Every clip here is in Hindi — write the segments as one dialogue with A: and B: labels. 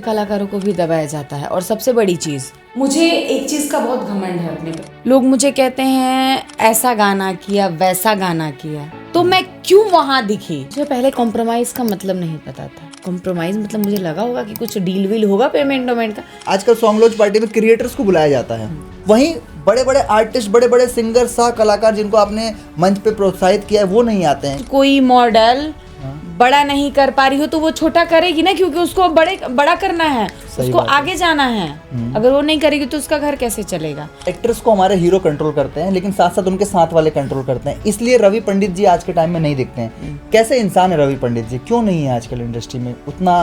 A: कलाकारों को भी दबाया जाता है। और सबसे बड़ी चीज़, मुझे एक चीज़ का बहुत घमंड है अपने पे। लोग मुझे कहते हैं ऐसा गाना किया, वैसा गाना किया, तो मैं क्यों वहाँ दिखी। मुझे पहले कॉम्प्रोमाइज़ का मतलब नहीं पता था। कॉम्प्रोमाइज़ मतलब मुझे लगा होगा कि कुछ डील वील होगा पेमेंट वेमेंट का।
B: आजकल सॉन्ग लॉन्च पार्टी में क्रिएटर्स को बुलाया जाता है, वहीं बड़े बड़े आर्टिस्ट, बड़े बड़े सिंगर, सह कलाकार जिनको आपने मंच पे प्रोत्साहित किया है वो नहीं आते हैं।
A: कोई मॉडल बड़ा नहीं कर पा रही हो तो वो छोटा करेगी ना, क्योंकि उसको बड़ा करना है, उसको आगे जाना है। अगर वो नहीं करेगी तो उसका घर कैसे चलेगा।
B: एक्ट्रेस को हमारे हीरो कंट्रोल करते हैं, लेकिन साथ साथ उनके साथ वाले कंट्रोल करते हैं, इसलिए रवि पंडित जी आज के टाइम में नहीं दिखते हैं। कैसे इंसान है रवि पंडित जी, क्यों नहीं है आजकल इंडस्ट्री में उतना?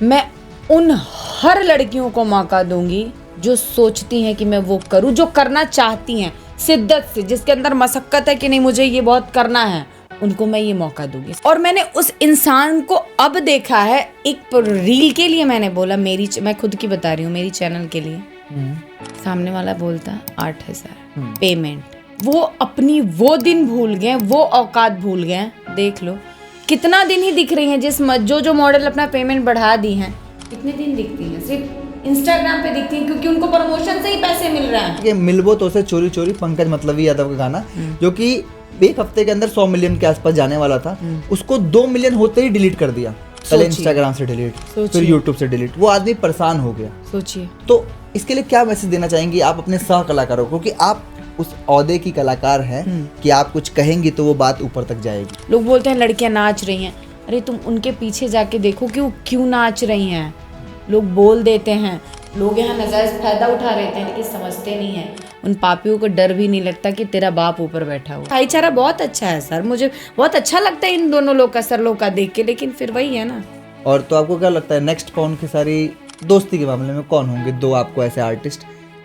A: मैं उन हर लड़कियों को मौका दूंगी जो सोचती हैं कि मैं वो करूं, जो करना चाहती हैं शिद्दत से, जिसके अंदर मशक्कत है कि नहीं मुझे ये बहुत करना है, उनको मैं ये मौका दूंगी। और मैंने उस इंसान को अब देखा है, एक रील के लिए मैंने बोला, मैं खुद की बता रही हूँ, मेरी चैनल के लिए, सामने वाला बोलता 8,000 पेमेंट, वो अपनी वो दिन भूल गए, वो औकात भूल गए। देख लो कितना दिन ही दिख रही हैं, जो मॉडल अपना पेमेंट बढ़ा दी हैं, कितने दिन दिखती हैं, सिर्फ इंस्टाग्राम पे दिखती हैं, क्योंकि उनको प्रमोशन से ही पैसे मिल रहे हैं।
B: कि मिलबो तो से चोरी चोरी, पंकज मतलबी यादव का गाना जो कि एक हफ्ते के अंदर 100 मिलियन के आसपास जाने वाला था, उसको 2 मिलियन होते ही डिलीट कर दिया। पहले इंस्टाग्राम से डिलीट, फिर यूट्यूब से डिलीट, वो आदमी परेशान हो गया।
A: सोचिए।
B: तो इसके लिए क्या मैसेज देना चाहेंगी आप अपने सह कलाकारों को, कि आप उस औहदे की कलाकार हैं कि आप कुछ कहेंगी तो वो बात ऊपर तक जाएगी।
A: लोग बोलते हैं लड़कियां नाच रही हैं, अरे तुम उनके पीछे जाके देखो कि वो क्यों नाच रही हैं। लोग बोल देते हैं, लोग यहाँ नजायज फायदा उठा रहे हैं, लेकिन समझते नहीं है, उन पापियों को डर भी नहीं लगता कि तेरा बाप ऊपर बैठा हुआ। भाईचारा बहुत अच्छा है सर, मुझे बहुत अच्छा लगता है इन दोनों लोग का, सर लोग का देख के, लेकिन फिर वही है ना। और
B: तो आपको क्या लगता है नेक्स्ट पवन खेसारी दोस्ती के मामले में कौन होंगे दो आपको ऐसे आर्टिस्ट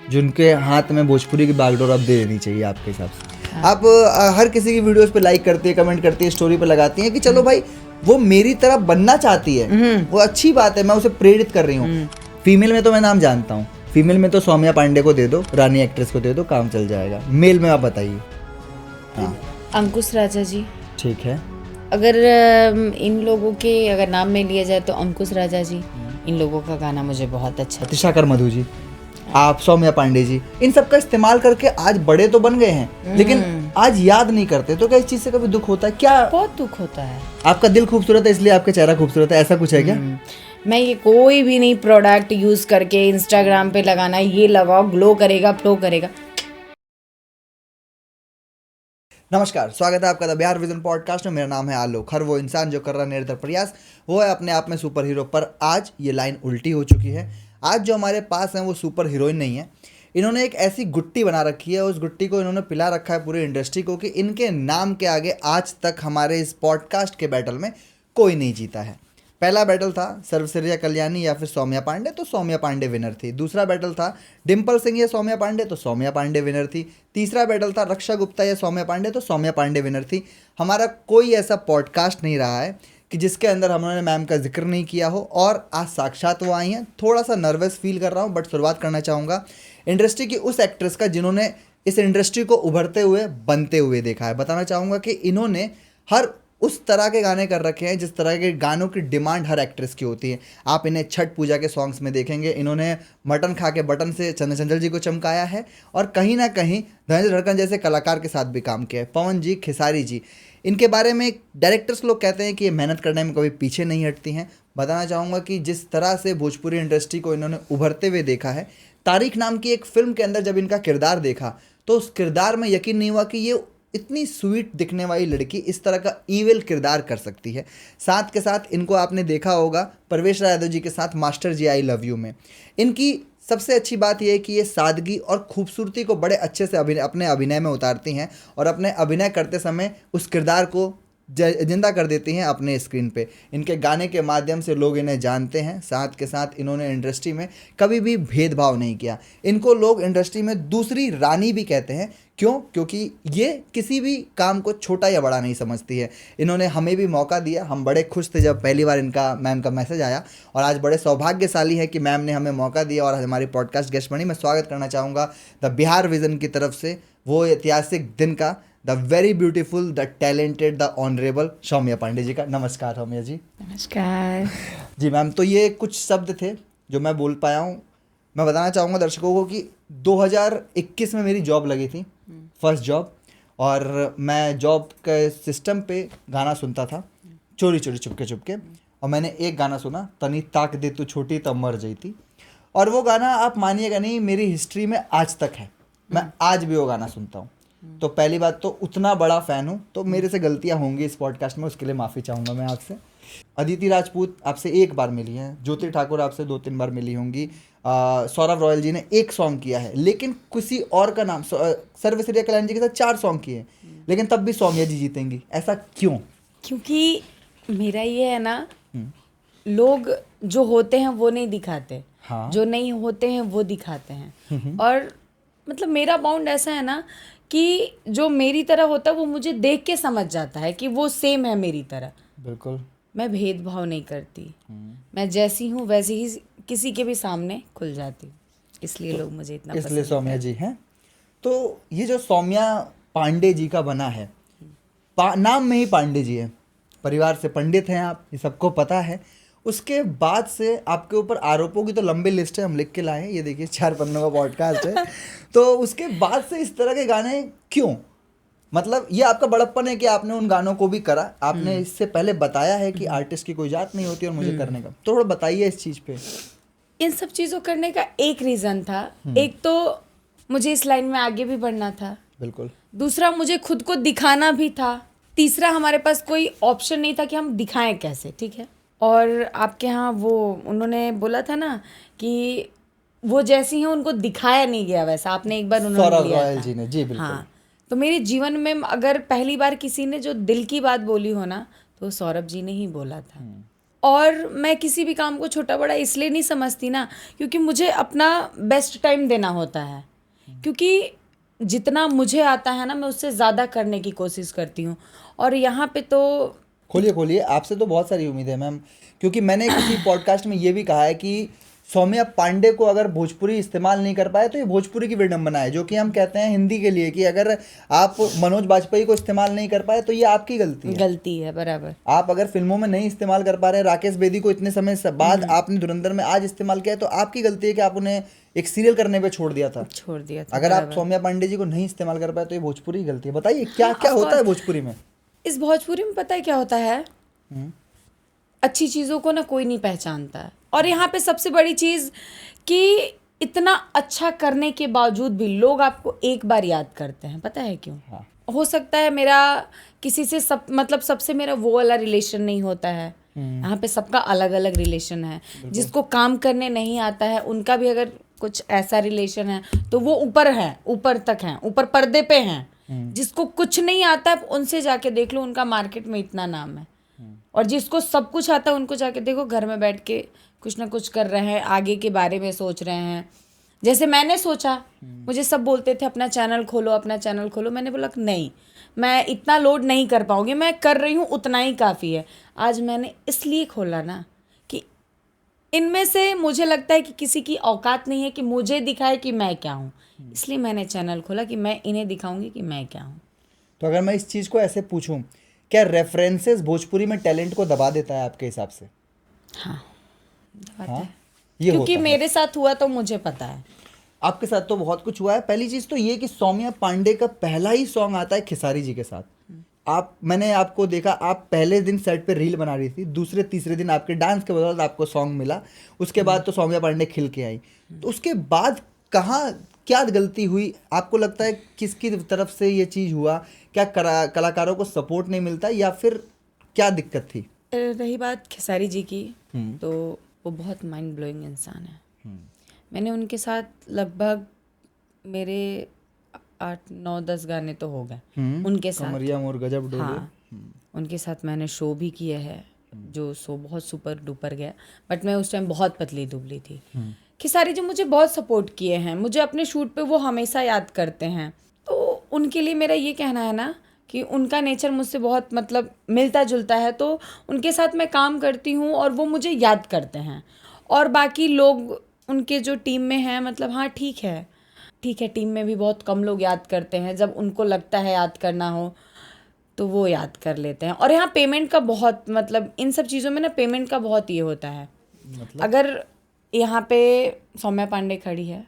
B: जिनके हाथ में भोजपुरी की बागडोर अब दे देनी चाहिए आपके हिसाब से? आप हर किसी की वीडियोस पे लाइक करती है, कमेंट करती है, स्टोरी पे लगाती है कि चलो भाई वो मेरी तरह बनना चाहती है, वो अच्छी बात है, मैं उसे प्रेरित कर रही हूँ। फीमेल में तो मैं नाम जानता हूँ, फीमेल में तो सौम्या पांडे को दे दो, रानी एक्ट्रेस को दे दो, काम चल जाएगा। मेल में आप बताइए।
A: हाँ, अंकुश राजा जी।
B: ठीक है।
A: अगर इन लोगों के अगर नाम में लिया जाए तो अंकुश राजा जी, इन लोगों का गाना मुझे बहुत अच्छा।
B: तिशाकर मधु जी, आप सौम्या पांडे जी, इन सब का इस्तेमाल करके आज बड़े तो बन गए हैं, लेकिन आज याद नहीं करते। तो क्या इस चीज से कभी दुख होता है क्या?
A: बहुत दुख होता है।
B: आपका दिल खूबसूरत है इसलिए आपका चेहरा खूबसूरत है, ऐसा कुछ है क्या?
A: मैं ये कोई भी नहीं प्रोडक्ट यूज करके इंस्टाग्राम पे लगाना, ये लगाओ ग्लो करेगा, फ्लो करेगा।
B: नमस्कार, स्वागत है आपका द बिहार विजन पॉडकास्ट में। मेरा नाम है आलोक। हर वो इंसान जो कर रहा निरंतर प्रयास, वो है अपने आप में सुपर हीरो। पर आज ये लाइन उल्टी हो चुकी है। आज जो हमारे पास है वो सुपर हीरोइन नहीं है। इन्होंने एक ऐसी गुट्टी बना रखी है, उस गुट्टी को इन्होंने पिला रखा है पूरी इंडस्ट्री को कि इनके नाम के आगे आज तक हमारे इस पॉडकास्ट के बैटल में कोई नहीं जीता है। पहला बैटल था सर्वश्रेया कल्याणी या फिर सौम्या पांडे, तो सौम्या पांडे विनर थी। दूसरा बैटल था डिम्पल सिंह या सौम्या पांडे, तो सौम्या पांडे विनर थी। तीसरा बैटल था रक्षा गुप्ता या सौम्या पांडे, तो सौम्या पांडे विनर थी। हमारा कोई ऐसा पॉडकास्ट नहीं रहा है कि जिसके अंदर हमने मैम का जिक्र नहीं किया हो, और आज साक्षात वो आई हैं। थोड़ा सा नर्वस फील कर रहा हूँ, बट शुरुआत करना चाहूँगा इंडस्ट्री की उस एक्ट्रेस का जिन्होंने इस इंडस्ट्री को उभरते हुए, बनते हुए देखा है। बताना चाहूँगा कि इन्होंने हर उस तरह के गाने कर रखे हैं जिस तरह के गानों की डिमांड हर एक्ट्रेस की होती है। आप इन्हें छठ पूजा के सॉन्ग्स में देखेंगे, इन्होंने मटन खा के बटन से चंदन चंचल जी को चमकाया है, और कहीं ना कहीं धर्मेंद्र धड़कन जैसे कलाकार के साथ भी काम किया है। पवन जी, खेसारी जी, इनके बारे में डायरेक्टर्स लोग कहते हैं कि ये मेहनत करने में कभी पीछे नहीं हटती हैं। बताना चाहूँगा कि जिस तरह से भोजपुरी इंडस्ट्री को इन्होंने उभरते हुए देखा है, तारीख नाम की एक फिल्म के अंदर जब इनका किरदार देखा तो उस किरदार में यकीन नहीं हुआ कि ये इतनी स्वीट दिखने वाली लड़की इस तरह का ईविल किरदार कर सकती है। साथ के साथ इनको आपने देखा होगा परवेश यादव जी के साथ master ji I love you में। इनकी सबसे अच्छी बात यह है कि ये सादगी और खूबसूरती को बड़े अच्छे से अपने अभिनय में उतारती हैं, और अपने अभिनय करते समय उस किरदार को जिंदा कर देती हैं अपने स्क्रीन पे। इनके गाने के माध्यम से लोग इन्हें जानते हैं। साथ के साथ इन्होंने इंडस्ट्री में कभी भी भेदभाव नहीं किया। इनको लोग इंडस्ट्री में दूसरी रानी भी कहते हैं। क्यों? क्योंकि ये किसी भी काम को छोटा या बड़ा नहीं समझती है। इन्होंने हमें भी मौका दिया, हम बड़े खुश थे जब पहली बार इनका मैम का मैसेज आया, और आज बड़े सौभाग्यशाली है कि मैम ने हमें मौका दिया और हमारी पॉडकास्ट गेस्ट बनी। मैं स्वागत करना चाहूँगा द बिहार विजन की तरफ से वो ऐतिहासिक दिन का, the very beautiful, the talented, the honourable Saumya Pandey ji का। नमस्कार सौम्या जी।
A: नमस्कार
B: जी मैम, तो ये कुछ शब्द थे जो मैं बोल पाया हूँ, मैं बताना चाहूँगा दर्शकों को कि 2021 में मेरी जॉब लगी थी, फर्स्ट जॉब, और मैं जॉब के सिस्टम पे गाना सुनता था चोरी चोरी चुपके चुपके, और मैंने एक गाना सुना, तनी ताक दे तू छोटी तब मर जाती, और वो गाना आप मानिएगा नहीं मेरी हिस्ट्री में आज तक है, मैं आज भी वो गाना सुनता हूँ। तो पहली बात तो उतना बड़ा फ़ैन हूँ, तो मेरे से गलतियाँ होंगी इस पॉडकास्ट में, उसके लिए माफ़ी चाहूँगा मैं आपसे। अदिति राजपूत आपसे एक बार मिली हैं, ज्योति ठाकुर आपसे 2-3 बार मिली होंगी, सौरभ रॉयल जी ने एक सॉन्ग किया है, लेकिन किसी और का नाम, सर्वश्रेय कल्याण जी के साथ 4 सॉन्ग किए, लेकिन तब भी सौम्या जी जीतेंगी, ऐसा क्यों?
A: क्योंकि मेरा ये है ना, लोग जो होते हैं वो नहीं दिखाते,
B: हाँ।
A: जो नहीं होते हैं वो दिखाते हैं। और मतलब मेरा बाउंड ऐसा है ना कि जो मेरी तरह होता है वो मुझे देख के समझ जाता है कि वो सेम है मेरी तरह।
B: बिल्कुल।
A: मैं भेदभाव नहीं करती, मैं जैसी हूँ वैसी ही किसी के भी सामने खुल जाती हूँ, इसलिए लोग मुझे इतना
B: इसलिए
A: पसंद
B: सौम्या जी हैं। तो ये जो सौम्या पांडे जी का बना है, नाम में ही पांडे जी है, परिवार से पंडित हैं आप, ये सबको पता है। उसके बाद से आपके ऊपर आरोपों की तो लंबी लिस्ट है, हम लिख के लाए हैं, ये देखिए 4 पन्नों का पॉडकास्ट है। तो उसके बाद से इस तरह के गाने क्यों? मतलब ये आपका बड़प्पन है कि आपने उन गानों को भी करा, आपने इससे पहले बताया है कि आर्टिस्ट की कोई जात नहीं होती और मुझे करने का, तो थोड़ा बताइए इस चीज़ पे।
A: इन सब चीज़ों करने का एक रीज़न था, एक तो मुझे इस लाइन में आगे भी बढ़ना था,
B: बिल्कुल।
A: दूसरा मुझे खुद को दिखाना भी था, तीसरा हमारे पास कोई ऑप्शन नहीं था कि हम दिखाएं कैसे, ठीक है। और आपके यहाँ वो उन्होंने बोला था ना कि वो जैसी हैं उनको दिखाया नहीं गया वैसा, आपने एक बार उन्होंने
B: सौरभ
A: लिया
B: रॉयल
A: था।
B: जी ने, जी बिल्कुल।
A: हाँ, तो मेरे जीवन में अगर पहली बार किसी ने जो दिल की बात बोली हो ना, तो सौरभ जी ने ही बोला था। और मैं किसी भी काम को छोटा बड़ा इसलिए नहीं समझती ना, क्योंकि मुझे अपना बेस्ट टाइम देना होता है, क्योंकि जितना मुझे आता है ना मैं उससे ज़्यादा करने की कोशिश करती हूँ। और यहाँ पे तो
B: खोलिए खोलिए, आपसे तो बहुत सारी उम्मीद है मैम, क्योंकि मैंने किसी पॉडकास्ट में ये भी कहा है कि सौम्या पांडे को अगर भोजपुरी इस्तेमाल नहीं कर पाए तो ये भोजपुरी की विडंबना है, जो कि हम कहते हैं हिंदी के लिए कि अगर आप मनोज बाजपेयी को इस्तेमाल नहीं कर पाए तो ये आपकी गलती है।
A: बराबर।
B: आप अगर फिल्मों में नहीं इस्तेमाल कर पा रहे, राकेश बेदी को इतने समय बाद आपने धुरंधर में आज इस्तेमाल किया है, तो आपकी गलती है कि आप उन्हें एक सीरियल करने पे छोड़ दिया था। अगर आप सौम्या पांडे जी को नहीं इस्तेमाल कर पाए तो ये भोजपुरी की गलती है। बताइए क्या क्या होता है भोजपुरी में?
A: इस भोजपुरी में पता है क्या होता है, अच्छी चीज़ों को ना कोई नहीं पहचानता है। और यहाँ पे सबसे बड़ी चीज़ कि इतना अच्छा करने के बावजूद भी लोग आपको एक बार याद करते हैं, पता है क्यों?
B: हाँ।
A: हो सकता है मेरा किसी से सबसे मेरा वो वाला रिलेशन नहीं होता है, यहाँ पे सबका अलग अलग रिलेशन है। जिसको काम करने नहीं आता है उनका भी अगर कुछ ऐसा रिलेशन है तो वो ऊपर है, ऊपर तक हैं, ऊपर पर्दे पे हैं। जिसको कुछ नहीं आता है उनसे जाके देख लो, उनका मार्केट में इतना नाम है। और जिसको सब कुछ आता है उनको जाके देखो, घर में बैठ के कुछ ना कुछ कर रहे हैं, आगे के बारे में सोच रहे हैं। जैसे मैंने सोचा, मुझे सब बोलते थे अपना चैनल खोलो, अपना चैनल खोलो, मैंने बोला नहीं, मैं इतना लोड नहीं कर पाऊंगी, मैं कर रही हूँ उतना ही काफ़ी है। आज मैंने इसलिए खोला ना कि इनमें से मुझे लगता है कि किसी की औकात नहीं है कि मुझे दिखाए कि मैं क्या हूँ, इसलिए मैंने चैनल खोला कि मैं इन्हें दिखाऊंगी कि मैं क्या हूँ।
B: तो अगर मैं इस चीज़ को ऐसे पूछूं, क्या रेफरेंसेस भोजपुरी में टैलेंट को दबा देता है आपके हिसाब से?
A: हाँ,
B: हाँ, ये
A: क्योंकि
B: होता है।
A: मेरे साथ हुआ तो मुझे पता है।
B: आपके साथ तो बहुत कुछ हुआ है। पहली चीज़ तो ये कि सौम्या पांडे का पहला ही सॉन्ग आता है खेसारी जी के साथ। मैंने आपको देखा, आप पहले दिन सेट पे रील बना रही थी, दूसरे तीसरे दिन आपके डांस के बदौलत आपको सॉन्ग मिला, उसके बाद तो सौम्या पांडे खिल के आई। तो उसके बाद कहाँ क्या गलती हुई आपको लगता है, किसकी तरफ से ये चीज़ हुआ? क्या कलाकारों को सपोर्ट नहीं मिलता या फिर क्या दिक्कत थी?
A: रही बात खेसारी जी की, तो वो बहुत माइंड ब्लोइंग इंसान है। मैंने उनके साथ लगभग मेरे 8-9-10 गाने तो हो गए उनके साथ।
B: कमरिया मोर गजब डोले।
A: हाँ, उनके साथ मैंने शो भी किए हैं, जो शो बहुत सुपर डुपर गया, बट मैं उस टाइम बहुत पतली दुबली थी। खेसारी जी मुझे बहुत सपोर्ट किए हैं, मुझे अपने शूट पे वो हमेशा याद करते हैं। तो उनके लिए मेरा ये कहना है ना कि उनका नेचर मुझसे बहुत मतलब मिलता जुलता है, तो उनके साथ मैं काम करती हूँ और वो मुझे याद करते हैं। और बाकी लोग उनके जो टीम में हैं, मतलब हाँ ठीक है, टीम में भी बहुत कम लोग याद करते हैं, जब उनको लगता है याद करना हो तो वो याद कर लेते हैं। और यहाँ पेमेंट का बहुत, मतलब इन सब चीज़ों में ना पेमेंट का बहुत ये होता है। अगर यहाँ पे सौम्या पांडे खड़ी है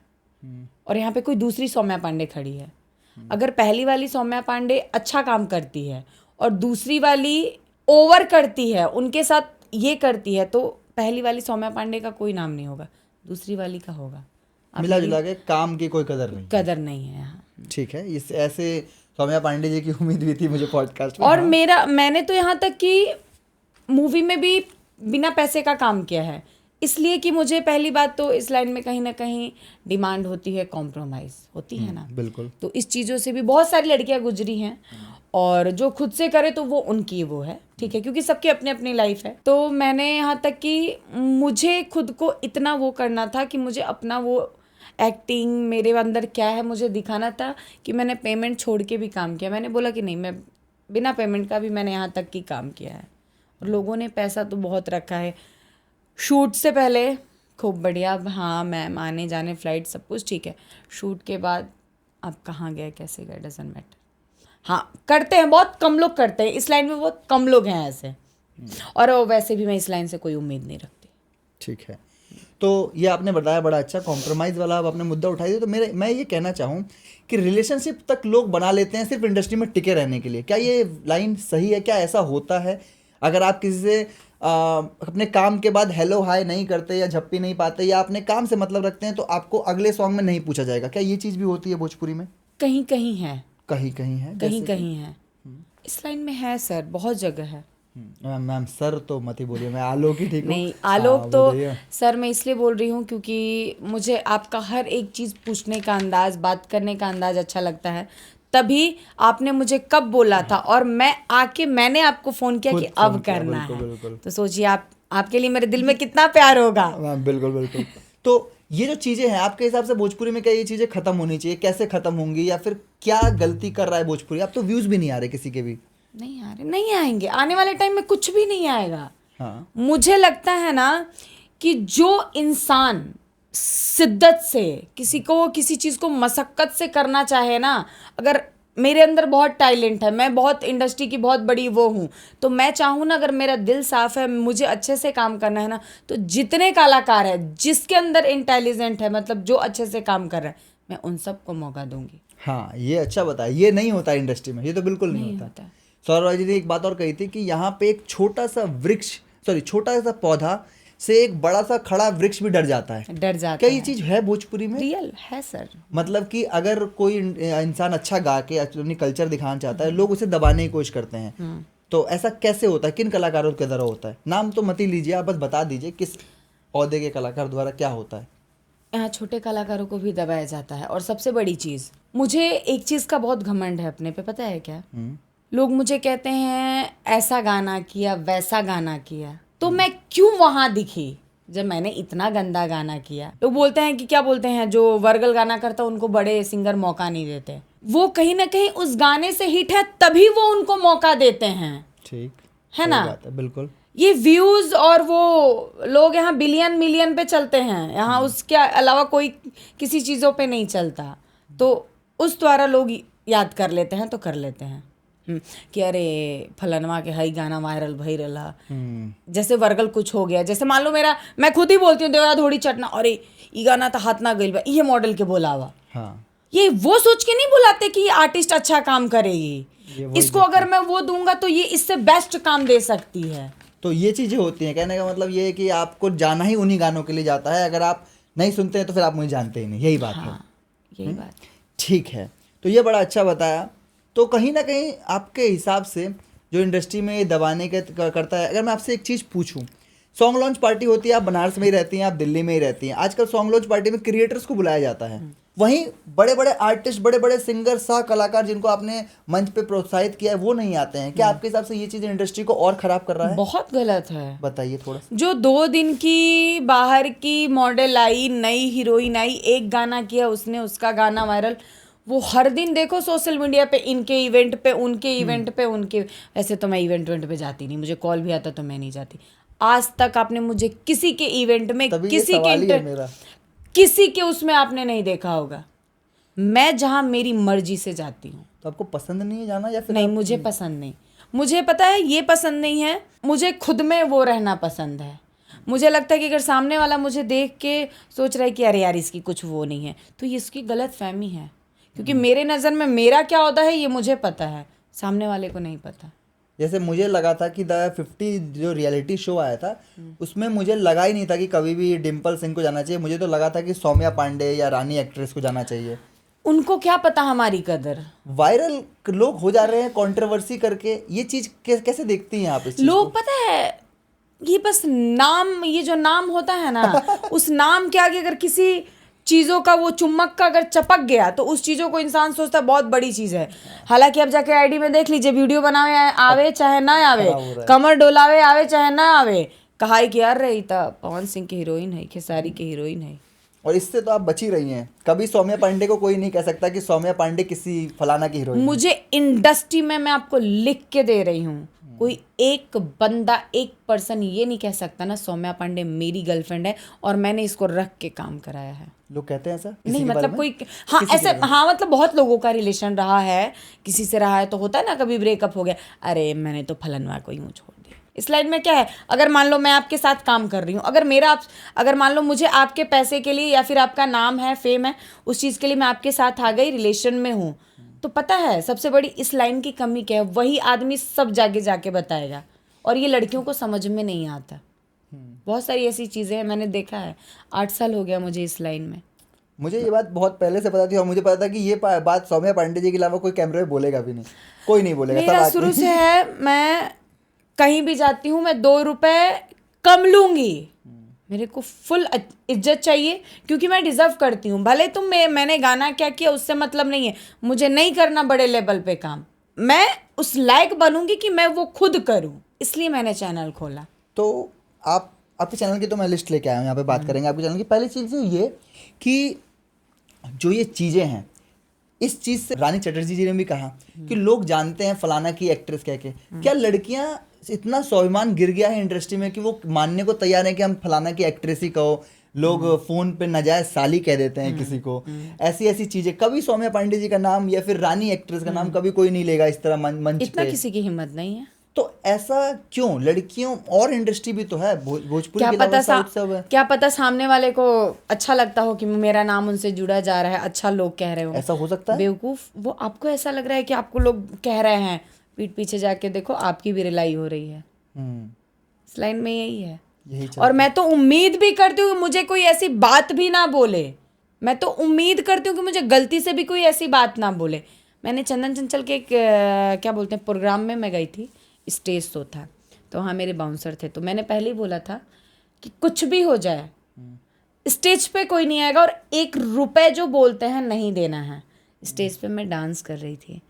A: और यहाँ पे कोई दूसरी सौम्या पांडे खड़ी है। अगर पहली वाली सौम्या पांडे अच्छा काम करती है और दूसरी वाली ओवर करती है, उनके साथ ये करती है, तो पहली वाली सौम्या पांडे का कोई नाम नहीं होगा, दूसरी वाली का होगा।
B: मिला जुला के काम की कोई कदर नहीं
A: है यहाँ।
B: ठीक है, इस ऐसे सौम्या पांडे जी की उम्मीद भी थी मुझे पॉडकास्ट में।
A: और मैंने तो यहाँ तक कि मूवी में भी बिना पैसे का काम किया है, इसलिए कि मुझे पहली बात तो इस लाइन में कहीं ना कहीं डिमांड होती है, कॉम्प्रोमाइज़ होती है ना।
B: बिल्कुल।
A: तो इस चीज़ों से भी बहुत सारी लड़कियां गुजरी हैं, और जो खुद से करे तो वो उनकी वो है, ठीक है, क्योंकि सबकी अपनी अपनी लाइफ है। तो मैंने यहाँ तक कि मुझे खुद को इतना वो करना था कि मुझे अपना वो एक्टिंग मेरे अंदर क्या है मुझे दिखाना था कि मैंने पेमेंट छोड़ के भी काम किया। मैंने बोला कि नहीं, मैं बिना पेमेंट का भी मैंने यहाँ तक की काम किया है, और लोगों ने पैसा तो बहुत रखा है। शूट से पहले खूब बढ़िया, हाँ मैम आने जाने फ्लाइट सब कुछ ठीक है, शूट के बाद आप कहाँ गए कैसे गए डजंट मैटर। हाँ करते हैं, बहुत कम लोग करते हैं, इस लाइन में बहुत कम लोग हैं ऐसे, और वैसे भी मैं इस लाइन से कोई उम्मीद नहीं रखती।
B: ठीक है, तो ये आपने बताया बड़ा अच्छा कॉम्प्रोमाइज़ वाला अब आपने मुद्दा उठाई दिया। तो मैं ये कहना चाहूँ कि रिलेशनशिप तक लोग बना लेते हैं सिर्फ इंडस्ट्री में टिके रहने के लिए, क्या ये लाइन सही है? क्या ऐसा होता है? अगर आप किसी से अपने काम के बाद हेलो हाय नहीं करते या झप्पी नहीं पाते या अपने काम से मतलब रखते हैं तो आपको अगले सॉन्ग में नहीं पूछा जाएगा, क्या ये चीज़ भी होती है भोजपुरी में?
A: कहीं कहीं है,
B: कहीं कहीं है,
A: कहीं है, इस लाइन में है सर, बहुत जगह है।
B: मैम सर तो मत ही बोलिए, मैं आलोक ही ठीक हूँ।
A: नहीं आलोक तो सर मैं इसलिए बोल रही हूँ क्योंकि मुझे आपका हर एक चीज़ पूछने का अंदाज, बात करने का अंदाज अच्छा लगता है। तभी आपने मुझे कब बोला था और मैंने आपको फ़ोन किया कि अब करना है, तो सोचिए आपके लिए मेरे दिल में कितना प्यार होगा।
B: बिल्कुल बिल्कुल। तो ये जो चीज़ें हैं आपके हिसाब से भोजपुरी में, क्या ये चीज़ें खत्म होनी चाहिए? कैसे खत्म होंगी, या फिर क्या गलती कर रहा है भोजपुरी? अब तो व्यूज़ भी नहीं आ रहे किसी के भी।
A: नहीं आ रहे, नहीं आएंगे, आने वाले टाइम में कुछ भी नहीं आएगा।
B: हाँ।
A: मुझे लगता है ना कि जो इंसान शिद्दत से किसी चीज़ को मशक्क़त से करना चाहे ना, अगर मेरे अंदर बहुत टैलेंट है, मैं बहुत इंडस्ट्री की बहुत बड़ी वो हूँ, तो मैं चाहूँ ना, अगर मेरा दिल साफ़ है, मुझे अच्छे से काम करना है ना, तो जितने कलाकार हैं जिसके अंदर इंटेलिजेंट है, मतलब जो अच्छे से काम कर रहा है, मैं उन सबको मौका दूंगी।
B: हाँ ये अच्छा बताया, ये नहीं होता इंडस्ट्री में, ये तो बिल्कुल नहीं होता। सौरभ जी ने एक बात और कही थी कि यहाँ पे एक छोटा सा पौधा से एक बड़ा सा खड़ा वृक्ष भी डर जाता है। क्या ये चीज है भोजपुरी में?
A: रियल है सर।
B: मतलब कि अगर कोई इंसान अच्छा गा के अपनी कल्चर दिखाना चाहता है, लोग उसे दबाने की कोशिश करते हैं, तो ऐसा कैसे होता है? किन कलाकारों के द्वारा होता है? नाम तो मत ही लीजिए, आप बस बता दीजिए किस औहदे के कलाकार द्वारा क्या होता है।
A: यहाँ छोटे कलाकारों को भी दबाया जाता है। और सबसे बड़ी चीज़, मुझे एक चीज़ का बहुत घमंड है अपने पे, पता है क्या? लोग मुझे कहते हैं ऐसा गाना किया, वैसा गाना किया, तो मैं क्यों वहाँ दिखी जब मैंने इतना गंदा गाना किया? लोग बोलते हैं कि क्या बोलते हैं, जो वर्गल गाना करता उनको बड़े सिंगर मौका नहीं देते। वो कहीं ना कहीं उस गाने से हिट है तभी वो उनको मौका देते हैं।
B: ठीक
A: है ना?
B: बिल्कुल।
A: ये व्यूज और वो लोग यहाँ बिलियन मिलियन पे चलते हैं, यहाँ उसके अलावा कोई किसी चीज़ों पे नहीं चलता, तो उस द्वारा लोग याद कर लेते हैं, तो कर लेते हैं कि अरे फलनवा के हई गाना वायरल भई रहा। जैसे वर्गल कुछ हो गया, जैसे मान लो मैं खुद ही बोलती हूँ देवरा धोड़ी चटना, अरे ये गाना तो हाथ ना गइल बा, ये मॉडल के बोलावा।
B: हाँ।
A: ये वो सोच के नहीं बुलाते कि ये आर्टिस्ट अच्छा काम करेगी, इसको अगर मैं वो दूंगा तो ये इससे बेस्ट काम दे सकती है।
B: तो ये चीज़ें होती हैं। कहने का मतलब ये है कि आपको जाना ही उन्हीं गानों के लिए जाता है, अगर आप नहीं सुनते हैं तो फिर आप मुझे जानते ही नहीं, यही बात है।
A: यही बात।
B: ठीक है, तो ये बड़ा अच्छा बताया। तो कहीं ना कहीं आपके हिसाब से जो इंडस्ट्री में ये दबाने के करता है, अगर मैं आपसे एक चीज़ पूछूं, सॉन्ग लॉन्च पार्टी होती है, आप बनारस में ही रहती हैं, आप दिल्ली में ही रहती हैं, आजकल सॉन्ग लॉन्च पार्टी में क्रिएटर्स को बुलाया जाता है, वहीं बड़े बड़े आर्टिस्ट, बड़े बड़े सिंगर, सह कलाकार जिनको आपने मंच पे प्रोत्साहित किया है वो नहीं आते हैं। क्या आपके हिसाब से ये चीज़ इंडस्ट्री को और ख़राब कर रहा है?
A: बहुत गलत है।
B: बताइए थोड़ा।
A: जो 2 दिन की बाहर की मॉडल आई, नई हीरोइन आई, एक गाना किया उसने, उसका गाना वायरल, वो हर दिन देखो सोशल मीडिया पे इनके इवेंट पे, उनके इवेंट पे, उनके। वैसे तो मैं इवेंट पे जाती नहीं, मुझे कॉल भी आता तो मैं नहीं जाती। आज तक आपने मुझे किसी के इवेंट में, किसी के उसमें आपने नहीं देखा होगा। मैं जहाँ मेरी मर्जी से जाती हूँ।
B: तो आपको पसंद नहीं है जाना या फिर?
A: नहीं, मुझे पसंद नहीं। मुझे पता है ये पसंद नहीं है, मुझे खुद में वो रहना पसंद है। मुझे लगता है कि अगर सामने वाला मुझे देख के सोच रहा है कि अरे यार इसकी कुछ वो नहीं है, तो ये इसकी गलत फहमी है, क्योंकि मेरे नज़र में मेरा क्या होता है ये मुझे पता है, सामने वाले को नहीं पता।
B: जैसे मुझे लगा था कि द 50 जो रियलिटी शो आया था उसमें मुझे लगा ही नहीं था कि कभी भी डिम्पल सिंह को जाना चाहिए। मुझे तो लगा था कि सौम्या पांडे या रानी एक्ट्रेस को जाना चाहिए।
A: उनको क्या पता हमारी कदर।
B: वायरल लोग हो जा रहे हैं कंट्रोवर्सी करके, ये चीज कैसे देखती हैं आप इस चीज
A: लोग
B: को?
A: पता है ये बस नाम, ये जो नाम होता है ना उस नाम के आगे अगर किसी चीज़ों का वो चुम्बक का अगर चपक गया तो उस चीज़ों को इंसान सोचता है बहुत बड़ी चीज़ है। हालांकि अब जाके आईडी में देख लीजिए, वीडियो बनावे आवे चाहे ना आवे,
B: खराब हो रहा है।
A: कमर डोलावे आवे चाहे ना आवे, कहा है कि यार रही था पवन सिंह की हीरोइन है, खेसारी की हीरोइन है।
B: और इससे तो आप बची रही हैं। कभी सौम्या पांडे को कोई नहीं कह सकता कि सौम्या पांडे किसी फलाना की हीरोइन है।
A: मुझे इंडस्ट्री में मैं आपको लिख के दे रही हूँ, कोई एक बंदा एक पर्सन ये नहीं कह सकता ना सौम्या पांडे मेरी गर्लफ्रेंड है और मैंने इसको रख के काम कराया है।
B: लोग कहते हैं ऐसा किसी
A: नहीं
B: के बारे
A: मतलब
B: में?
A: कोई हाँ
B: किसी के
A: ऐसे
B: बारे में?
A: हाँ मतलब बहुत लोगों का रिलेशन रहा है, किसी से रहा है तो होता है ना, कभी ब्रेकअप हो गया, अरे मैंने तो फलनवा को यूं छोड़ दिया। इस लाइन में क्या है, अगर मान लो मैं आपके साथ काम कर रही हूँ, अगर मान लो मुझे आपके पैसे के लिए या फिर आपका नाम है, फेम है, उस चीज़ के लिए मैं आपके साथ आ गई, रिलेशन में हूँ, तो पता है सबसे बड़ी इस लाइन की कमी क्या है, वही आदमी सब जाके बताएगा और ये लड़कियों को समझ में नहीं आता। बहुत सारी ऐसी चीज़ें हैं, मैंने देखा है, 8 साल हो गया मुझे इस लाइन में।
B: मुझे ये बात बहुत पहले से पता थी और मुझे पता था कि ये बात सौम्या पांडे जी के अलावा कोई कैमरे में बोलेगा भी नहीं, कोई नहीं बोलेगा।
A: मेरा शुरू से है, मैं कहीं भी जाती हूँ मैं 2 रुपए कम लूंगी, मेरे को फुल इज्जत चाहिए क्योंकि मैं डिजर्व करती हूँ। भले तुम मैंने गाना क्या किया उससे मतलब नहीं है, मुझे नहीं करना बड़े लेवल पे काम, मैं उस लायक बनूंगी कि मैं वो खुद करूँ, इसलिए मैंने चैनल खोला।
B: तो आप आपके चैनल की तो मैं लिस्ट लेके आया हूँ, यहाँ पे बात करेंगे आपके चैनल की। पहली चीज़ ये कि जो ये चीज़ें हैं, इस चीज़ से रानी चटर्जी जी ने भी कहा कि लोग जानते हैं फलाना की एक्ट्रेस कह के, क्या लड़कियां इतना स्वाभिमान गिर गया है इंडस्ट्री में कि वो मानने को तैयार है कि हम फलाना की एक्ट्रेस ही कहो, लोग फोन पे नाजायज साली कह देते हैं किसी को, ऐसी ऐसी चीजें। कभी सौम्या पांडे जी का नाम या फिर रानी एक्ट्रेस का नाम कभी कोई नहीं लेगा इस तरह मंच
A: इतना
B: पे।
A: किसी की हिम्मत नहीं है।
B: तो ऐसा क्यों? लड़कियों और इंडस्ट्री भी तो है, भोजपुरी
A: क्या
B: के
A: पता
B: अलावा साउथ सब है।
A: क्या पता सामने वाले को अच्छा लगता हो कि मेरा नाम उनसे जुड़ा जा रहा है, अच्छा लोग कह रहे हो,
B: ऐसा हो सकता है।
A: बेवकूफ, वो आपको ऐसा लग रहा है कि आपको लोग कह रहे हैं, पीठ पीछे जाके देखो आपकी भी रिलाई हो रही है। इस लाइन में यही है।
B: यही चल
A: और मैं तो उम्मीद भी करती हूँ मुझे कोई ऐसी बात भी ना बोले, मैं तो उम्मीद करती हूँ कि मुझे गलती से भी कोई ऐसी बात ना बोले। मैंने चंदन चंचल के एक क्या बोलते हैं प्रोग्राम में मैं गई थी, स्टेज शो था, तो वहाँ मेरे बाउंसर थे, तो मैंने पहले ही बोला था कि कुछ भी हो जाए स्टेज पे कोई नहीं आएगा और 1 रुपए जो बोलते हैं नहीं देना है। स्टेज पे मैं डांस कर रही थी,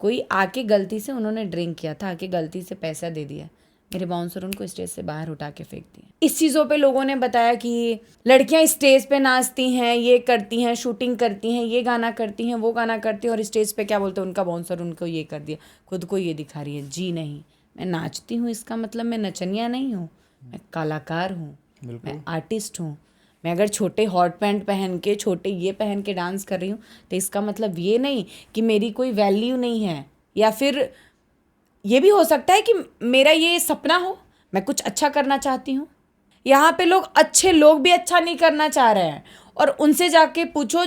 A: कोई आके गलती से, उन्होंने ड्रिंक किया था, आके गलती से पैसा दे दिया, मेरे बाउंसर उनको स्टेज से बाहर उठा के फेंक दिए। इस चीज़ों पे लोगों ने बताया कि लड़कियां स्टेज पे नाचती हैं, ये करती हैं, शूटिंग करती हैं, ये गाना करती हैं, वो गाना करती हैं, और स्टेज पे क्या बोलते हैं उनका बाउंसर उनको ये कर दिया, खुद को ये दिखा रही है। जी नहीं, मैं नाचती हूँ इसका मतलब मैं नचनिया नहीं हूँ, मैं कलाकार हूँ, मैं आर्टिस्ट हूँ। मैं अगर छोटे हॉट पैंट पहन के, छोटे ये पहन के डांस कर रही हूँ तो इसका मतलब ये नहीं कि मेरी कोई वैल्यू नहीं है, या फिर ये भी हो सकता है कि मेरा ये सपना हो, मैं कुछ अच्छा करना चाहती हूँ। यहाँ पे लोग अच्छे लोग भी अच्छा नहीं करना चाह रहे हैं, और उनसे जाके पूछो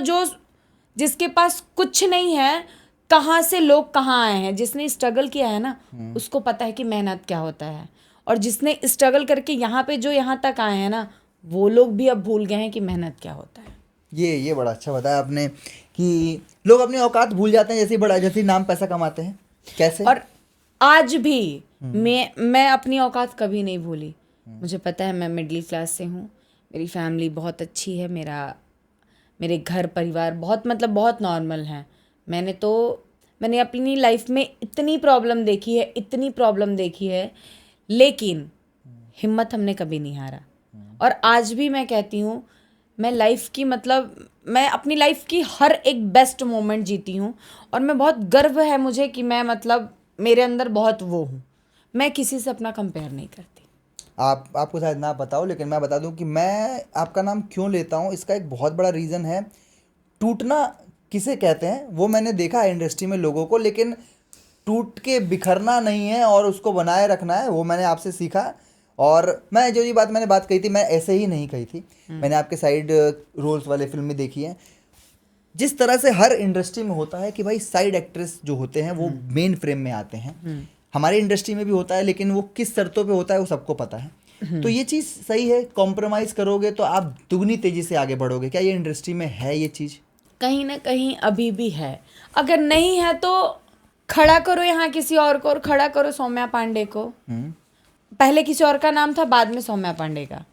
A: जिसके पास कुछ नहीं है, कहाँ से लोग कहाँ आए हैं। जिसने स्ट्रगल किया है ना उसको पता है कि मेहनत क्या होता है, और जिसने स्ट्रगल करके यहाँ पे जो यहाँ तक आए हैं ना, वो लोग भी अब भूल गए हैं कि मेहनत क्या होता है।
B: ये बड़ा अच्छा बताया आपने कि लोग अपनी औकात भूल जाते हैं जैसे नाम पैसा कमाते हैं। कैसे?
A: और आज भी मैं अपनी औकात कभी नहीं भूली। मुझे पता है मैं मिडिल क्लास से हूँ, मेरी फैमिली बहुत अच्छी है, मेरे घर परिवार बहुत नॉर्मल है। मैंने अपनी लाइफ में इतनी प्रॉब्लम देखी है, लेकिन हिम्मत हमने कभी नहीं हारा। और आज भी मैं कहती हूँ मैं अपनी लाइफ की हर एक बेस्ट मोमेंट जीती हूँ, और मैं बहुत गर्व है मुझे कि मैं मेरे अंदर बहुत वो हूँ। मैं किसी से अपना कंपेयर नहीं करती।
B: आपको शायद ना बताओ, लेकिन मैं बता दूं कि मैं आपका नाम क्यों लेता हूं। इसका एक बहुत बड़ा रीज़न है। टूटना किसे कहते हैं वो मैंने देखा है इंडस्ट्री में लोगों को, लेकिन टूट के बिखरना नहीं है और उसको बनाए रखना है, वो मैंने आपसे सीखा। और मैं जो ये बात कही थी, मैं ऐसे ही नहीं कही थी। मैंने आपके साइड रोल्स वाले फिल्म में देखी है। जिस तरह से हर इंडस्ट्री में होता है कि भाई साइड एक्ट्रेस जो होते हैं वो मेन फ्रेम में आते हैं, हमारी इंडस्ट्री में भी होता है, लेकिन वो किस शर्तों पे होता है वो सबको पता है। तो ये चीज़ सही है, कॉम्प्रोमाइज़ करोगे तो आप दुगनी तेज़ी से आगे बढ़ोगे। क्या ये इंडस्ट्री में है ये चीज़?
A: कहीं ना कहीं अभी भी है। अगर नहीं है तो खड़ा करो यहाँ किसी और को, और खड़ा करो सौम्या पांडे को। पहले किसी और का नाम था, बाद में सौम्या पांडे का।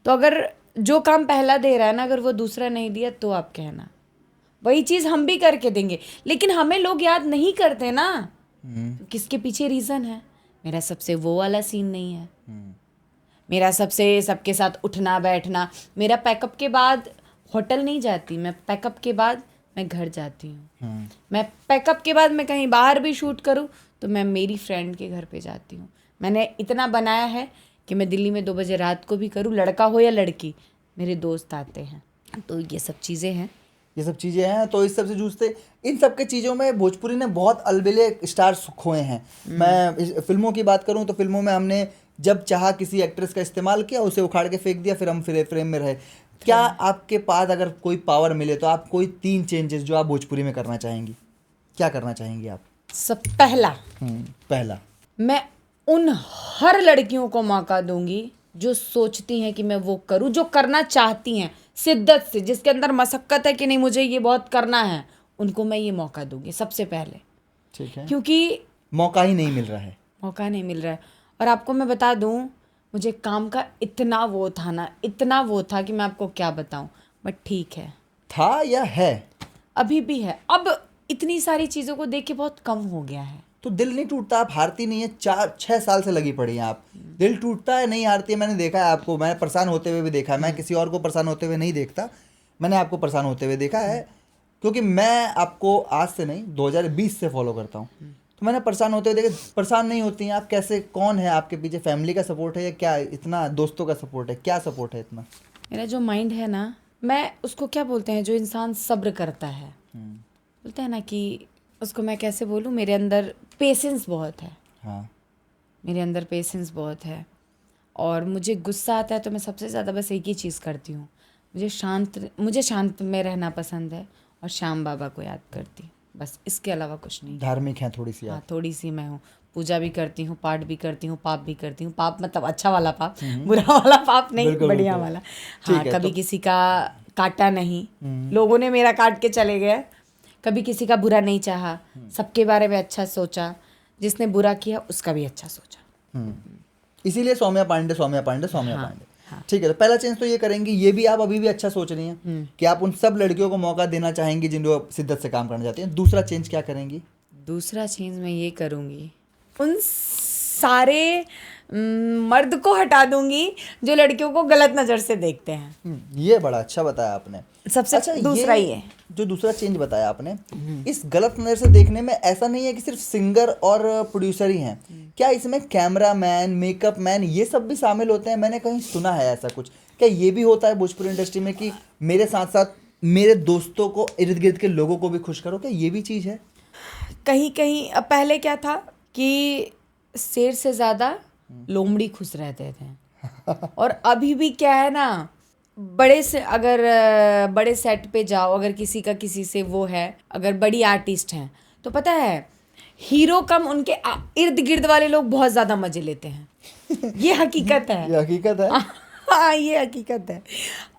A: तो अगर जो काम पहला दे रहा है ना, अगर वो दूसरा नहीं दिया तो आप कहना। वही चीज़ हम भी करके देंगे, लेकिन हमें लोग याद नहीं करते ना। किसके पीछे रीज़न है। मेरा सबसे वो वाला सीन नहीं है। मेरा सबसे सबके साथ उठना बैठना। मेरा पैकअप के बाद होटल नहीं जाती, मैं पैकअप के बाद मैं घर जाती हूँ। मैं पैकअप के बाद मैं कहीं बाहर भी शूट करूँ तो मैं मेरी फ्रेंड के घर पे जाती हूँ। मैंने इतना बनाया है कि मैं दिल्ली में 2 बजे रात को भी करूँ, लड़का हो या लड़की, मेरे दोस्त आते हैं। तो ये सब चीज़ें हैं।
B: ये सब चीज़ें हैं, तो इस सब से जूझते इन सब के चीज़ों में भोजपुरी ने बहुत अलबेले स्टार्स खोए हैं। मैं फिल्मों की बात करूं तो फिल्मों में हमने जब चाहा किसी एक्ट्रेस का इस्तेमाल किया, उसे उखाड़ के फेंक दिया, फिर हम फ्रेम में रहे। क्या आपके पास अगर कोई पावर मिले तो आप कोई 3 चेंजेस जो आप भोजपुरी में करना चाहेंगी, क्या करना चाहेंगी आप?
A: सब पहला,
B: पहला,
A: मैं उन हर लड़कियों को मौका दूंगी जो सोचती हैं कि मैं वो करूं, जो करना चाहती हैं शिद्दत से, जिसके अंदर मशक्कत है कि नहीं मुझे ये बहुत करना है, उनको मैं ये मौका दूंगी सबसे पहले।
B: ठीक है,
A: क्योंकि
B: मौका ही नहीं मिल रहा है।
A: मौका नहीं मिल रहा है। और आपको मैं बता दूं, मुझे काम का इतना वो था ना, इतना वो था कि मैं आपको क्या बताऊं। बट ठीक है,
B: था या है?
A: अभी भी है। अब इतनी सारी चीज़ों को देख के बहुत कम हो गया है।
B: तो दिल नहीं टूटता? आप हारती नहीं है, 4-6 साल से लगी पड़ी हैं आप। दिल टूटता है, नहीं हारती है। मैंने देखा है आपको, मैंने परेशान होते हुए भी देखा है। मैं किसी और को परेशान होते हुए नहीं देखता, मैंने आपको परेशान होते हुए देखा है। क्योंकि मैं आपको आज से नहीं 2020 से फॉलो करता हूँ, तो मैंने परेशान होते हुए देखे। परेशान नहीं होती हैं आप? कैसे, कौन है आपके पीछे? फैमिली का सपोर्ट है या क्या इतना दोस्तों का सपोर्ट है? क्या सपोर्ट है इतना?
A: मेरा जो माइंड है ना, मैं उसको क्या बोलते हैं, जो इंसान सब्र करता है, बोलते हैं ना कि उसको मैं कैसे बोलूँ, मेरे अंदर पेशेंस बहुत है।
B: हाँ,
A: मेरे अंदर पेशेंस बहुत है। और मुझे गुस्सा आता है तो मैं सबसे ज़्यादा बस एक ही चीज़ करती हूँ, मुझे शांत में रहना पसंद है और श्याम बाबा को याद करती हूँ, बस। इसके अलावा कुछ नहीं।
B: धार्मिक हैं थोड़ी सी आप?
A: हाँ, थोड़ी सी मैं हूँ। पूजा भी करती हूँ, पाठ भी करती हूँ, पाप भी करती हूँ। पाप मतलब अच्छा वाला पाप, बुरा वाला पाप नहीं,
B: बिल्कुल,
A: बढ़िया
B: बिल्कुल।
A: वाला।
B: ठीक
A: हाँ,
B: है,
A: कभी
B: तो
A: किसी का काटा नहीं, लोगों ने मेरा काट के चले गए। कभी किसी का बुरा नहीं चाहा, सबके बारे में अच्छा सोचा, जिसने बुरा किया उसका भी अच्छा सोचा।
B: इसीलिए सौम्या पांडे, सौम्या पांडे, सौम्या
A: हाँ,
B: पांडे।
A: हाँ।
B: ठीक है, तो पहला चेंज तो ये करेंगी, ये भी आप अभी भी अच्छा सोच रही हैं कि आप उन सब लड़कियों को मौका देना चाहेंगी जिनको शिद्दत से काम करना चाहती हैं। दूसरा चेंज क्या करेंगी?
A: दूसरा चेंज मैं ये करूँगी, उन सारे मर्द को हटा दूंगी जो लड़कियों को गलत नज़र से देखते हैं।
B: ये बड़ा अच्छा बताया आपने।
A: सबसे
B: अच्छा,
A: दूसरा ये
B: जो दूसरा चेंज बताया आपने, इस गलत नज़र से देखने में ऐसा नहीं है कि सिर्फ सिंगर और प्रोड्यूसर ही हैं। क्या इसमें कैमरामैन, मेकअप मैन, ये सब भी शामिल होते हैं? मैंने कहीं सुना है ऐसा कुछ। क्या ये भी होता है भोजपुरी इंडस्ट्री में कि मेरे साथ साथ मेरे दोस्तों को, इर्द गिर्द के लोगों को भी खुश करो? क्या ये भी चीज़ है?
A: कहीं कहीं। अब पहले क्या था कि शेर से ज़्यादा लोमड़ी खुश रहते थे। और अभी भी क्या है ना, अगर बड़े सेट पे जाओ, अगर किसी का किसी से वो है, अगर बड़ी आर्टिस्ट हैं, तो पता है हीरो कम, उनके इर्द गिर्द वाले लोग बहुत ज़्यादा मजे लेते हैं। ये हकीकत है।
B: ये हकीकत है।
A: हाँ, ये हकीकत है।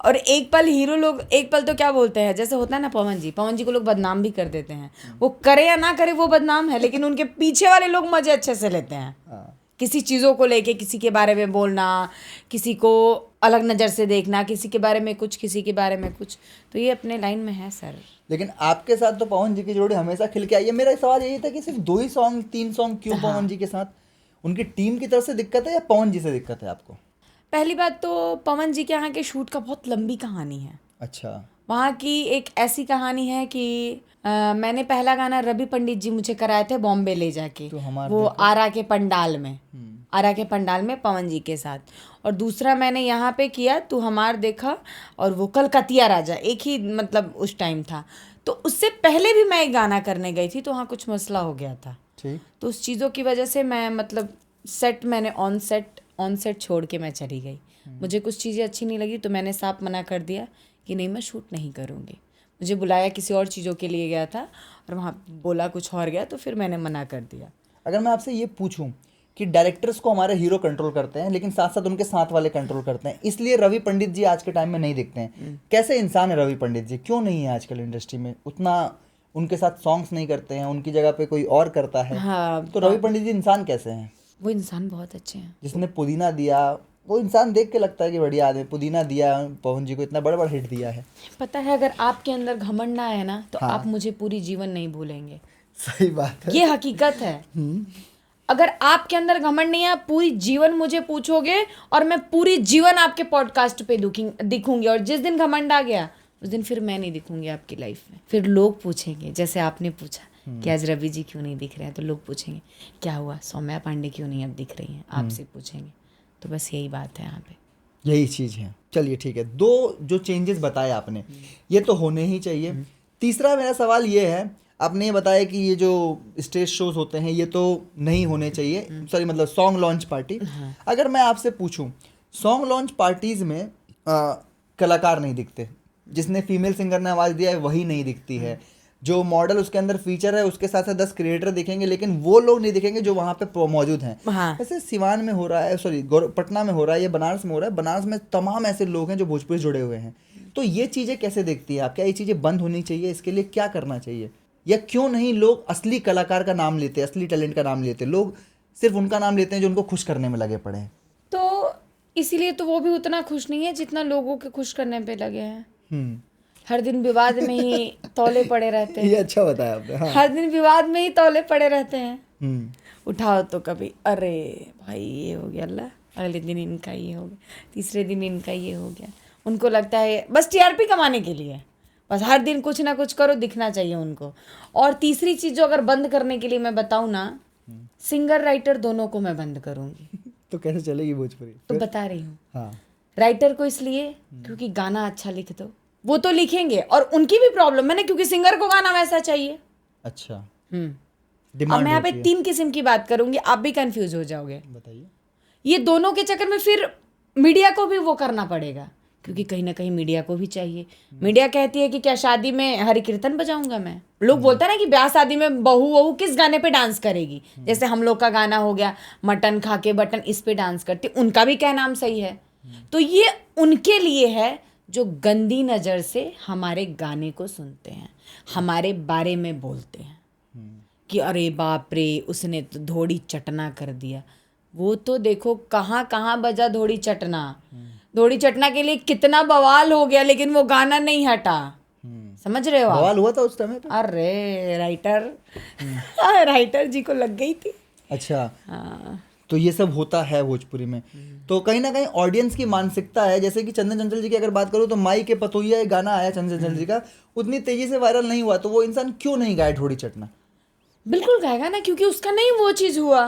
A: और एक पल तो क्या बोलते हैं, जैसे होता है ना पवन जी को लोग बदनाम भी कर देते हैं। वो करे या ना करे वो बदनाम है, लेकिन उनके पीछे वाले लोग मजे अच्छे से लेते हैं। किसी चीज़ों को लेके, किसी के बारे में बोलना, किसी को अलग नज़र से देखना, किसी के बारे में कुछ, किसी के बारे में कुछ, तो ये अपने लाइन में है सर।
B: लेकिन आपके साथ तो पवन जी की जोड़ी हमेशा खिल के आई है। मेरा सवाल यही था कि सिर्फ 2 ही सॉन्ग, 3 सॉन्ग क्यों पवन जी के साथ? उनकी टीम की तरफ से दिक्कत है या पवन जी से दिक्कत है आपको?
A: पहली बात तो पवन जी के यहाँ के शूट का बहुत लंबी कहानी है।
B: अच्छा।
A: वहाँ की एक ऐसी कहानी है कि मैंने पहला गाना रवि पंडित जी मुझे कराए थे बॉम्बे ले जाके,
B: तो
A: वो आरा के पंडाल में पवन जी के साथ। और दूसरा मैंने यहाँ पे किया तू हमार देखा, और वो कलकतिया राजा, एक ही मतलब उस टाइम था। तो उससे पहले भी मैं एक गाना करने गई थी, तो वहाँ कुछ मसला हो गया था।
B: ठीक।
A: तो उस चीज़ों की वजह से मैं मतलब मैंने ऑन सेट ऑन सेट छोड़ के मैं चली गई। मुझे कुछ चीज़ें अच्छी नहीं लगी तो मैंने साफ मना कर दिया कि नहीं, मैं शूट नहीं करूँगी। मुझे बुलाया किसी और चीज़ों के लिए गया था और वहाँ बोला कुछ और गया, तो फिर मैंने मना कर दिया।
B: अगर मैं आपसे ये पूछूं कि डायरेक्टर्स को हमारे हीरो कंट्रोल करते हैं, लेकिन साथ साथ उनके साथ वाले कंट्रोल करते हैं, इसलिए रवि पंडित जी आज के टाइम में नहीं दिखते हैं। कैसे इंसान है रवि पंडित जी? क्यों नहीं है आजकल इंडस्ट्री में? उतना उनके साथ सॉन्ग्स नहीं करते हैं, उनकी जगह पे कोई और करता है।
A: हाँ,
B: तो रवि पंडित जी इंसान कैसे हैं?
A: वो इंसान बहुत अच्छे हैं।
B: जिसने पुदीना दिया, वो इंसान देख के लगता है कि बढ़िया आदमी। पुदीना दिया पवन जी को, इतना बड़ा बड़ा हिट दिया है।
A: पता है, अगर आपके अंदर घमंड ना है ना तो
B: हाँ।
A: आप मुझे पूरी जीवन नहीं भूलेंगे।
B: सही बात है।
A: ये हकीकत है। अगर आपके अंदर घमंड नहीं है, आप पूरी जीवन मुझे पूछोगे और मैं पूरी जीवन आपके पॉडकास्ट पे दिखूंगी, और जिस दिन घमंड आ गया उस दिन फिर मैं नहीं दिखूंगी आपकी लाइफ में। फिर लोग पूछेंगे, जैसे आपने पूछा कि आज रवि जी क्यों नहीं दिख रहे हैं, तो लोग पूछेंगे क्या हुआ, सौम्या पांडे क्यों नहीं अब दिख रही हैं, आपसे पूछेंगे। तो बस यही बात है यहाँ पे,
B: यही चीज़ है। चलिए ठीक है, दो जो चेंजेस बताए आपने ये तो होने ही चाहिए। तीसरा मेरा सवाल ये है, आपने ये बताया कि ये जो स्टेज शोज होते हैं ये तो नहीं होने चाहिए, सॉरी मतलब सॉन्ग लॉन्च पार्टी। अगर मैं आपसे पूछूं, सॉन्ग लॉन्च पार्टीज में कलाकार नहीं दिखते, जिसने फीमेल सिंगर ने आवाज़ दिया है वही नहीं दिखती है, जो मॉडल उसके अंदर फीचर है उसके साथ साथ 10 क्रिएटर दिखेंगे, लेकिन वो लोग नहीं दिखेंगे जो वहाँ पे मौजूद हैं।
A: हाँ।
B: ऐसे सिवान में हो रहा है, सॉरी पटना में हो रहा है, या बनारस में हो रहा है। बनारस में तमाम ऐसे लोग हैं जो भोजपुरी से जुड़े हुए हैं। तो ये चीज़ें कैसे देखती है आप? क्या ये चीज़ें बंद होनी चाहिए? इसके लिए क्या करना चाहिए? या क्यों नहीं लोग असली कलाकार का नाम लेते, असली टैलेंट का नाम लेते? लोग सिर्फ उनका नाम लेते हैं जो उनको खुश करने में लगे पड़े हैं।
A: तो इसीलिए तो वो भी उतना खुश नहीं है जितना लोगों के खुश करने पे लगे हैं। हर दिन विवाद में ही तौले पड़े रहते हैं।
B: ये अच्छा बताया आपने। हाँ।
A: हर दिन विवाद में ही तौले पड़े रहते हैं। उठाओ तो कभी अरे भाई ये हो गया, अल्लाह, अगले दिन इनका ये हो गया, तीसरे दिन इनका ये हो गया। उनको लगता है बस टीआरपी कमाने के लिए, बस हर दिन कुछ ना कुछ करो, दिखना चाहिए उनको। और तीसरी चीज़ जो अगर बंद करने के लिए मैं बताऊँ ना, सिंगर राइटर दोनों को मैं बंद करूँगी।
B: तो कैसे चलेगी भोजपुरी?
A: तो बता रही हूँ।
B: हाँ।
A: राइटर को इसलिए क्योंकि गाना अच्छा लिख दो, वो तो लिखेंगे, और उनकी भी प्रॉब्लम है ना, क्योंकि सिंगर को गाना वैसा चाहिए।
B: अच्छा।
A: अब मैं यहाँ पे 3 किस्म की बात करूंगी, आप भी कंफ्यूज हो जाओगे।
B: बताइए।
A: ये दोनों के चक्कर में फिर मीडिया को भी वो करना पड़ेगा, क्योंकि कहीं ना कहीं मीडिया को भी चाहिए। मीडिया कहती है कि क्या शादी में हरि कीर्तन बजाऊंगा मैं? लोग बोलते हैं ना कि ब्याह शादी में बहू किस गाने पे डांस करेगी, जैसे हम लोग का गाना हो गया मटन खा के बटन, इस पे डांस करती, उनका भी क्या नाम सही है। तो ये उनके लिए है जो गंदी नज़र से हमारे गाने को सुनते हैं, हमारे बारे में बोलते हैं कि अरे बाप रे उसने तो धोड़ी चटना कर दिया। वो तो देखो कहाँ कहाँ बजा धोड़ी चटना, धोड़ी चटना के लिए कितना बवाल हो गया, लेकिन वो गाना नहीं हटा। समझ रहे हो आप?
B: बवाल हुआ था उस समय पे?
A: अरे राइटर जी को लग गई थी।
B: अच्छा।
A: हाँ।
B: तो ये सब होता है भोजपुरी में। तो कहीं ना कहीं ऑडियंस की मानसिकता है, जैसे कि चंदन चंचल जी की अगर बात करूँ तो माई के पतोहिया एक गाना आया चंदन चंचल जी का, उतनी तेजी से वायरल नहीं हुआ, तो वो इंसान क्यों नहीं गाए ढोड़ी चटना?
A: बिल्कुल गाएगा ना, क्योंकि उसका नहीं वो चीज हुआ।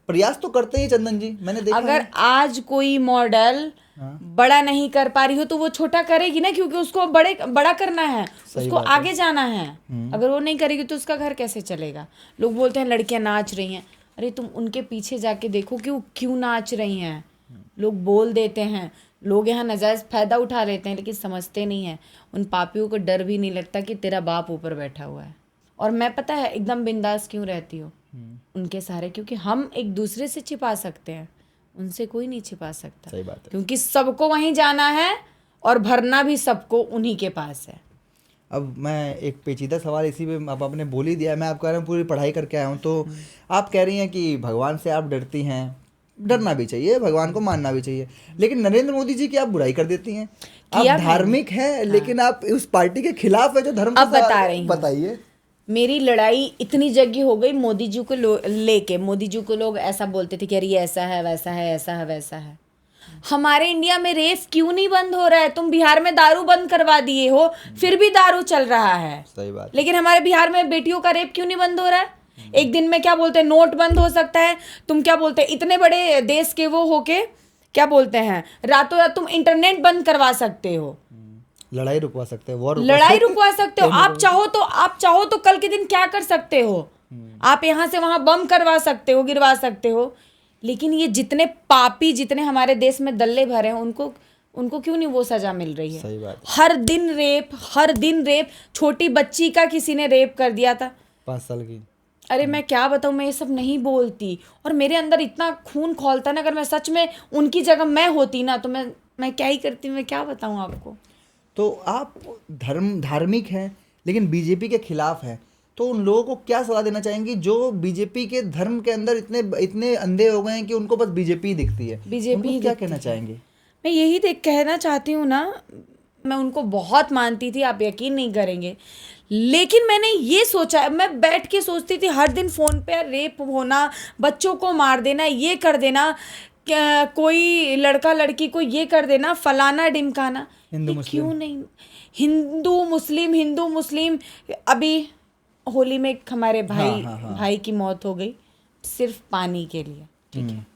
B: प्रयास तो करते ही चंदन जी, मैंने देखा
A: अगर
B: है।
A: आज कोई मॉडल बड़ा नहीं कर पा रही हो तो वो छोटा करेगी ना, क्योंकि उसको बड़ा करना है, उसको आगे जाना है। अगर वो नहीं करेगी तो उसका घर कैसे चलेगा? लोग बोलते हैं लड़कियां नाच रही हैं, अरे तुम उनके पीछे जाके देखो कि वो क्यों नाच रही हैं। लोग बोल देते हैं, लोग यहाँ नाजायज़ फ़ायदा उठा लेते हैं, लेकिन समझते नहीं हैं। उन पापियों को डर भी नहीं लगता कि तेरा बाप ऊपर बैठा हुआ है। और मैं पता है एकदम बिंदास क्यों रहती हूँ उनके सहारे, क्योंकि हम एक दूसरे से छिपा सकते हैं, उनसे कोई नहीं छिपा सकता।
B: सही बात है।
A: क्योंकि सबको वहीं जाना है और भरना भी सबको उन्हीं के पास है।
B: अब मैं एक पेचीदा सवाल इसी पे, अब आपने बोल ही दिया, मैं आप कह रहा हूँ पूरी पढ़ाई करके आया हूँ, तो आप कह रही हैं कि भगवान से आप डरती हैं। डरना भी चाहिए, भगवान को मानना भी चाहिए, लेकिन नरेंद्र मोदी जी की आप बुराई कर देती हैं। आप धार्मिक हैं, लेकिन आप उस पार्टी के खिलाफ है जो धर्म।
A: अब बता रही हूँ,
B: बताइए।
A: मेरी लड़ाई इतनी जगह हो गई मोदी जी को लेके। मोदी जी को लोग ऐसा बोलते थे कि अरे ये ऐसा है, वैसा है, ऐसा है, वैसा है। हमारे इंडिया में रेप क्यों नहीं बंद हो रहा है? तुम बिहार में दारू बंद करवा दिए हो, फिर भी दारू चल रहा है।
B: सही बात।
A: लेकिन हमारे बिहार में बेटियों का रेप क्यों नहीं बंद हो रहा है? एक दिन में क्या बोलते हैं, नोट बंद हो सकता है। तुम क्या बोलते हैं, इतने बड़े देश के वो होके क्या बोलते हैं, रातों रात तुम इंटरनेट बंद करवा सकते हो,
B: लड़ाई रुकवा सकते हो,
A: लड़ाई रुकवा सकते हो। आप चाहो तो कल के दिन क्या कर सकते हो? आप यहाँ से वहां बम करवा सकते हो, गिरवा सकते हो। लेकिन ये जितने पापी, जितने हमारे देश में दल्ले भरे हैं, उनको क्यों नहीं वो सजा मिल रही है?
B: सही बात।
A: हर दिन रेप। छोटी बच्ची का किसी ने रेप कर दिया था,
B: 5 साल की।
A: अरे मैं क्या बताऊँ, मैं ये सब नहीं बोलती और मेरे अंदर इतना खून खौलता ना, अगर मैं सच में उनकी जगह मैं होती ना तो मैं क्या ही करती, मैं क्या बताऊँ आपको।
B: तो आप धार्मिक हैं लेकिन बीजेपी के खिलाफ हैं, तो उन लोगों को क्या सलाह देना चाहेंगी जो बीजेपी के धर्म के अंदर इतने अंधे हो गए हैं कि उनको बस बीजेपी ही दिखती है?
A: बीजेपी
B: उनको क्या कहना चाहेंगे?
A: मैं यही कहना चाहती हूँ ना, मैं उनको बहुत मानती थी, आप यकीन नहीं करेंगे। लेकिन मैंने ये सोचा, मैं बैठ के सोचती थी हर दिन फ़ोन पे रेप होना, बच्चों को मार देना, ये कर देना, कोई लड़का लड़की को ये कर देना, फलाना ढिमकाना, क्यों नहीं? हिंदू मुस्लिम अभी होली में हमारे भाई की मौत हो गई सिर्फ पानी के लिए, ठीक है?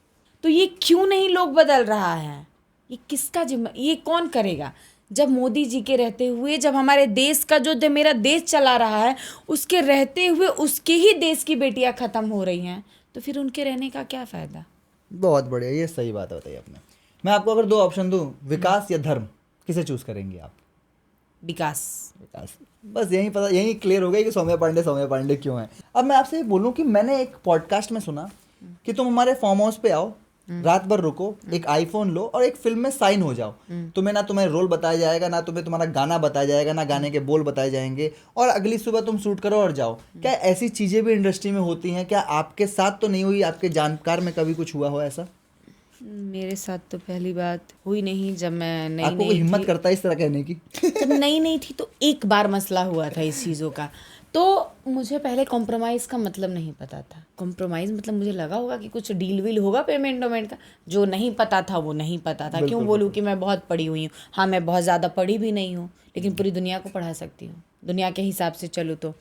A: तो ये क्यों नहीं लोग बदल रहा है? ये किसका जिम्मा, ये कौन करेगा? जब मोदी जी के रहते हुए, जब हमारे देश का जो मेरा देश चला रहा है उसके रहते हुए उसके ही देश की बेटियां खत्म हो रही हैं, तो फिर उनके रहने का क्या फ़ायदा?
B: बहुत बढ़िया, ये सही बात बताई आपने। मैं आपको अगर 2 ऑप्शन दूं, विकास या धर्म, किसे चूज करेंगे आप?
A: विकास।
B: बस यही क्लियर हो गया कि सौम्या पांडे क्यों है। अब मैं आपसे ये बोलूं कि मैंने एक पॉडकास्ट में सुना कि तुम हमारे फार्म हाउस पे आओ, रात भर रुको, एक आईफोन लो और एक फिल्म में साइन हो जाओ। तुम्हें ना तुम्हें रोल बताया जाएगा, ना तुम्हें तुम्हारा गाना बताया जाएगा, ना गाने के बोल बताए जाएंगे, और अगली सुबह तुम शूट करो और जाओ। क्या ऐसी चीजें भी इंडस्ट्री में होती हैं? क्या आपके साथ तो नहीं हुई, आपके जानकार में कभी कुछ हुआ हो ऐसा?
A: मेरे साथ तो पहली बात हुई नहीं। जब मैं नई
B: आपको कोई हिम्मत करता है इस तरह कहने की?
A: जब नई थी तो एक बार मसला हुआ था इस चीज़ों का, तो मुझे पहले कॉम्प्रोमाइज़ का मतलब नहीं पता था। कॉम्प्रोमाइज़ मतलब मुझे लगा होगा कि कुछ डील वील होगा पेमेंट का, जो नहीं पता था वो नहीं पता था। क्यों बोलूँ कि मैं बहुत पढ़ी हुई हूँ? हाँ, मैं बहुत ज़्यादा पढ़ी भी नहीं हूँ, लेकिन पूरी दुनिया को पढ़ा सकती हूँ, दुनिया के हिसाब से चलूँ तो।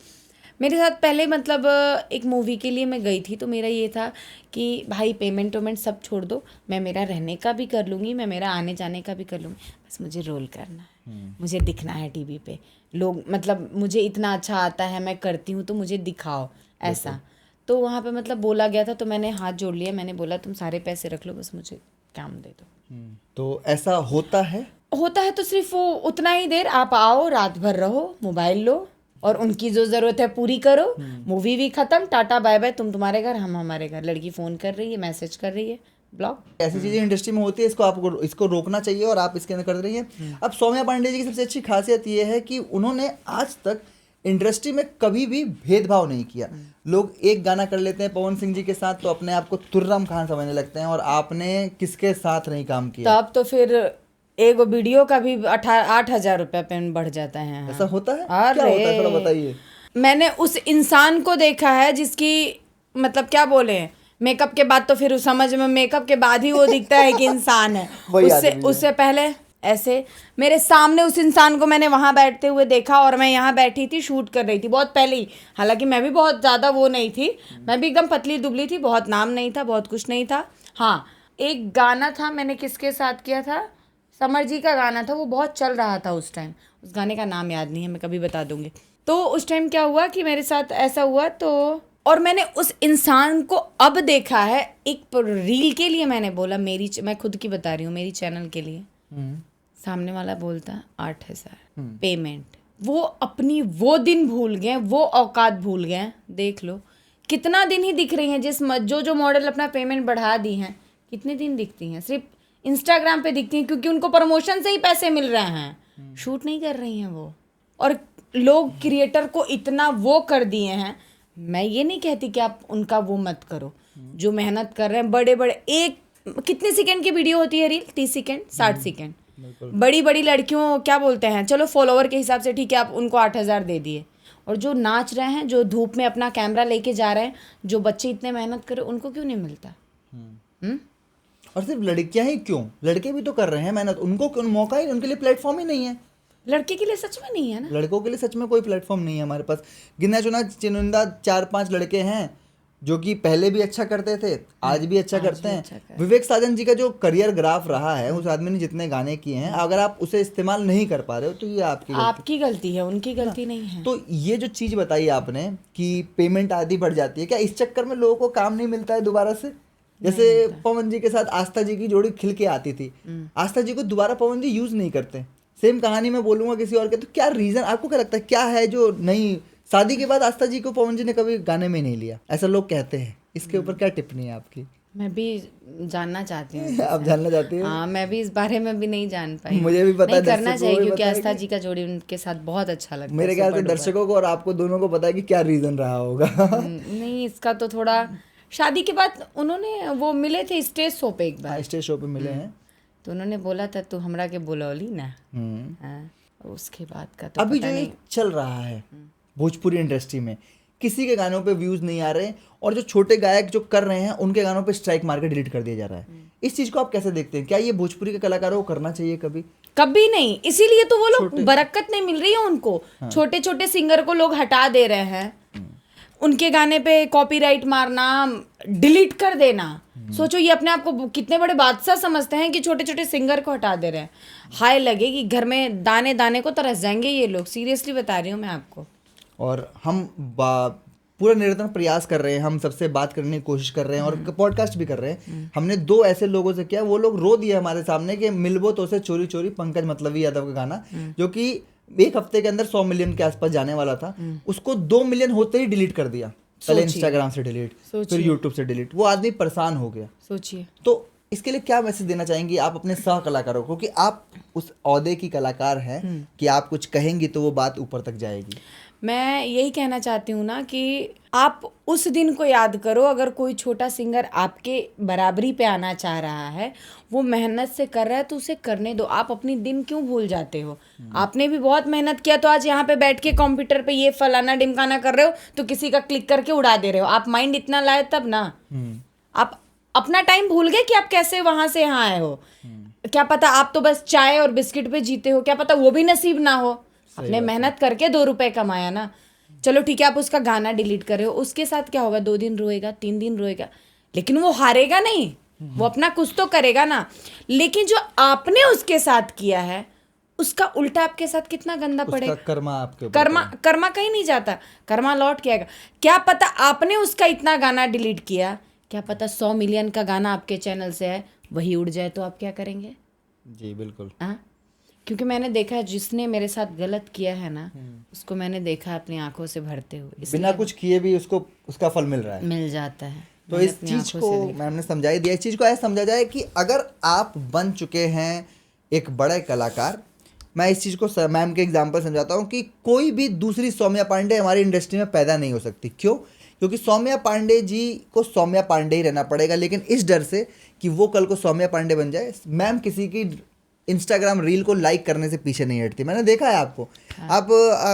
A: मेरे साथ पहले मतलब एक मूवी के लिए मैं गई थी, तो मेरा ये था कि भाई पेमेंट सब छोड़ दो, मैं मेरा रहने का भी कर लूँगी, मैं मेरा आने जाने का भी कर लूँगी, बस मुझे रोल करना है, मुझे दिखना है टीवी पे। लोग मतलब मुझे इतना अच्छा आता है, मैं करती हूँ, तो मुझे दिखाओ ऐसा। तो वहाँ पे मतलब बोला गया था, तो मैंने हाथ जोड़ लिया, मैंने बोला तुम सारे पैसे रख लो, बस मुझे काम दे दो।
B: तो ऐसा होता है
A: तो सिर्फ वो उतना ही देर आप आओ, रात भर रहो, मोबाइल लो और उनकी जो ज़रूरत है पूरी करो, मूवी भी ख़त्म, टाटा बाय बाय, तुम तुम्हारे घर, हम हमारे घर। लड़की फ़ोन कर रही है, मैसेज कर रही है, ब्लॉक।
B: ऐसी चीजें इंडस्ट्री में होती है, इसको रोकना चाहिए और आप इसके अंदर कर रही हैं। अब सौम्या पांडे जी की सबसे अच्छी खासियत ये है कि उन्होंने आज तक इंडस्ट्री में कभी भी भेदभाव नहीं किया। लोग एक गाना कर लेते हैं पवन सिंह जी के साथ तो अपने आप को तुर्रम खान समझने लगते हैं, और आपने किसके साथ नहीं काम किया?
A: तब तो फिर एक वीडियो का भी 8,000 रुपया पेन बढ़ जाता है।
B: ऐसा होता है? क्या होता है थोड़ा बताइए।
A: मैंने उस इंसान को देखा है जिसकी मतलब क्या बोले, मेकअप के बाद तो फिर उस समझ में मेकअप के बाद ही वो दिखता है कि इंसान है। उससे पहले ऐसे मेरे सामने उस इंसान को मैंने वहाँ बैठते हुए देखा, और मैं यहाँ बैठी थी, शूट कर रही थी बहुत पहले ही। हालांकि मैं भी बहुत ज़्यादा वो नहीं थी, मैं भी एकदम पतली दुबली थी, बहुत नाम नहीं था, बहुत कुछ नहीं था। हाँ, एक गाना था, मैंने किसके साथ किया था, समर जी का गाना था, वो बहुत चल रहा था उस टाइम, उस गाने का नाम याद नहीं है, मैं कभी बता दूंगी। तो उस टाइम क्या हुआ कि मेरे साथ ऐसा हुआ, तो और मैंने उस इंसान को अब देखा है एक रील के लिए, मैंने बोला मैं खुद की बता रही हूँ, मेरी चैनल के लिए, सामने वाला बोलता 8,000 पेमेंट। वो अपनी वो दिन भूल गए, वो औकात भूल गए। देख लो कितना दिन ही दिख रही हैं, जो मॉडल अपना पेमेंट बढ़ा दी हैं, कितने दिन दिखती हैं, सिर्फ इंस्टाग्राम पे दिखती हैं, क्योंकि उनको प्रमोशन से ही पैसे मिल रहे हैं, शूट नहीं कर रही हैं वो। और लोग क्रिएटर को इतना वो कर दिए हैं। मैं ये नहीं कहती कि आप उनका वो मत करो, जो मेहनत कर रहे हैं, बड़े एक कितने सेकंड की वीडियो होती है रील, 30 सेकंड 60 सेकंड, बड़ी लड़कियों क्या बोलते हैं, चलो फॉलोवर के हिसाब से ठीक है, आप उनको 8,000 दे दिए, और जो नाच रहे हैं, जो धूप में अपना कैमरा लेके जा रहे हैं, जो बच्चे इतने मेहनत कर रहे हैं, उनको क्यों नहीं मिलता?
B: और सिर्फ लड़कियां ही क्यों, लड़के भी तो कर रहे हैं मेहनत, उनको क्यों मौका ही, उनके लिए प्लेटफॉर्म ही नहीं है।
A: लड़के के लिए सच में नहीं है ना,
B: लड़कों के लिए सच में कोई प्लेटफॉर्म नहीं है हमारे पास। गिना चुना चुनिंदा 4-5 लड़के हैं जो कि पहले भी अच्छा करते थे, आज भी अच्छा करते हैं। विवेक साजन जी का जो करियर ग्राफ रहा है, उस आदमी ने जितने गाने किए हैं, अगर आप उसे इस्तेमाल नहीं कर पा रहे हो तो ये आपकी
A: गलती है, उनकी गलती नहीं है।
B: तो ये जो चीज़ बताई आपने कि पेमेंट आदि बढ़ जाती है, क्या इस चक्कर में लोगों को काम नहीं मिलता है दोबारा से? जैसे पवन जी के साथ आस्था जी की जोड़ी खिल के आती थी, आस्था जी को दोबारा पवन जी यूज नहीं करते। सेम कहानी मैं बोलूंगा किसी और के, तो क्या रीजन आपको क्या लगता है, क्या है जो नहीं, शादी के बाद आस्था जी को पवन जी ने कभी गाने में नहीं लिया, ऐसा लोग कहते हैं, इसके ऊपर क्या टिप्पणी है आपकी?
A: मैं भी जानना चाहती हूँ।
B: आप जानना चाहती हैं?
A: हाँ, मैं भी इस बारे में भी नहीं जान पाई।
B: मुझे भी पता है,
A: नहीं करना
B: दर्शकों
A: चाहिए
B: को भी
A: क्योंकि
B: पता है
A: आस्था
B: कि-
A: जी का जोड़ी उनके साथ बहुत अच्छा लगता है।
B: मेरे ख्याल से
A: सुपर डुपर।
B: दर्शकों को और आपको दोनों को पता है कि क्या रीजन रहा होगा।
A: नहीं, इसका तो थोड़ा शादी के बाद उन्होंने वो मिले थे स्टेज शो पे एक बार,
B: स्टेज शो पे मिले हैं।
A: तो उन्होंने बोला था तू हमरा के बुलौली ना। हाँ, उसके बाद का तो
B: अभी
A: पता
B: जो
A: नहीं।
B: ये चल रहा है भोजपुरी इंडस्ट्री में, किसी के गानों पे व्यूज नहीं आ रहे, और जो छोटे गायक जो कर रहे हैं उनके गानों पे स्ट्राइक मार के डिलीट कर दिया जा रहा है। इस चीज को आप कैसे देखते हैं? क्या ये भोजपुरी के कलाकारों को करना चाहिए कभी?
A: कभी नहीं, इसीलिए तो वो लोग बरकत नहीं मिल रही है उनको। छोटे छोटे सिंगर को लोग हटा दे रहे हैं, उनके गाने पे कॉपीराइट मारना, डिलीट कर देना। सोचो ये अपने आप को कितने बड़े बादशाह समझते हैं कि छोटे छोटे सिंगर को हटा दे रहे हैं। हाय लगे कि घर में दाने दाने को तरस जाएंगे ये लोग, सीरियसली बता रही हूँ मैं आपको।
B: और हम पूरा निरंतर प्रयास कर रहे हैं, हम सबसे बात करने की कोशिश कर रहे हैं और पॉडकास्ट भी कर रहे हैं। हमने 2 ऐसे लोगों से किया, वो लोग रो दिए हमारे सामने कि मिलबो तो से चोरी चोरी, पंकज मतलबी यादव का गाना, जो कि 1 हफ्ते के अंदर 100 मिलियन के आसपास जाने वाला था, उसको 2 मिलियन होते ही डिलीट कर दिया। पहले इंस्टाग्राम से डिलीट, फिर यूट्यूब से डिलीट। वो आदमी परेशान हो गया।
A: सोचिए,
B: तो इसके लिए क्या मैसेज देना चाहेंगी आप अपने सह कलाकारों को, कि आप उस औहदे की कलाकार हैं कि आप कुछ कहेंगी तो वो बात ऊपर तक जाएगी?
A: मैं यही कहना चाहती हूँ ना कि आप उस दिन को याद करो। अगर कोई छोटा सिंगर आपके बराबरी पे आना चाह रहा है, वो मेहनत से कर रहा है, तो उसे करने दो। आप अपनी दिन क्यों भूल जाते हो? आपने भी बहुत मेहनत किया, तो आज यहाँ पे बैठ के कंप्यूटर पे ये फलाना डिमकाना कर रहे हो, तो किसी का क्लिक करके उड़ा दे रहे हो। आप माइंड इतना लाए तब ना। आप अपना टाइम भूल गए कि आप कैसे वहां से यहाँ आए हो। क्या पता आप तो बस चाय और बिस्किट पे जीते हो, क्या पता वो भी नसीब ना हो। आपने मेहनत करके 2 रुपए कमाया ना। चलो ठीक है, आप उसका गाना डिलीट कर रहे हो, उसके साथ क्या होगा? 2 दिन रोएगा, 3 दिन रोएगा, लेकिन वो हारेगा नहीं, वो अपना कुछ तो करेगा ना। लेकिन जो आपने उसके साथ किया है, उसका उल्टा आपके साथ कितना गंदा पड़ेगा।
B: कर्मा आपके ऊपर
A: कर्मा कहीं नहीं जाता, कर्मा लौट के आएगा। क्या पता आपने उसका इतना गाना डिलीट किया, क्या पता 100 मिलियन का गाना आपके चैनल से है, वही उड़ जाए, तो आप क्या करेंगे?
B: जी बिल्कुल।
A: हाँ, क्योंकि मैंने देखा है, जिसने मेरे साथ गलत किया है ना, उसको मैंने देखा अपनी आंखों से भरते हुए।
B: बिना कुछ किए भी उसको उसका फल मिल रहा है,
A: मिल जाता है।
B: तो इस चीज को मैंने समझा ही दिया। इस चीज को ऐसे समझा जाए कि अगर आप बन चुके हैं एक बड़े कलाकार, मैं इस चीज को मैम के एग्जांपल समझाता हूँ कि कोई भी दूसरी सौम्या पांडे हमारी इंडस्ट्री में पैदा नहीं हो सकती। क्यों? क्योंकि सौम्या पांडे जी को सौम्या पांडे ही रहना पड़ेगा, लेकिन इस डर से कि वो कल को सौम्या पांडे बन जाए। मैम किसी की इंस्टाग्राम रील को लाइक करने से पीछे नहीं हटती, मैंने देखा है आपको। आप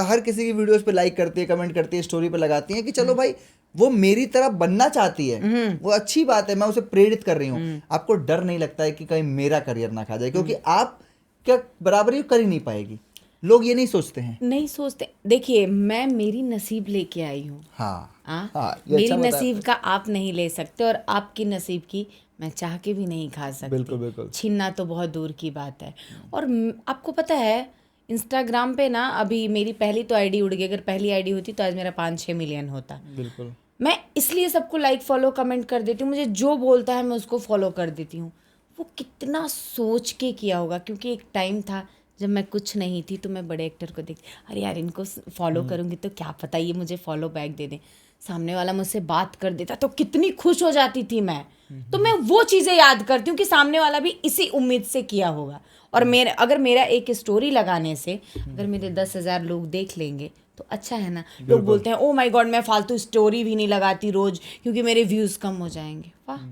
B: हर किसी की वीडियोस पे लाइक करती है, कमेंट करती है, स्टोरी पे लगाती हैं कि चलो भाई वो मेरी तरह बनना चाहती है, वो अच्छी बात है, मैं उसे प्रेरित कर रही हूँ। आपको डर नहीं लगता है कि कहीं मेरा करियर ना खा जाए? क्योंकि आप क्या बराबरी कर ही नहीं पाएगी। लोग ये नहीं सोचते हैं,
A: नहीं सोचते। देखिए, मैं मेरी नसीब लेके आई हूँ।
B: हाँ,
A: मेरी नसीब का आप नहीं ले सकते, और आपकी नसीब की मैं चाह के भी नहीं खा सकती।
B: बिल्कुल बिल्कुल।
A: छीनना तो बहुत दूर की बात है। और आपको पता है, इंस्टाग्राम पे ना, अभी मेरी पहली तो आईडी उड़ गई। अगर पहली आईडी होती तो आज मेरा 5-6 मिलियन होता।
B: बिल्कुल।
A: मैं इसलिए सबको लाइक फॉलो कमेंट कर देती हूँ। मुझे जो बोलता है मैं उसको फॉलो कर देती हूँ। वो कितना सोच के किया होगा, क्योंकि एक टाइम था जब मैं कुछ नहीं थी, तो मैं बड़े एक्टर को देखती, अरे यार इनको फॉलो करूँगी तो क्या पता ये मुझे फॉलो बैक दे दें। सामने वाला मुझसे बात कर देता तो कितनी खुश हो जाती थी मैं। तो मैं वो चीज़ें याद करती हूँ कि सामने वाला भी इसी उम्मीद से किया होगा। और अगर मेरा एक स्टोरी लगाने से अगर मेरे 10,000 लोग देख लेंगे तो अच्छा है ना। लोग बोलते हैं ओ माय गॉड, मैं फालतू स्टोरी भी नहीं लगाती रोज क्योंकि मेरे व्यूज कम हो जाएंगे। वाह,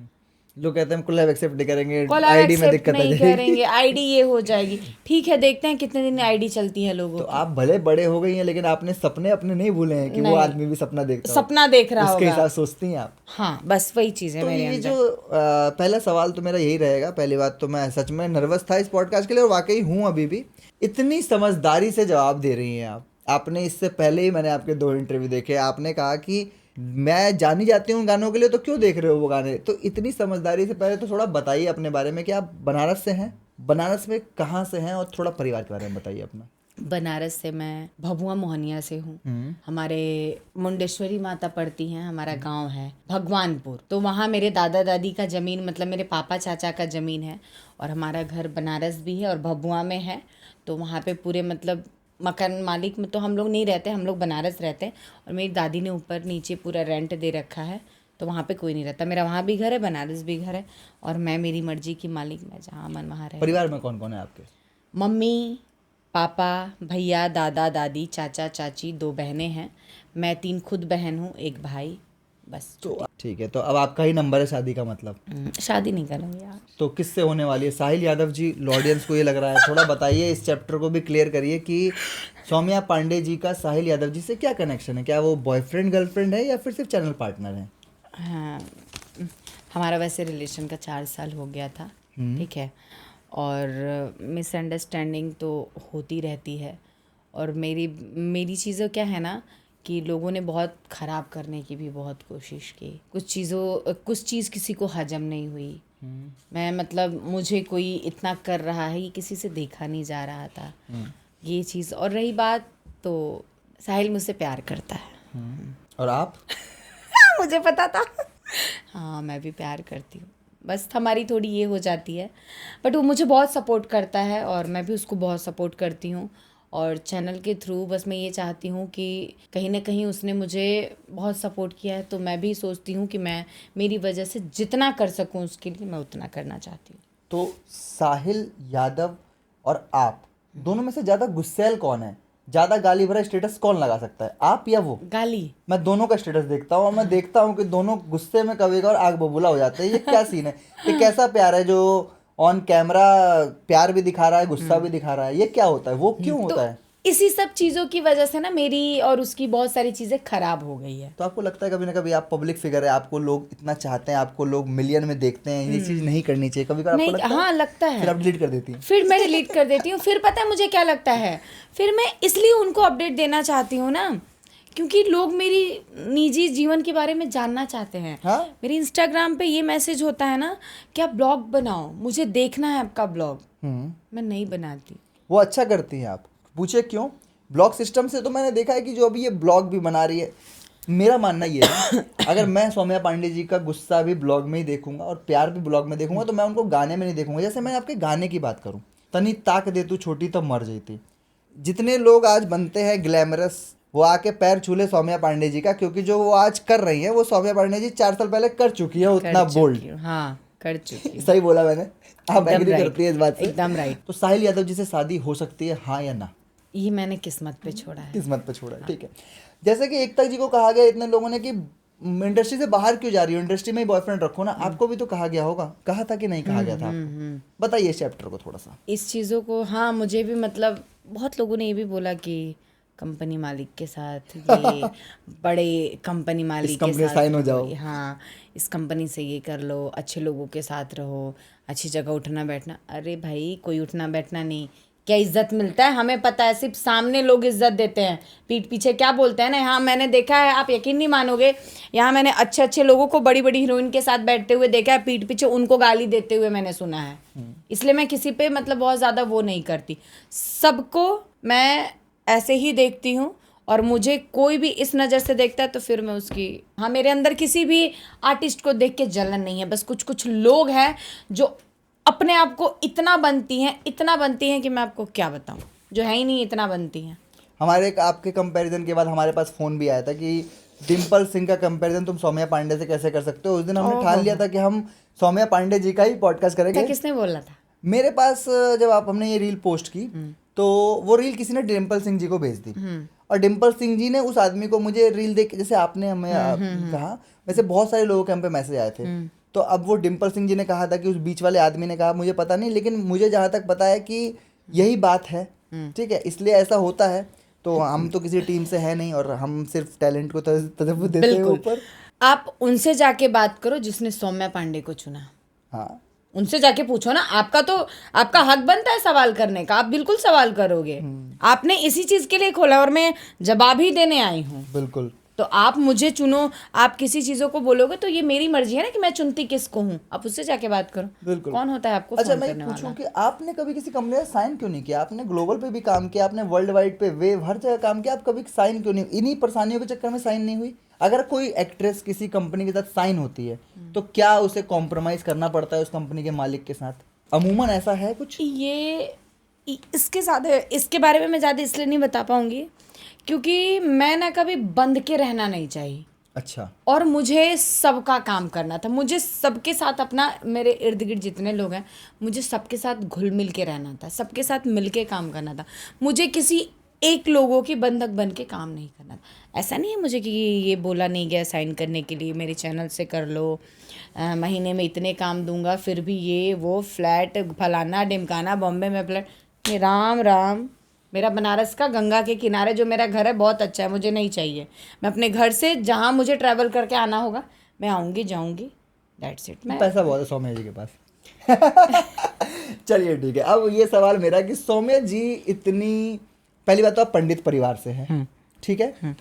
B: लोग कहते हैं हम कोलैब एक्सेप्ट नहीं करेंगे,
A: कोलैब
B: आईडी में
A: एक्सेप्ट
B: दिक्कत आ
A: नहीं
B: जाएगी।
A: करेंगे, आईडी ये हो जाएगी। ठीक है, देखते हैं कितने दिन आईडी चलती है लोगों
B: तो
A: की।
B: आप भले बड़े हो गई हैं, लेकिन आपने सपने अपने नहीं भूले हैं कि वो आदमी भी सपना देखता हो,
A: सपना देख रहा
B: उसके
A: होगा।
B: हिसाब सोचती हैं आप।
A: हाँ, बस वही चीज़ है
B: तो
A: मेरे
B: ये
A: अंदर।
B: जो पहला सवाल तो मेरा यही रहेगा। पहली बात तो मैं सच में नर्वस था इस पॉडकास्ट के लिए, और वाकई हूँ अभी भी। इतनी समझदारी से जवाब दे रही हैं आप। आपने इससे पहले ही मैंने आपके 2 इंटरव्यू देखे, आपने कहा कि मैं जानी जाती हूँ गानों के लिए, तो क्यों देख रहे हो वो गाने। तो इतनी समझदारी से पहले तो थोड़ा बताइए अपने बारे में कि आप बनारस से हैं, बनारस में कहाँ से हैं, और थोड़ा परिवार के बारे में बताइए अपना।
A: बनारस से मैं भभुआ मोहनिया से हूँ। हमारे मुंडेश्वरी माता पड़ती हैं, हमारा गांव है भगवानपुर, तो वहाँ मेरे दादा दादी का ज़मीन मतलब मेरे पापा चाचा का ज़मीन है और हमारा घर बनारस भी है और भभुआ में है। तो वहाँ पे पूरे मतलब मकान मालिक में तो हम लोग नहीं रहते, हम लोग बनारस रहते हैं और मेरी दादी ने ऊपर नीचे पूरा रेंट दे रखा है, तो वहाँ पे कोई नहीं रहता। मेरा वहाँ भी घर है, बनारस भी घर है और मैं मेरी मर्जी की मालिक, मैं जहाँ मन वहाँ रह।
B: परिवार में कौन कौन है आपके?
A: मम्मी पापा भैया दादा दादी चाचा चाची, 2 बहनें हैं, मैं 3 खुद बहन हूँ, 1 भाई, बस।
B: तो ठीक है, तो अब आपका ही नंबर है शादी का मतलब?
A: शादी नहीं करूँगी यार।
B: तो किससे होने वाली है? साहिल यादव जी, ऑडियंस को ये लग रहा है, थोड़ा बताइए, इस चैप्टर को भी क्लियर करिए कि सौम्या पांडे जी का साहिल यादव जी से क्या कनेक्शन है? क्या वो बॉयफ्रेंड गर्लफ्रेंड है या फिर सिर्फ चैनल पार्टनर है?
A: हाँ, हमारा वैसे रिलेशन का 4 साल हो गया था, ठीक है, और मिसअंडरस्टैंडिंग तो होती रहती है और मेरी चीज़ें क्या है ना कि लोगों ने बहुत ख़राब करने की भी बहुत कोशिश की, कुछ चीज़ किसी को हजम नहीं हुई। मैं मतलब मुझे कोई इतना कर रहा है, ये किसी से देखा नहीं जा रहा था ये चीज़। और रही बात तो साहिल मुझसे प्यार करता है।
B: और आप?
A: मुझे पता था। हाँ, मैं भी प्यार करती हूँ, बस हमारी थोड़ी ये हो जाती है, बट वो मुझे बहुत सपोर्ट करता है और मैं भी उसको बहुत सपोर्ट करती हूँ। और चैनल के थ्रू बस मैं ये चाहती हूँ कि कहीं ना कहीं उसने मुझे बहुत सपोर्ट किया है, तो मैं भी सोचती हूँ कि मैं मेरी वजह से जितना कर सकूँ उसके लिए मैं उतना करना चाहती हूँ।
B: तो साहिल यादव और आप दोनों में से ज़्यादा गुस्सैल कौन है? ज़्यादा गाली भरा स्टेटस कौन लगा सकता है, आप या वो?
A: गाली।
B: मैं दोनों का स्टेटस देखता हूँ और मैं देखता हूँ कि दोनों गुस्से में कभी और आग बबूला हो जाते हैं। ये क्या सीन है? ये कैसा प्यार है जो ऑन कैमरा प्यार भी दिखा रहा है, गुस्सा भी दिखा रहा है? ये क्या होता है? वो क्यों
A: तो
B: होता है?
A: इसी सब चीज़ों की वजह से ना मेरी और उसकी बहुत सारी चीज़ें खराब हो गई है।
B: तो आपको लगता है कभी ना कभी आप पब्लिक फिगर है, आपको लोग इतना चाहते हैं, आपको लोग मिलियन में देखते हैं, ये चीज़ नहीं करनी चाहिए, कभी कभी आपको
A: नहीं,
B: लगता है?
A: हाँ लगता है।
B: फिर आप डिलीट कर देती हैं?
A: फिर मैं डिलीट कर देती हूँ। फिर पता है मुझे क्या लगता है, फिर मैं इसलिए उनको अपडेट देना चाहती हूँ ना, क्योंकि लोग मेरी निजी जीवन के बारे में जानना चाहते हैं।
B: हाँ?
A: मेरे इंस्टाग्राम पे ये मैसेज होता है ना कि आप ब्लॉग बनाओ, मुझे देखना है आपका ब्लॉग। मैं नहीं बनाती।
B: वो अच्छा करती हैं आप, पूछे क्यों? ब्लॉग सिस्टम से तो मैंने देखा है कि जो अभी ये ब्लॉग भी बना रही है, मेरा मानना ये है अगर मैं सौम्या पांडे जी का गुस्सा भी ब्लॉग में ही देखूंगा और प्यार भी ब्लॉग में देखूंगा, तो मैं उनको गाने में नहीं देखूंगा। जैसे मैं आपके गाने की बात करूं, तनी ताक दे तू छोटी तब मर जाती, जितने लोग आज बनते हैं ग्लैमरस, वो आके पैर छूले सौम्या पांडे जी का, क्योंकि जो वो आज कर रही है वो सौम्या पांडे जी 4 साल पहले कर चुकी है, उतना बोल्ड।
A: हाँ, कर चुकी हूँ।
B: सही बोला मैंने? आप
A: एकदम
B: एग्री
A: right,
B: करती है इस बात से?
A: एकदम राइट।
B: तो साहिल यादव जी से शादी हो सकती है, हाँ या ना?
A: ये मैंने किस्मत पे छोड़ा है।
B: किस्मत पे छोड़ा है, ठीक है। जैसे कि एकता जी को कहा गया इतने लोगों ने कि इंडस्ट्री से बाहर क्यों जा रही हो, इंडस्ट्री में ही बॉयफ्रेंड रखो ना। आपको भी तो कहा गया होगा, कहा था कि नहीं कहा गया था आपको? बताइए इस चैप्टर को थोड़ा सा।
A: इस चीज़ों को, हाँ, मुझे भी मतलब बहुत लोगों ने ये भी बोला कि कंपनी मालिक के साथ, ये बड़े कंपनी मालिक के साथ
B: साइन हो जाओ।
A: हाँ, इस कंपनी से ये कर लो, अच्छे लोगों के साथ रहो, अच्छी जगह उठना बैठना। अरे भाई, कोई उठना बैठना नहीं, क्या इज्जत मिलता है हमें पता है, सिर्फ सामने लोग इज्जत देते हैं, पीठ पीछे क्या बोलते हैं ना। यहाँ मैंने देखा है, आप यकीन नहीं मानोगे, यहाँ मैंने अच्छे अच्छे लोगों को बड़ी बड़ी हीरोइन के साथ बैठते हुए देखा है, पीठ पीछे उनको गाली देते हुए मैंने सुना है। इसलिए मैं किसी पे मतलब बहुत ज़्यादा वो नहीं करती, सबको मैं ऐसे ही देखती हूँ। और मुझे कोई भी इस नज़र से देखता है तो फिर मैं उसकी, हाँ, मेरे अंदर किसी भी आर्टिस्ट को देख के जलन नहीं है, बस कुछ कुछ लोग हैं जो अपने आप को इतना बनती हैं कि मैं आपको क्या बताऊं, जो है ही नहीं, इतना बनती हैं।
B: हमारे आपके कंपैरिजन के बाद हमारे पास फ़ोन भी आया था कि डिम्पल सिंह का कंपैरिजन तुम सौम्या पांडे से कैसे कर सकते हो। उस दिन हमने ठान लिया था कि हम सौम्या पांडे जी का ही पॉडकास्ट करेंगे।
A: किसने बोला था?
B: मेरे पास जब हमने ये रील पोस्ट की तो वो रील किसी ने डिम्पल सिंह जी को भेज दी, और डिम्पल सिंह जी ने उस आदमी को, मुझे रील देख के, जैसे आपने हमें कहा, वैसे बहुत सारे लोगों के हम पे मैसेज आए थे। तो अब वो डिम्पल सिंह जी ने कहा था कि उस बीच वाले आदमी ने कहा, मुझे पता नहीं, लेकिन मुझे जहाँ तक पता है कि यही बात है, ठीक है, इसलिए ऐसा होता है। तो हम तो किसी टीम से है नहीं और हम सिर्फ टैलेंट को तरफ देते हैं ऊपर।
A: आप उनसे जाके बात करो जिसने सौम्या पांडे को चुना।
B: हाँ,
A: उनसे जाके पूछो ना, आपका हक बनता है सवाल करने का, आप बिल्कुल सवाल करोगे। आपने इसी चीज के लिए खोला और मैं जवाब ही देने आई हूँ।
B: बिल्कुल।
A: तो आप मुझे चुनो, आप किसी चीज़ों को बोलोगे तो ये मेरी मर्जी है ना कि मैं चुनती किसको हूँ। आप उससे जाके बात करो।
B: बिल्कुल।
A: कौन होता है आपको
B: अच्छा,
A: फोन
B: मैं
A: करने
B: पूछूं
A: वाला?
B: कि आपने कभी किसी कंपनी में साइन क्यों नहीं किया? आपने ग्लोबल पे भी काम किया, आपने वर्ल्ड वाइड पे, वेव, हर जगह काम किया, आप कभी साइन क्यों नहीं? इन्हीं परेशानियों के चक्कर में साइन नहीं हुई? अगर कोई एक्ट्रेस किसी कंपनी के साथ साइन होती है तो क्या उसे कॉम्प्रोमाइज करना पड़ता है उस कंपनी के मालिक के साथ? अमूमन ऐसा है कुछ?
A: इसके बारे में मैं ज़्यादा इसलिए नहीं बता पाऊंगी क्योंकि मैं ना कभी बंद के रहना नहीं चाहिए,
B: अच्छा।
A: और मुझे सबका काम करना था। मुझे सबके साथ अपना, मेरे इर्द गिर्द जितने लोग हैं, मुझे सबके साथ घुल मिल के रहना था, सबके साथ मिल के काम करना था। मुझे किसी एक लोगों की बंधक बन के काम नहीं करना था। ऐसा नहीं है मुझे कि ये बोला नहीं गया साइन करने के लिए मेरे चैनल से कर लो, महीने में इतने काम दूंगा, फिर भी ये वो फ्लैट फलाना ढिमकाना, बॉम्बे में फ्लैट। ये राम राम, मेरा बनारस का गंगा के किनारे जो मेरा घर है बहुत अच्छा है, मुझे नहीं चाहिए। मैं अपने घर से जहाँ मुझे ट्रैवल करके आना होगा मैं आऊँगी जाऊँगी, दैट्स इट। मैं
B: पैसा बहुत है सौम्या जी के पास। चलिए ठीक है, अब ये सवाल मेरा कि सौम्या जी इतनी, पहली बात तो आप पंडित परिवार से हैं, ठीक है?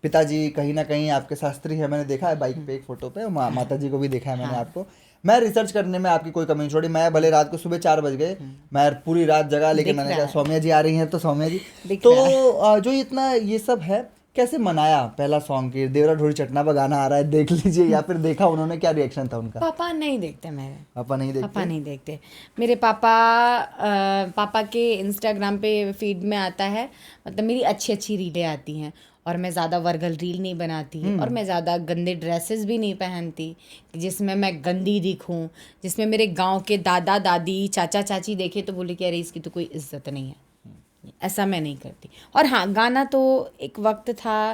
B: पिताजी कहीं ना कहीं आपके शास्त्री है, मैंने देखा है बाइक पे एक फोटो पे, माता जी को भी देखा है मैंने आपको। मैं रिसर्च करने में आपकी कोई कमी नहीं छोड़ी। मैं भले रात को सुबह 4 बज गए, मैं पूरी रात जगा, लेकिन मैंने कहा सौम्या जी आ रही हैं तो सौम्या जी। तो जो इतना ये सब है, कैसे मनाया पहला सॉन्ग की देवरा ढोरी चटना पर गाना आ रहा है देख लीजिए, या फिर देखा उन्होंने, क्या रिएक्शन था उनका?
A: पापा नहीं देखते मेरे,
B: पापा नहीं देखते?
A: पापा नहीं देखते मेरे पापा के इंस्टाग्राम पे फीड में आता है, मतलब मेरी अच्छी अच्छी रीलें आती हैं, और मैं ज़्यादा वर्गल रील नहीं बनाती, और मैं ज़्यादा गंदे ड्रेसेस भी नहीं पहनती जिसमें मैं गंदी दिखूं, जिसमें मेरे गांव के दादा दादी चाचा चाची देखे तो बोले कि अरे इसकी तो कोई इज्जत नहीं है। ऐसा मैं नहीं करती। और हाँ, गाना तो एक वक्त था।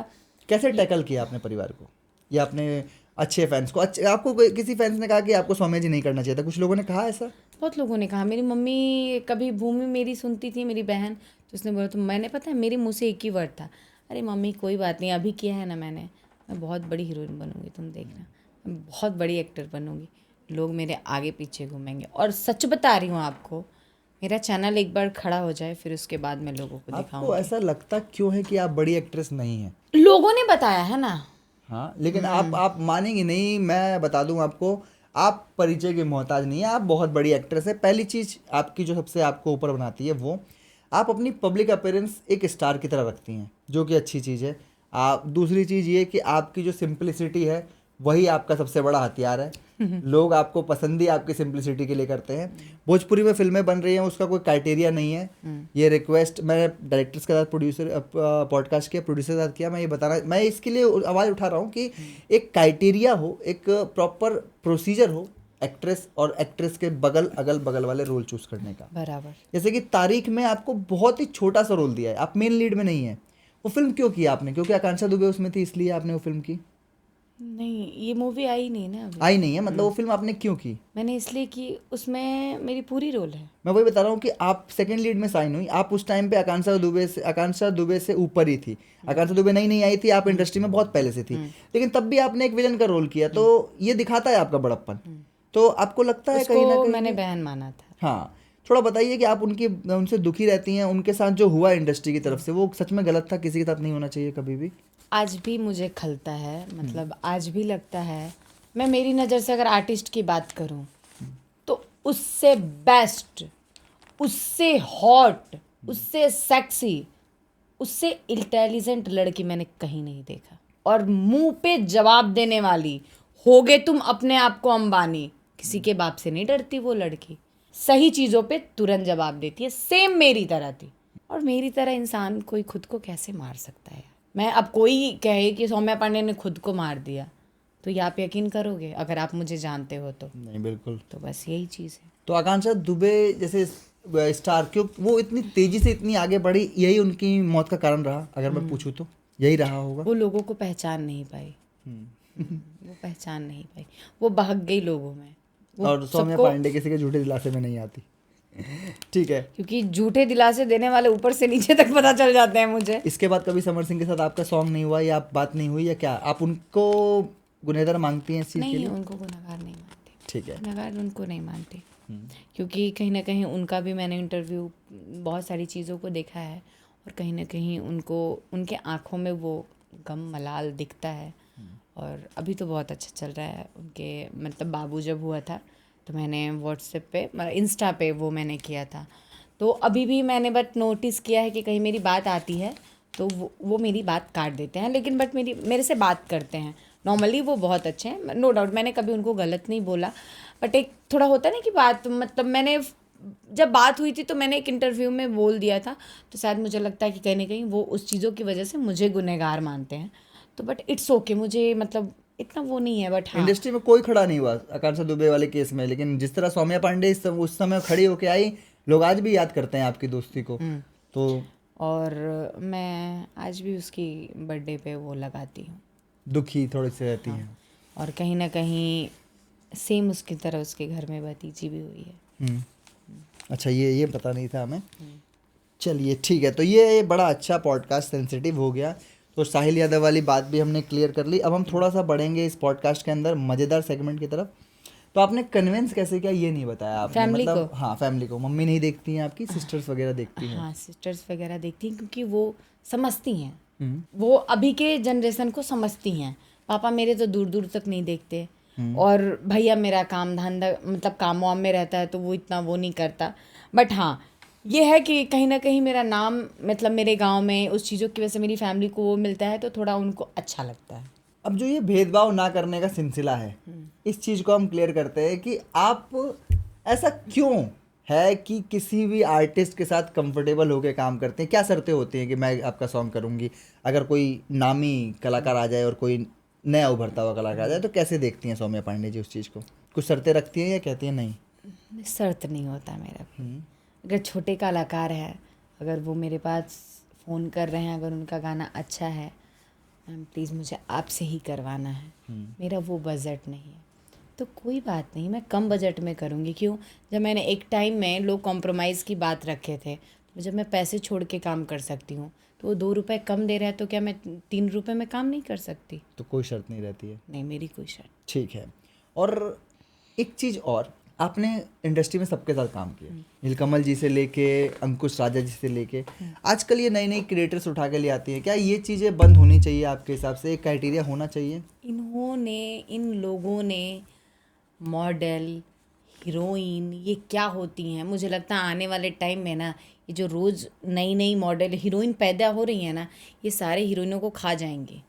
B: कैसे टैकल किया आपने परिवार को, या अपने अच्छे फैंस को? आपको किसी फैंस ने कहा कि आपको सौम्या जी नहीं करना चाहिए था? कुछ लोगों ने कहा ऐसा?
A: बहुत लोगों ने कहा। मेरी मम्मी कभी भूमि मेरी सुनती थी, मेरी बहन, तो उसने बोला, तो मैंने, पता है मेरे मुंह से एक ही वर्ड था, अरे मम्मी कोई बात नहीं, अभी किया है ना मैंने, मैं बहुत बड़ी हीरोइन बनूंगी, तुम देखना, मैं बहुत बड़ी एक्टर बनूंगी, लोग मेरे आगे पीछे घूमेंगे। और सच बता रही हूँ आपको, मेरा चैनल एक बार खड़ा हो जाए फिर उसके बाद मैं लोगों को
B: आपको
A: दिखाऊंगी।
B: ऐसा लगता क्यों है कि आप बड़ी एक्ट्रेस नहीं हैं?
A: लोगों ने बताया है ना।
B: हाँ, लेकिन आप मानेंगे नहीं, मैं बता दूं आपको, आप परिचय के मोहताज नहीं है, आप बहुत बड़ी एक्ट्रेस है। पहली चीज़ आपकी जो सबसे आपको ऊपर बनाती है, वो आप अपनी पब्लिक अपीयरेंस एक स्टार की तरह रखती हैं, जो कि अच्छी चीज़ है। आप, दूसरी चीज़ ये कि आपकी जो सिंप्लिसिटी है वही आपका सबसे बड़ा हथियार है। लोग आपको पसंद ही आपकी सिंप्लिसिटी के लिए करते हैं। भोजपुरी में फिल्में बन रही हैं, उसका कोई क्राइटेरिया नहीं है। ये रिक्वेस्ट मैंने डायरेक्टर्स के साथ, प्रोड्यूसर, पॉडकास्ट के प्रोड्यूसर के साथ किया। मैं ये बता रहा, मैं इसके लिए आवाज़ उठा रहा हूँ कि एक क्राइटेरिया हो, एक प्रॉपर प्रोसीजर हो एक्ट्रेस और एक्ट्रेस के अगल बगल वाले रोल चूज करने का।
A: बराबर।
B: जैसे कि तारीख में आपको बहुत ही छोटा सा रोल दिया है, आप मेन लीड में नहीं है। वो फिल्म क्यों की आपने? क्योंकि आकांक्षा दुबे उसमें थी इसलिए आपने वो फिल्म की?
A: नहीं, ये मूवी आई नहीं ना अभी।
B: आई नहीं है, मतलब वो फिल्म आपने क्यों की?
A: मैंने इसलिए कि उसमें मेरी पूरी रोल है।
B: मैं वही बता रहा हूँ कि आप सेकंड लीड में साइन हुई। आप उस टाइम पे आकांक्षा दुबे से ऊपर ही थी। आकांक्षा दुबे नई नहीं आई थी, आप इंडस्ट्री में बहुत पहले से थी, लेकिन तब भी आपने एक विलन का रोल किया, तो ये दिखाता है आपका बड़प्पन। तो आपको लगता है कहीं ना
A: उसको
B: कहीं
A: मैंने बहन माना था।
B: हाँ, थोड़ा बताइए कि आप उनसे दुखी रहती हैं, उनके साथ जो हुआ इंडस्ट्री की तरफ से वो सच में गलत था? किसी के साथ नहीं होना चाहिए कभी भी।
A: आज भी मुझे खलता है, मतलब आज भी लगता है। मैं, मेरी नज़र से अगर आर्टिस्ट की बात करूं तो उससे बेस्ट, उससे हॉट, उससे सेक्सी, उससे इंटेलिजेंट लड़की मैंने कहीं नहीं देखा। और मुंह पे जवाब देने वाली, होगे तुम अपने आप को अंबानी, किसी के बाप से नहीं डरती वो लड़की। सही चीज़ों पे तुरंत जवाब देती है, सेम मेरी तरह थी। और मेरी तरह इंसान कोई खुद को कैसे मार सकता है? मैं, अब कोई कहे कि सौम्या पांडे ने खुद को मार दिया, तो ये आप यकीन करोगे अगर आप मुझे जानते हो तो?
B: नहीं, बिल्कुल।
A: तो बस यही चीज़ है।
B: तो आकांक्षा दुबे जैसे स्टार, क्यों वो इतनी तेजी से इतनी आगे बढ़ी? यही उनकी मौत का कारण रहा? अगर मैं पूछूं तो यही रहा होगा।
A: वो लोगों को पहचान नहीं पाई। वो पहचान नहीं पाई, वो बहक गई लोगों में।
B: और सौम्या पांडे किसी के झूठे दिलासे में नहीं आती। ठीक है,
A: क्योंकि झूठे दिलासे देने वाले ऊपर से नीचे तक पता चल जाते हैं मुझे।
B: इसके बाद कभी समर सिंह के साथ आपका सॉन्ग नहीं हुआ, या बात नहीं हुई, या क्या आप उनको गुनहगार मांगती हैं इस चीज़ के
A: नहीं,
B: लिए?
A: उनको गुनहगार नहीं मानती।
B: ठीक है।
A: गुनहगार उनको नहीं मानती, क्योंकि कहीं ना कहीं उनका भी मैंने इंटरव्यू, बहुत सारी चीज़ों को देखा है, और कहीं ना कहीं उनको, उनके आँखों में वो गम मलाल दिखता है। और अभी तो बहुत अच्छा चल रहा है उनके, मतलब बाबू जब हुआ था तो मैंने व्हाट्सएप पे, इंस्टा पे वो मैंने किया था। तो अभी भी मैंने बट नोटिस किया है कि कहीं मेरी बात आती है तो वो मेरी बात काट देते हैं, लेकिन बट मेरे से बात करते हैं। नॉर्मली वो बहुत अच्छे हैं, नो डाउट, मैंने कभी उनको गलत नहीं बोला। बट एक थोड़ा होता है ना कि बात, मतलब मैंने जब बात हुई थी तो मैंने एक इंटरव्यू में बोल दिया था, तो शायद मुझे लगता है कि कहीं ना कहीं वो उस चीज़ों की वजह से मुझे गुनहगार मानते हैं। तो बट इट्स ओके, मुझे मतलब इतना वो नहीं है। बट हाँ,
B: इंडस्ट्री में कोई खड़ा नहीं हुआ आकांक्षा दुबे वाले केस में, लेकिन जिस तरह सौम्या पांडे उस समय खड़ी होके आई, लोग आज भी याद करते हैं आपकी दोस्ती को। तो
A: और मैं आज भी उसकी बर्थडे पे वो लगाती हूँ,
B: दुखी थोड़ी सी रहती हैं।
A: और कहीं ना कहीं सेम उसकी तरह उसके घर में भतीजी भी हुई है।
B: अच्छा, ये पता नहीं था हमें। चलिए ठीक है, तो ये बड़ा अच्छा पॉडकास्ट सेंसिटिव हो गया। तो साहिल यादव वाली बात भी हमने क्लियर कर ली। अब हम थोड़ा सा बढ़ेंगे इस पॉडकास्ट के अंदर मज़ेदार सेगमेंट की तरफ। तो आपने कन्विंस कैसे किया ये नहीं बताया आपने।
A: फैमिली
B: मतलब
A: को?
B: हाँ, फैमिली को। मम्मी नहीं देखती हैं आपकी, सिस्टर्स वगैरह देखती हैं?
A: हाँ, सिस्टर्स वगैरह देखती हैं क्योंकि वो समझती हैं, वो अभी के जनरेशन को समझती हैं। पापा मेरे तो दूर दूर तक नहीं देखते, और भैया मेरा काम धंधा, मतलब काम वाम में रहता है तो वो इतना वो नहीं करता। बट हाँ, ये है कि कहीं ना कहीं मेरा नाम, मतलब मेरे गांव में उस चीज़ों की वजह से मेरी फैमिली को वो मिलता है तो थोड़ा उनको अच्छा लगता है।
B: अब जो ये भेदभाव ना करने का सिलसिला है, इस चीज़ को हम क्लियर करते हैं कि आप ऐसा क्यों है कि किसी भी आर्टिस्ट के साथ कंफर्टेबल होकर काम करते हैं? क्या शर्तें होती हैं कि मैं आपका सॉन्ग करूँगी? अगर कोई नामी कलाकार आ जाए और कोई नया उभरता हुआ कलाकार आ जाए तो कैसे देखती हैं सौम्या पांडे जी उस चीज़ को? कुछ शर्तें रखती हैं या कहती हैं नहीं?
A: शर्त नहीं होता मेरा। अगर छोटे कलाकार है, अगर वो मेरे पास फ़ोन कर रहे हैं, अगर उनका गाना अच्छा है, मैम प्लीज़ मुझे आपसे ही करवाना है, मेरा वो बजट नहीं है, तो कोई बात नहीं, मैं कम बजट में करूँगी। क्यों? जब मैंने एक टाइम में लोग कॉम्प्रोमाइज़ की बात रखे थे, तो जब मैं पैसे छोड़ के काम कर सकती हूँ तो वो 2 रुपए कम दे रहा है तो क्या मैं 3 रुपए में काम नहीं कर सकती?
B: तो कोई शर्त नहीं रहती है?
A: नहीं, मेरी कोई शर्त।
B: ठीक है। और एक चीज़ और, आपने इंडस्ट्री में सबके साथ काम किया, नीलकमल जी से लेके अंकुश राजा जी से लेके आजकल ये नई नई क्रिएटर्स उठा के ले आती हैं। क्या ये चीज़ें बंद होनी चाहिए आपके हिसाब से? एक क्राइटेरिया होना चाहिए?
A: इन लोगों ने मॉडल, हीरोइन, ये क्या होती हैं, मुझे लगता है आने वाले टाइम में ना, ये जो रोज़ नई नई मॉडल हीरोइन पैदा हो रही है ना, ये सारे हीरोइनों को खा जाएंगे।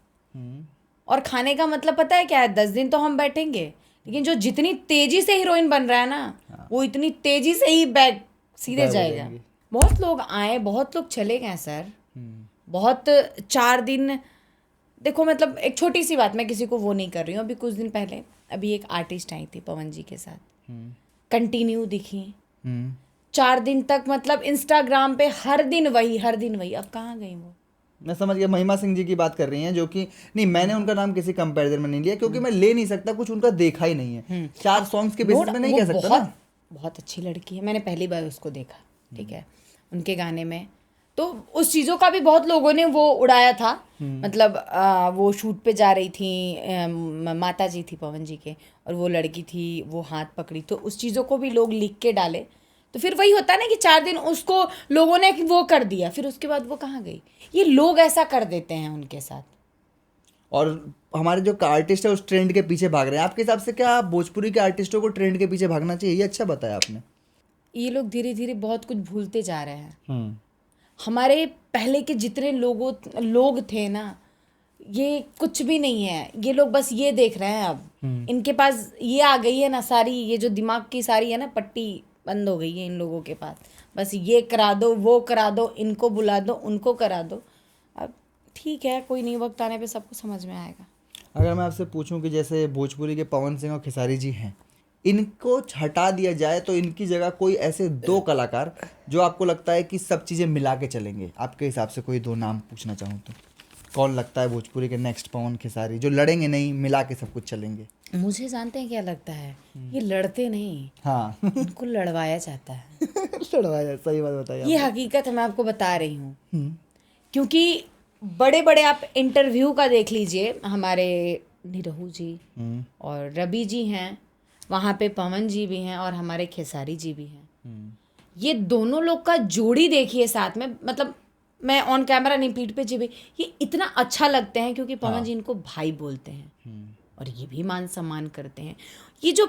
A: और खाने का मतलब पता है क्या है? 10 दिन तो हम बैठेंगे, लेकिन जो जितनी तेजी से हीरोइन बन रहा है ना, वो इतनी तेजी से ही बैक सीधे जाएगा। बहुत लोग आए, बहुत लोग चले गए सर। बहुत 4 दिन, देखो मतलब एक छोटी सी बात, मैं किसी को वो नहीं कर रही हूँ। अभी कुछ दिन पहले अभी एक आर्टिस्ट आई थी पवन जी के साथ, कंटिन्यू दिखी 4 दिन तक, मतलब इंस्टाग्राम पे हर दिन वही। अब कहाँ गई वो?
B: मैं समझ गया, महिमा सिंह जी की बात कर रही हैं, जो कि नहीं, मैंने उनका नाम किसी कंपैरिजन में नहीं लिया क्योंकि मैं ले नहीं सकता, कुछ उनका देखा ही नहीं है। 4 सॉन्ग्स के बेसिस में नहीं कह सकता ना।
A: बहुत अच्छी लड़की है, मैंने पहली बार उसको देखा, ठीक है, उनके गाने में। तो उस चीज़ों का भी बहुत लोगों ने वो उड़ाया था। मतलब वो शूट पे जा रही थी, माता जी थी पवन जी के, और वो लड़की थी, वो हाथ पकड़ी, तो उस चीज़ों को भी लोग लिख के डाले। तो फिर वही होता है ना कि 4 दिन उसको लोगों ने वो कर दिया, फिर उसके बाद वो कहाँ गई? ये लोग ऐसा कर देते हैं उनके साथ।
B: और हमारे जो आर्टिस्ट है उस ट्रेंड के पीछे भाग रहे हैं। आपके हिसाब से क्या भोजपुरी के आर्टिस्टों को ट्रेंड के पीछे भागना चाहिए? ये अच्छा बताया आपने।
A: ये लोग धीरे धीरे बहुत कुछ भूलते जा रहे हैं। हमारे पहले के जितने लोग थे ना, ये कुछ भी नहीं है। ये लोग बस ये देख रहे हैं अब। इनके पास ये आ गई है ना सारी, ये जो दिमाग की सारी है ना पट्टी बंद हो गई है इन लोगों के पास। बस ये करा दो, वो करा दो, इनको बुला दो, उनको करा दो। अब ठीक है, कोई नहीं, वक्त आने पे सबको समझ में आएगा।
B: अगर मैं आपसे पूछूं कि जैसे भोजपुरी के पवन सिंह और खेसारी जी हैं, इनको हटा दिया जाए तो इनकी जगह कोई ऐसे 2 कलाकार जो आपको लगता है कि सब चीज़ें मिला के चलेंगे, आपके हिसाब से कोई 2 नाम पूछना चाहूँ तो कौन लगता है भोजपुरी के नेक्स्ट पवन खेसारी, जो लड़ेंगे नहीं, मिला के सब कुछ चलेंगे?
A: मुझे जानते हैं क्या लगता है, ये लड़ते नहीं,
B: हाँ
A: इनको लड़वाया जाता है।
B: लड़वाया, सही बात बताइए।
A: ये हकीकत है, मैं आपको बता रही हूँ। क्योंकि बड़े बड़े आप इंटरव्यू का देख लीजिए, हमारे निरहू जी और रवि जी हैं, वहाँ पे पवन जी भी हैं, और हमारे खेसारी जी भी हैं। ये दोनों लोग का जोड़ी देखिए साथ में, मतलब मैं ऑन कैमरा नहीं, पीठ पे जिबे, ये इतना अच्छा लगते हैं क्योंकि पवन जी इनको भाई बोलते हैं और ये भी मान सम्मान करते हैं। ये जो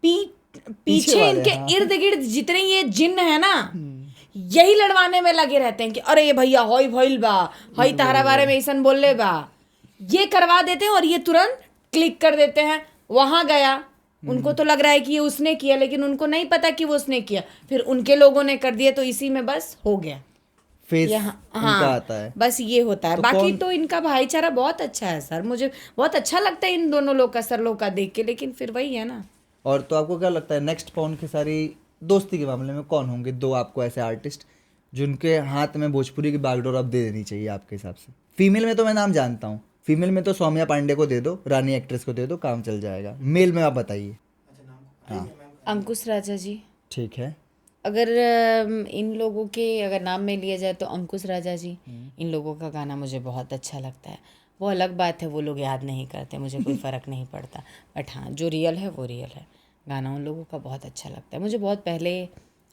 A: पीछे
B: वाले,
A: इनके
B: हाँ।
A: इर्द गिर्द जितने ये जिन्न है ना, यही लड़वाने में लगे रहते हैं कि अरे ये भैया होई भइल बा, हई तारा बारे में ऐसन बोल ले बा, ये करवा देते हैं और ये तुरंत क्लिक कर देते हैं, वहां गया। उनको तो लग रहा है कि ये उसने किया, लेकिन उनको नहीं पता कि वो उसने किया, फिर उनके लोगों ने कर दिया, तो इसी में बस हो गया।
B: फेस
A: यहाँ
B: इनका आता है।
A: बस ये होता है।
B: तो
A: बाकी तो इनका भाईचारा बहुत अच्छा है सर, मुझे बहुत अच्छा लगता है इन दोनों लोग का, सर लोग का देख के, लेकिन फिर वही है ना।
B: और तो आपको क्या लगता है नेक्स्ट पवन खेसारी दोस्ती के मामले में कौन होंगे दो आपको ऐसे आर्टिस्ट जिनके हाथ में भोजपुरी की बागडोर अब दे देनी चाहिए आपके हिसाब से? फीमेल में तो मैं नाम जानता हूँ, फीमेल में तो सौम्या पांडे को दे दो, रानी एक्ट्रेस को दे दो, काम चल जाएगा। मेल में आप बताइए। हाँ
A: अंकुश राजा जी,
B: ठीक है।
A: अगर इन लोगों के अगर नाम में लिया जाए तो अंकुश राजा जी, इन लोगों का गाना मुझे बहुत अच्छा लगता है। वो अलग बात है, वो लोग याद नहीं करते, मुझे कोई फ़र्क नहीं पड़ता, बट हाँ जो रियल है वो रियल है। गाना उन लोगों का बहुत अच्छा लगता है मुझे। बहुत पहले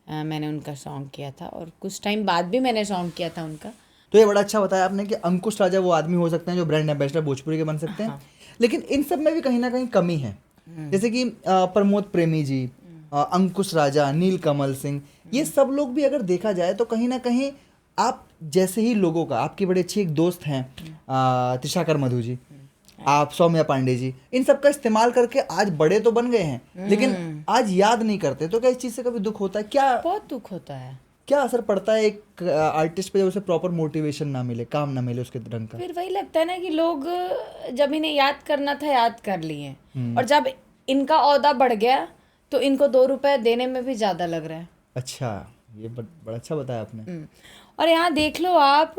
A: मैंने उनका सॉन्ग किया था और कुछ टाइम बाद भी मैंने सॉन्ग किया था उनका।
B: तो ये बड़ा अच्छा बताया आपने कि अंकुश राजा वो आदमी हो सकते हैं जो ब्रांड एम्बेसडर भोजपुरी के बन सकते हैं। लेकिन इन सब में भी कहीं ना कहीं कमी है, जैसे कि प्रमोद प्रेमी जी, अंकुश राजा, नीलकमल सिंह, ये सब लोग भी अगर देखा जाए तो कहीं ना कहीं आप जैसे ही लोगों का, आपकी बड़ी अच्छी एक दोस्त हैं त्रिशाकर मधु जी, आप सौम्या पांडे जी, इन सब का इस्तेमाल करके आज बड़े तो बन गए हैं लेकिन आज याद नहीं करते। तो क्या इस चीज़ से कभी दुख होता है क्या?
A: बहुत दुख होता है।
B: क्या असर पड़ता है एक आर्टिस्ट पे जब उसे प्रॉपर मोटिवेशन ना मिले, काम ना मिले उसके ढंग का?
A: फिर वही लगता है ना कि लोग जब इन्हें याद करना था याद कर लिए, और जब इनका औहदा बढ़ गया तो इनको 2 रुपए देने में भी ज़्यादा लग रहा है।
B: अच्छा, ये बड़ा अच्छा बताया आपने।
A: और यहाँ देख लो आप,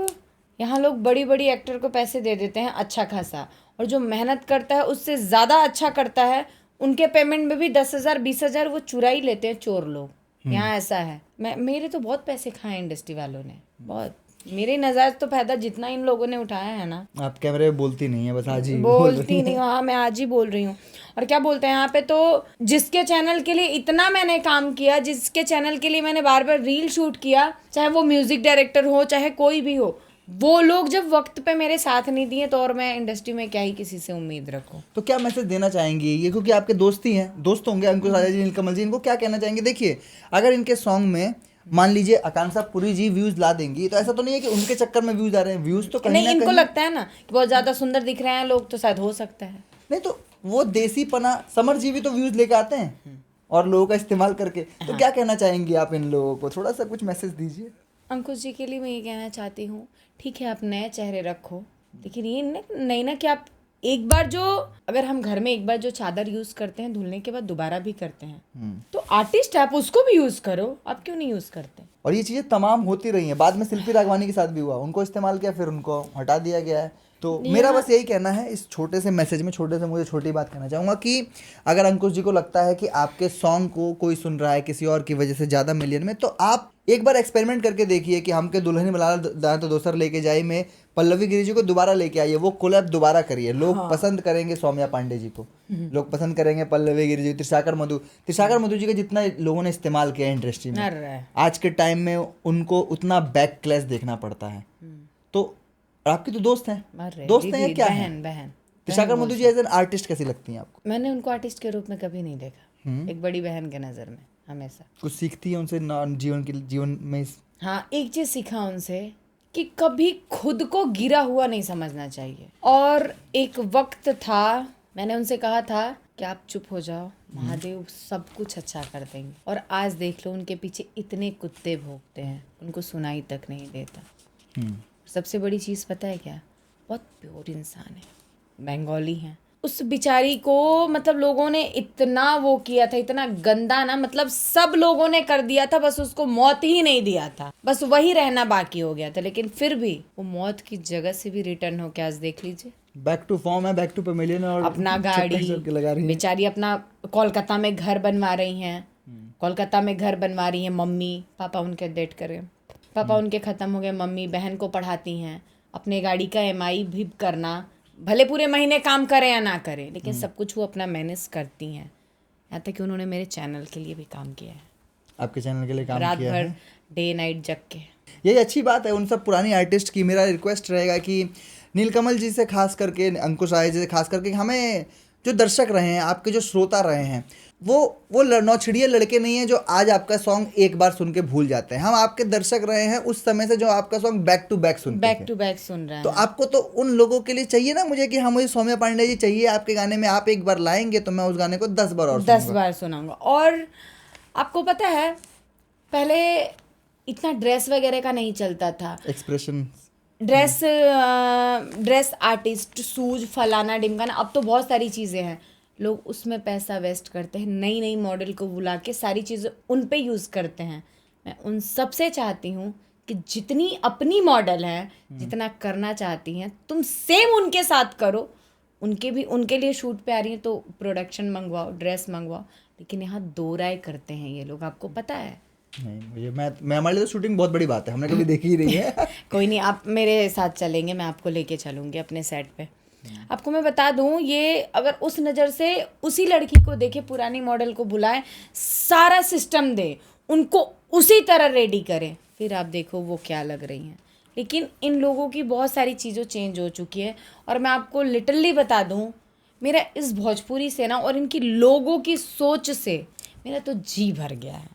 A: यहाँ लोग बड़ी बड़ी एक्टर को पैसे दे देते हैं अच्छा खासा, और जो मेहनत करता है उससे ज़्यादा अच्छा करता है, उनके पेमेंट में भी 10,000 20,000 वो चुरा ही लेते हैं चोर लोग। यहाँ ऐसा है। मेरे तो बहुत पैसे खाए इंडस्ट्री वालों ने, बहुत। मेरे नज़ाज तो फायदा जितना इन लोगों ने उठाया है ना।
B: आप कैमरे में बोलती नहीं है, बस आज ही
A: बोलती नहीं हूँ, हाँ मैं आज ही बोल रही हूँ। और क्या बोलते हैं यहाँ पे, तो जिसके चैनल के लिए इतना मैंने काम किया, जिसके चैनल के लिए मैंने बार बार रील शूट किया, चाहे वो म्यूजिक डायरेक्टर हो चाहे कोई भी हो, वो लोग जब वक्त पे मेरे साथ नहीं दिए तो और मैं इंडस्ट्री में क्या ही किसी से उम्मीद रखूं।
B: तो क्या मैसेज देना चाहेंगी ये, क्योंकि आपके दोस्त ही हैं, दोस्त होंगे अंकुश राजा जी, नीलकमल जी, इनको क्या कहना चाहेंगे? देखिए, अगर इनके सॉन्ग में मान लीजिए आकांक्षा पुरी जी व्यूज ला देंगी तो ऐसा तो नहीं है कि उनके चक्कर में व्यूज आ रहे हैं, व्यूज तो कहीं
A: नहीं,
B: ना
A: इनको
B: कहीं
A: लगता है ना कि बहुत ज्यादा सुंदर दिख रहे हैं लोग, तो शायद हो सकता है।
B: नहीं, तो वो देसी पना समर जी भी तो व्यूज लेके आते हैं और लोगों का इस्तेमाल करके। तो क्या कहना चाहेंगी आप इन लोगों को? थोड़ा सा कुछ मैसेज दीजिए।
A: अंकुश जी के लिए मैं ये कहना चाहती हूँ, ठीक है आप नए चेहरे रखो, लेकिन ये नहीं ना कि आप एक बार जो, अगर हम घर में एक बार जो चादर यूज करते हैं धुलने के बाद दोबारा भी करते हैं, तो आर्टिस्ट आप उसको भी यूज करो, आप क्यों नहीं यूज करते?
B: और ये चीज़ें तमाम होती रही हैं, बाद में शिल्पी राघवानी के साथ भी हुआ, उनको इस्तेमाल किया फिर उनको हटा दिया गया है। तो मेरा बस यही कहना है इस छोटे से मैसेज में, छोटे से मुझे छोटी बात कहना चाहूँगा कि अगर अंकुश जी को लगता है कि आपके सॉन्ग को कोई सुन रहा है किसी और की वजह से ज़्यादा मिलियन में, तो आप एक बार एक्सपेरिमेंट करके देखिए कि हमके दुल्हन मिला तो दोसर लेके जाए में पल्लवी गिरी जी को दोबारा लेके आइए, वो कोलैब दोबारा करिए। लोग पसंद करेंगे सौम्या पांडे जी को, लोग पसंद करेंगे पल्लवी गिरी जी, त्रिशाकर मधु जी का जितना लोगों ने इस्तेमाल किया इंडस्ट्री में, आज के टाइम में उनको उतना बैक क्लैश देखना पड़ता है। तो आपकी तो दोस्त हैं, दोस्त हैं या क्या है?
A: बहन।
B: Trisha Kar Madhu ji as an artist कैसी लगती हैं आपको?
A: मैंने उनको आर्टिस्ट के रूप में कभी नहीं देखा, एक बड़ी बहन के नज़र में हमेशा।
B: कुछ सीखती है उनसे जीवन में?
A: हाँ, एक चीज़ सीखा उनसे कि कभी खुद को गिरा हुआ नहीं समझना चाहिए। और एक वक्त था, मैंने उनसे कहा था कि आप चुप हो जाओ, महादेव सब कुछ अच्छा कर देंगे, और आज देख लो उनके पीछे इतने कुत्ते भौंकते हैं, उनको सुनाई तक नहीं देता। सबसे बड़ी चीज़ पता है क्या? बहुत प्योर इंसान है, बंगाली हैं। उस बिचारी को मतलब लोगों ने इतना वो किया था, इतना गंदा ना, मतलब सब लोगों ने कर दिया था, बस उसको मौत ही नहीं दिया था, बस वही रहना बाकी हो गया था। लेकिन फिर भी वो मौत की जगह से भी रिटर्न होके आज देख लीजिए,
B: बैक टू फॉर्म है, बैक टू पैमिलियन, और
A: अपना गाड़ी
B: लगा रही है।
A: बेचारी अपना कोलकाता में घर बनवा रही हैं, कोलकाता में घर बनवा रही हैं। मम्मी पापा उनके डेट करें, पापा उनके ख़त्म हो गए, मम्मी बहन को पढ़ाती हैं, अपने गाड़ी का EMI भी करना, भले पूरे महीने काम करें या ना करें, लेकिन सब कुछ वो अपना मैनेज करती हैं। यहाँ तक कि उन्होंने मेरे चैनल के लिए भी काम किया है,
B: आपके चैनल के लिए काम
A: रात
B: किया
A: भर
B: है?
A: डे नाइट जग के।
B: यही अच्छी बात है उन सब पुरानी आर्टिस्ट की। मेरा रिक्वेस्ट रहेगा कि नीलकमल जी से खास करके, अंकुश राय जी से खास करके, हमें जो दर्शक रहे हैं, आपके जो श्रोता रहे हैं, वो नौछड़िए लड़के नहीं हैं जो आज आपका सॉन्ग एक बार सुन के भूल जाते हैं। हम आपके दर्शक रहे हैं उस समय से जो आपका सॉन्ग बैक टू बैक सुनते थे।
A: बैक टू बैक सुन रहे हैं।
B: तो आपको तो उन लोगों के लिए चाहिए ना मुझे कि हाँ मुझे सौम्या पांडे जी चाहिए आपके गाने में, आप एक बार लाएंगे तो मैं उस गाने को 10 बार और
A: 10 बार सुनाऊंगा। और आपको पता है पहले इतना ड्रेस वगैरह का नहीं चलता था,
B: एक्सप्रेशन,
A: ड्रेस आर्टिस्ट, शूज, फलाना ढिमकाना। अब तो बहुत सारी चीज़ें हैं, लोग उसमें पैसा वेस्ट करते हैं, नई नई मॉडल को बुला के सारी चीज़ें उन पे यूज़ करते हैं। मैं उन सब से चाहती हूँ कि जितनी अपनी मॉडल है, जितना करना चाहती हैं तुम सेम उनके साथ करो। उनके लिए शूट पे आ रही हैं तो प्रोडक्शन मंगवाओ, ड्रेस मंगवाओ। लेकिन यहाँ दो राय करते हैं ये लोग, आपको पता है।
B: नहीं मुझे मैं हमारे लिए तो शूटिंग बहुत बड़ी बात है, हमने कभी देखी ही नहीं है।
A: कोई नहीं, आप मेरे साथ चलेंगे, मैं आपको लेके चलूँगी अपने सेट पे। आपको मैं बता दूं, ये अगर उस नज़र से उसी लड़की को देखे, पुरानी मॉडल को बुलाए, सारा सिस्टम दे, उनको उसी तरह रेडी करें, फिर आप देखो वो क्या लग रही हैं। लेकिन इन लोगों की बहुत सारी चीज़ें चेंज हो चुकी है। और मैं आपको लिटरली बता दूं, मेरा इस भोजपुरी से ना और इनकी लोगों की सोच से मेरा तो जी भर गया है।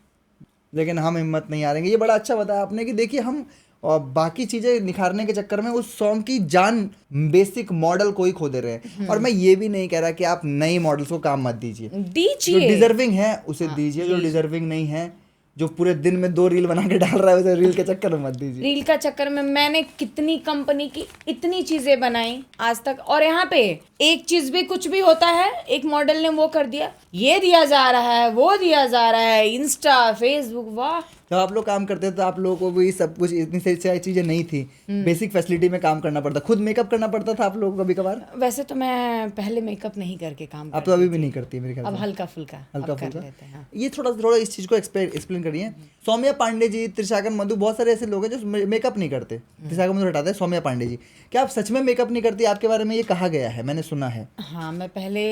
B: लेकिन हम हिम्मत नहीं हारेंगे। ये बड़ा अच्छा बताया आपने कि देखिए हम बाकी चीज़ें निखारने के चक्कर में उस सॉन्ग की जान, बेसिक मॉडल को ही खो दे रहे हैं। और मैं ये भी नहीं कह रहा कि आप नई मॉडल्स को काम मत दीजिए, जो डिजर्विंग है उसे दीजिए, जो डिजर्विंग नहीं है, जो पूरे दिन में 2 रील बना के डाल रहा है उसे रील के चक्कर में मत दीजिए।
A: रील का चक्कर में मैंने कितनी कंपनी की इतनी चीजें बनाई आज तक, और यहाँ पे एक चीज भी कुछ भी होता है, एक मॉडल ने वो कर दिया, ये दिया जा रहा है, वो दिया जा रहा है, इंस्टा, फेसबुक, वाह।
B: जब आप लोग काम करते थे तो आप लोगों को भी सब कुछ, इतनी सारी चीजें नहीं थी, बेसिक फैसिलिटी में काम करना पड़ता, खुद मेकअप करना पड़ता था आप लोगों को कभी कभार।
A: वैसे तो मैं पहले मेकअप नहीं करके काम
B: आप तो अभी भी नहीं करती मेरे ख्याल
A: अब
B: से।
A: हल्का फुल्का
B: फुल्का
A: लेते हैं। हाँ।
B: ये थोड़ा इस चीज को एक्सप्लेन करिए। सौम्या पांडे जी, त्रिशागन मधु, बहुत सारे ऐसे लोग हैं जो मेकअप नहीं करते। त्रिशागन मधु हटाते हैं, सौम्या पांडे जी, क्या आप सच में मेकअप नहीं करती? आपके बारे में ये कहा गया है, मैंने सुना है।
A: हाँ, मैं पहले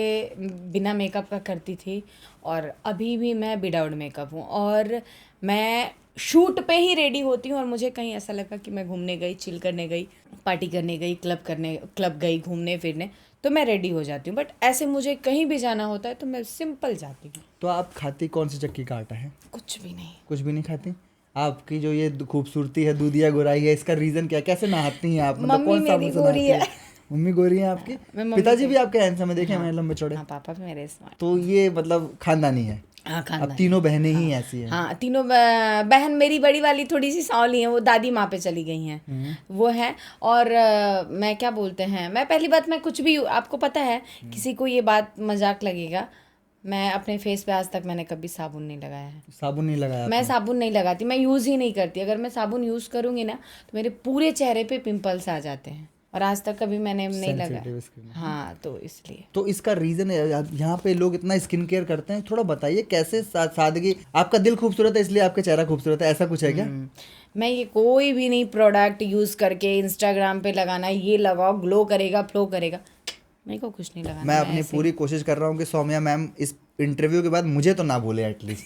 A: बिना मेकअप का करती थी और अभी भी मैं विदाउट मेकअप हूँ। और मैं शूट पे ही रेडी होती हूँ, और मुझे कहीं ऐसा लगा कि मैं घूमने गई, चिल करने गई, पार्टी करने गई, क्लब गई, घूमने फिरने, तो मैं रेडी हो जाती हूँ। बट ऐसे मुझे कहीं भी जाना होता है तो मैं सिंपल जाती हूँ।
B: तो आप खाती कौन सी चक्की का आटा है?
A: कुछ भी नहीं।
B: कुछ भी नहीं खाती? आपकी जो ये खूबसूरती है, दूधिया गोराई है, इसका रीजन क्या? कैसे नहाती हैं आप? मतलब कौन सा मुझसे नहाती है? मम्मी गोरी है आपकी? पिताजी भी आपके हैंडसम है, देखे मैंने, लंबे चौड़े।
A: हाँ, पापा भी मेरे स्मार्ट।
B: तो ये मतलब खानदानी है।
A: हाँ,
B: अब
A: खानदानी।
B: तीनों बहनें ही ऐसी हैं।
A: हाँ, तीनों बहन, मेरी बड़ी वाली थोड़ी सी सांवली है, वो दादी माँ पे चली गई हैं, वो है। और मैं क्या बोलते हैं, मैं पहली बात, मैं कुछ भी, आपको पता है किसी को ये बात मजाक लगेगा, मैं अपने फेस पे आज तक मैंने कभी साबुन नहीं लगाया है।
B: साबुन नहीं लगाया?
A: मैं साबुन नहीं लगाती, मैं यूज़ ही नहीं करती। अगर मैं साबुन यूज़ करूँगी ना तो मेरे पूरे चेहरे पे पिंपल्स आ जाते हैं, और आज तक कभी मैंने नहीं लगाया। हाँ, तो इसलिए।
B: तो इसका रीजन है, यहाँ पे लोग इतना स्किन केयर करते हैं, थोड़ा बताइए कैसे? सादगी, आपका दिल खूबसूरत है इसलिए आपका चेहरा खूबसूरत है, ऐसा कुछ है क्या?
A: मैं ये कोई भी नहीं प्रोडक्ट यूज़ करके इंस्टाग्राम पे लगाना, ये लगाओ ग्लो करेगा, फ्लो करेगा, मेरे को कुछ नहीं लगाना।
B: मैं अपनी पूरी कोशिश कर रहा हूँ कि सौम्या मैम इस इंटरव्यू के बाद मुझे तो ना भूले एटलीस्ट,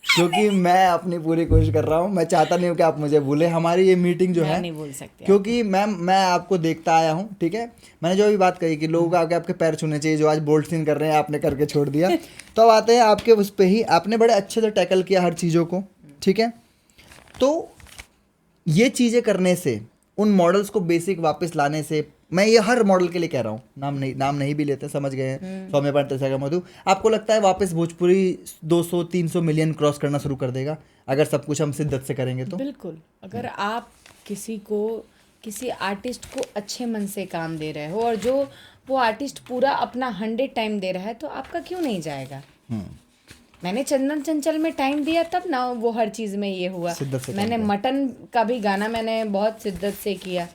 B: क्योंकि मैं अपनी पूरी कोशिश कर रहा हूँ। मैं चाहता नहीं हूँ कि आप मुझे भूले। हमारी ये मीटिंग जो है,
A: नहीं भूल सकते,
B: क्योंकि मैम मैं आपको देखता आया हूँ, ठीक है। मैंने जो भी बात कही कि लोगों को आगे आपके पैर छूने चाहिए, जो आज बोल्ड सीन कर रहे हैं आपने करके छोड़ दिया। तो अब आते हैं आपके उस पर ही, आपने बड़े अच्छे से टैकल किया हर चीज़ों को, ठीक है। तो ये चीज़ें करने से, उन मॉडल्स को बेसिक वापस लाने से, मैं ये हर मॉडल के लिए कह रहा हूँ, नाम नहीं भी लेते, समझ गए हैं, सौम्या पांडे, त्रिशागन मधु, आपको लगता है वापस भोजपुरी 200-300 मिलियन क्रॉस करना शुरू कर देगा अगर सब कुछ हम शिद्दत से करेंगे तो?
A: बिल्कुल। अगर आप किसी आर्टिस्ट को अच्छे मन से काम दे रहे हो, और जो वो आर्टिस्ट पूरा अपना 100 टाइम दे रहा है, तो आपका क्यों नहीं जाएगा? मैंने चंदन चंचल में टाइम दिया, तब ना वो हर चीज़ में ये हुआ। मैंने मटन का भी गाना मैंने बहुत शिद्दत से किया,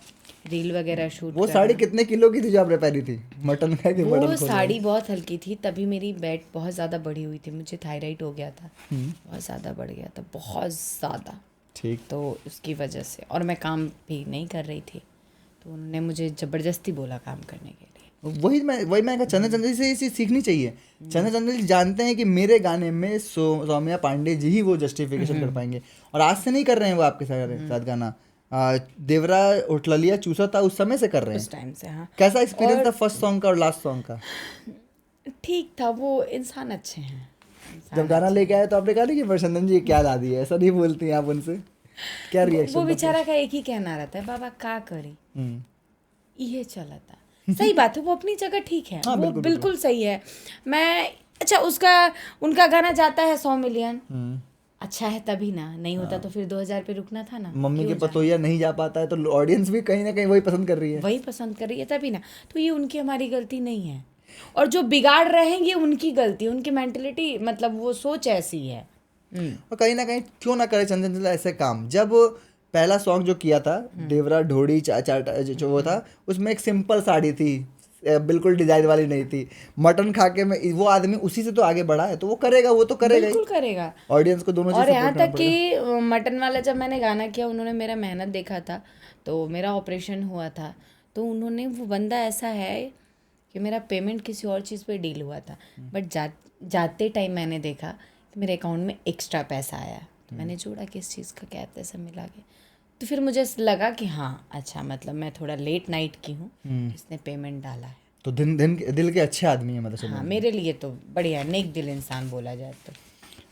A: रील वगैरह शूट।
B: वो साड़ी कितने किलो की थी जो आपने पहनी थी? मटन का कि
A: वो साड़ी बहुत हल्की थी, तभी मेरी वेट बहुत ज़्यादा बढ़ी हुई थी, मुझे थायराइड हो गया था, बहुत ज़्यादा बढ़ गया था, बहुत ज़्यादा।
B: ठीक।
A: तो उसकी वजह से, और मैं काम भी नहीं कर रही थी, तो उन्होंने मुझे ज़बरदस्ती बोला काम करने के लिए।
B: वही मैंने कहा चंदन चंचल से ये चीज़ सीखनी चाहिए। चंदन चंचल जानते हैं कि मेरे गाने में सौम्या पांडे जी ही वो जस्टिफिकेशन कर पाएंगे, और आज से नहीं कर रहे हैं वो आपके साथ गाना। देवरा उठलिया चूसा था उस समय से कर रहे हैं,
A: उस टाइम से। हाँ,
B: कैसा एक्सपीरियंस था फर्स्ट सॉन्ग का और लास्ट सॉन्ग का?
A: ठीक था, वो इंसान अच्छे हैं।
B: जब गाना लेके आए तो आपने कहा नहीं कि चंदन जी ये क्या ला दिया, ऐसा नहीं बोलती हैं आप उनसे? क्या रिएक्शन?
A: वो बेचारा का एक ही कहना रहता है, बाबा का करी,
B: हम्म,
A: ये चला था। सही बात है, वो अपनी जगह ठीक है।
B: हाँ,
A: वो
B: बिल्कुल,
A: बिल्कुल सही है। मैं अच्छा, उनका गाना जाता है 100 मिलियन, अच्छा है तभी ना, नहीं होता तो फिर 2000 पे रुकना था ना।
B: मम्मी के पतोहिया नहीं जा पाता है तो ऑडियंस भी कहीं ना कहीं वही पसंद कर रही है,
A: वही पसंद कर रही है तभी ना। तो ये उनकी हमारी गलती नहीं है, और जो बिगाड़ रहे हैं ये उनकी गलती, उनकी मेंटेलिटी, मतलब वो सोच ऐसी है।
B: और कहीं ना कहीं क्यों ना करे चंदन चंचल ऐसे काम। जब पहला सॉन्ग जो किया था देवरा ढोड़ी चाटा जो वो था, उसमें एक सिंपल साड़ी थी, बिल्कुल डिजाइन वाली नहीं थी। मटन खा के में वो आदमी उसी से तो आगे बढ़ा है, तो वो करेगा, वो तो करेगा
A: बिल्कुल करेगा।
B: ऑडियंस को दोनों
A: और
B: चीज
A: यहाँ
B: सपोर्ट
A: तक कि मटन वाला जब मैंने गाना किया, उन्होंने मेरा मेहनत देखा था, तो मेरा ऑपरेशन हुआ था, तो उन्होंने, वो बंदा ऐसा है कि मेरा पेमेंट किसी और चीज़ पे डील हुआ था, बट जाते टाइम मैंने देखा कि मेरे अकाउंट में एक्स्ट्रा पैसा आया, तो मैंने जोड़ा कि इस चीज़ का क्या पैसा मिला के, तो फिर मुझे लगा कि हाँ अच्छा, मतलब मैं थोड़ा लेट नाइट की हूँ, इसने पेमेंट डाला है।
B: तो दिल के अच्छे आदमी है मतलब।
A: हाँ, मेरे लिए तो बढ़िया, नेक दिल इंसान बोला जाए तो।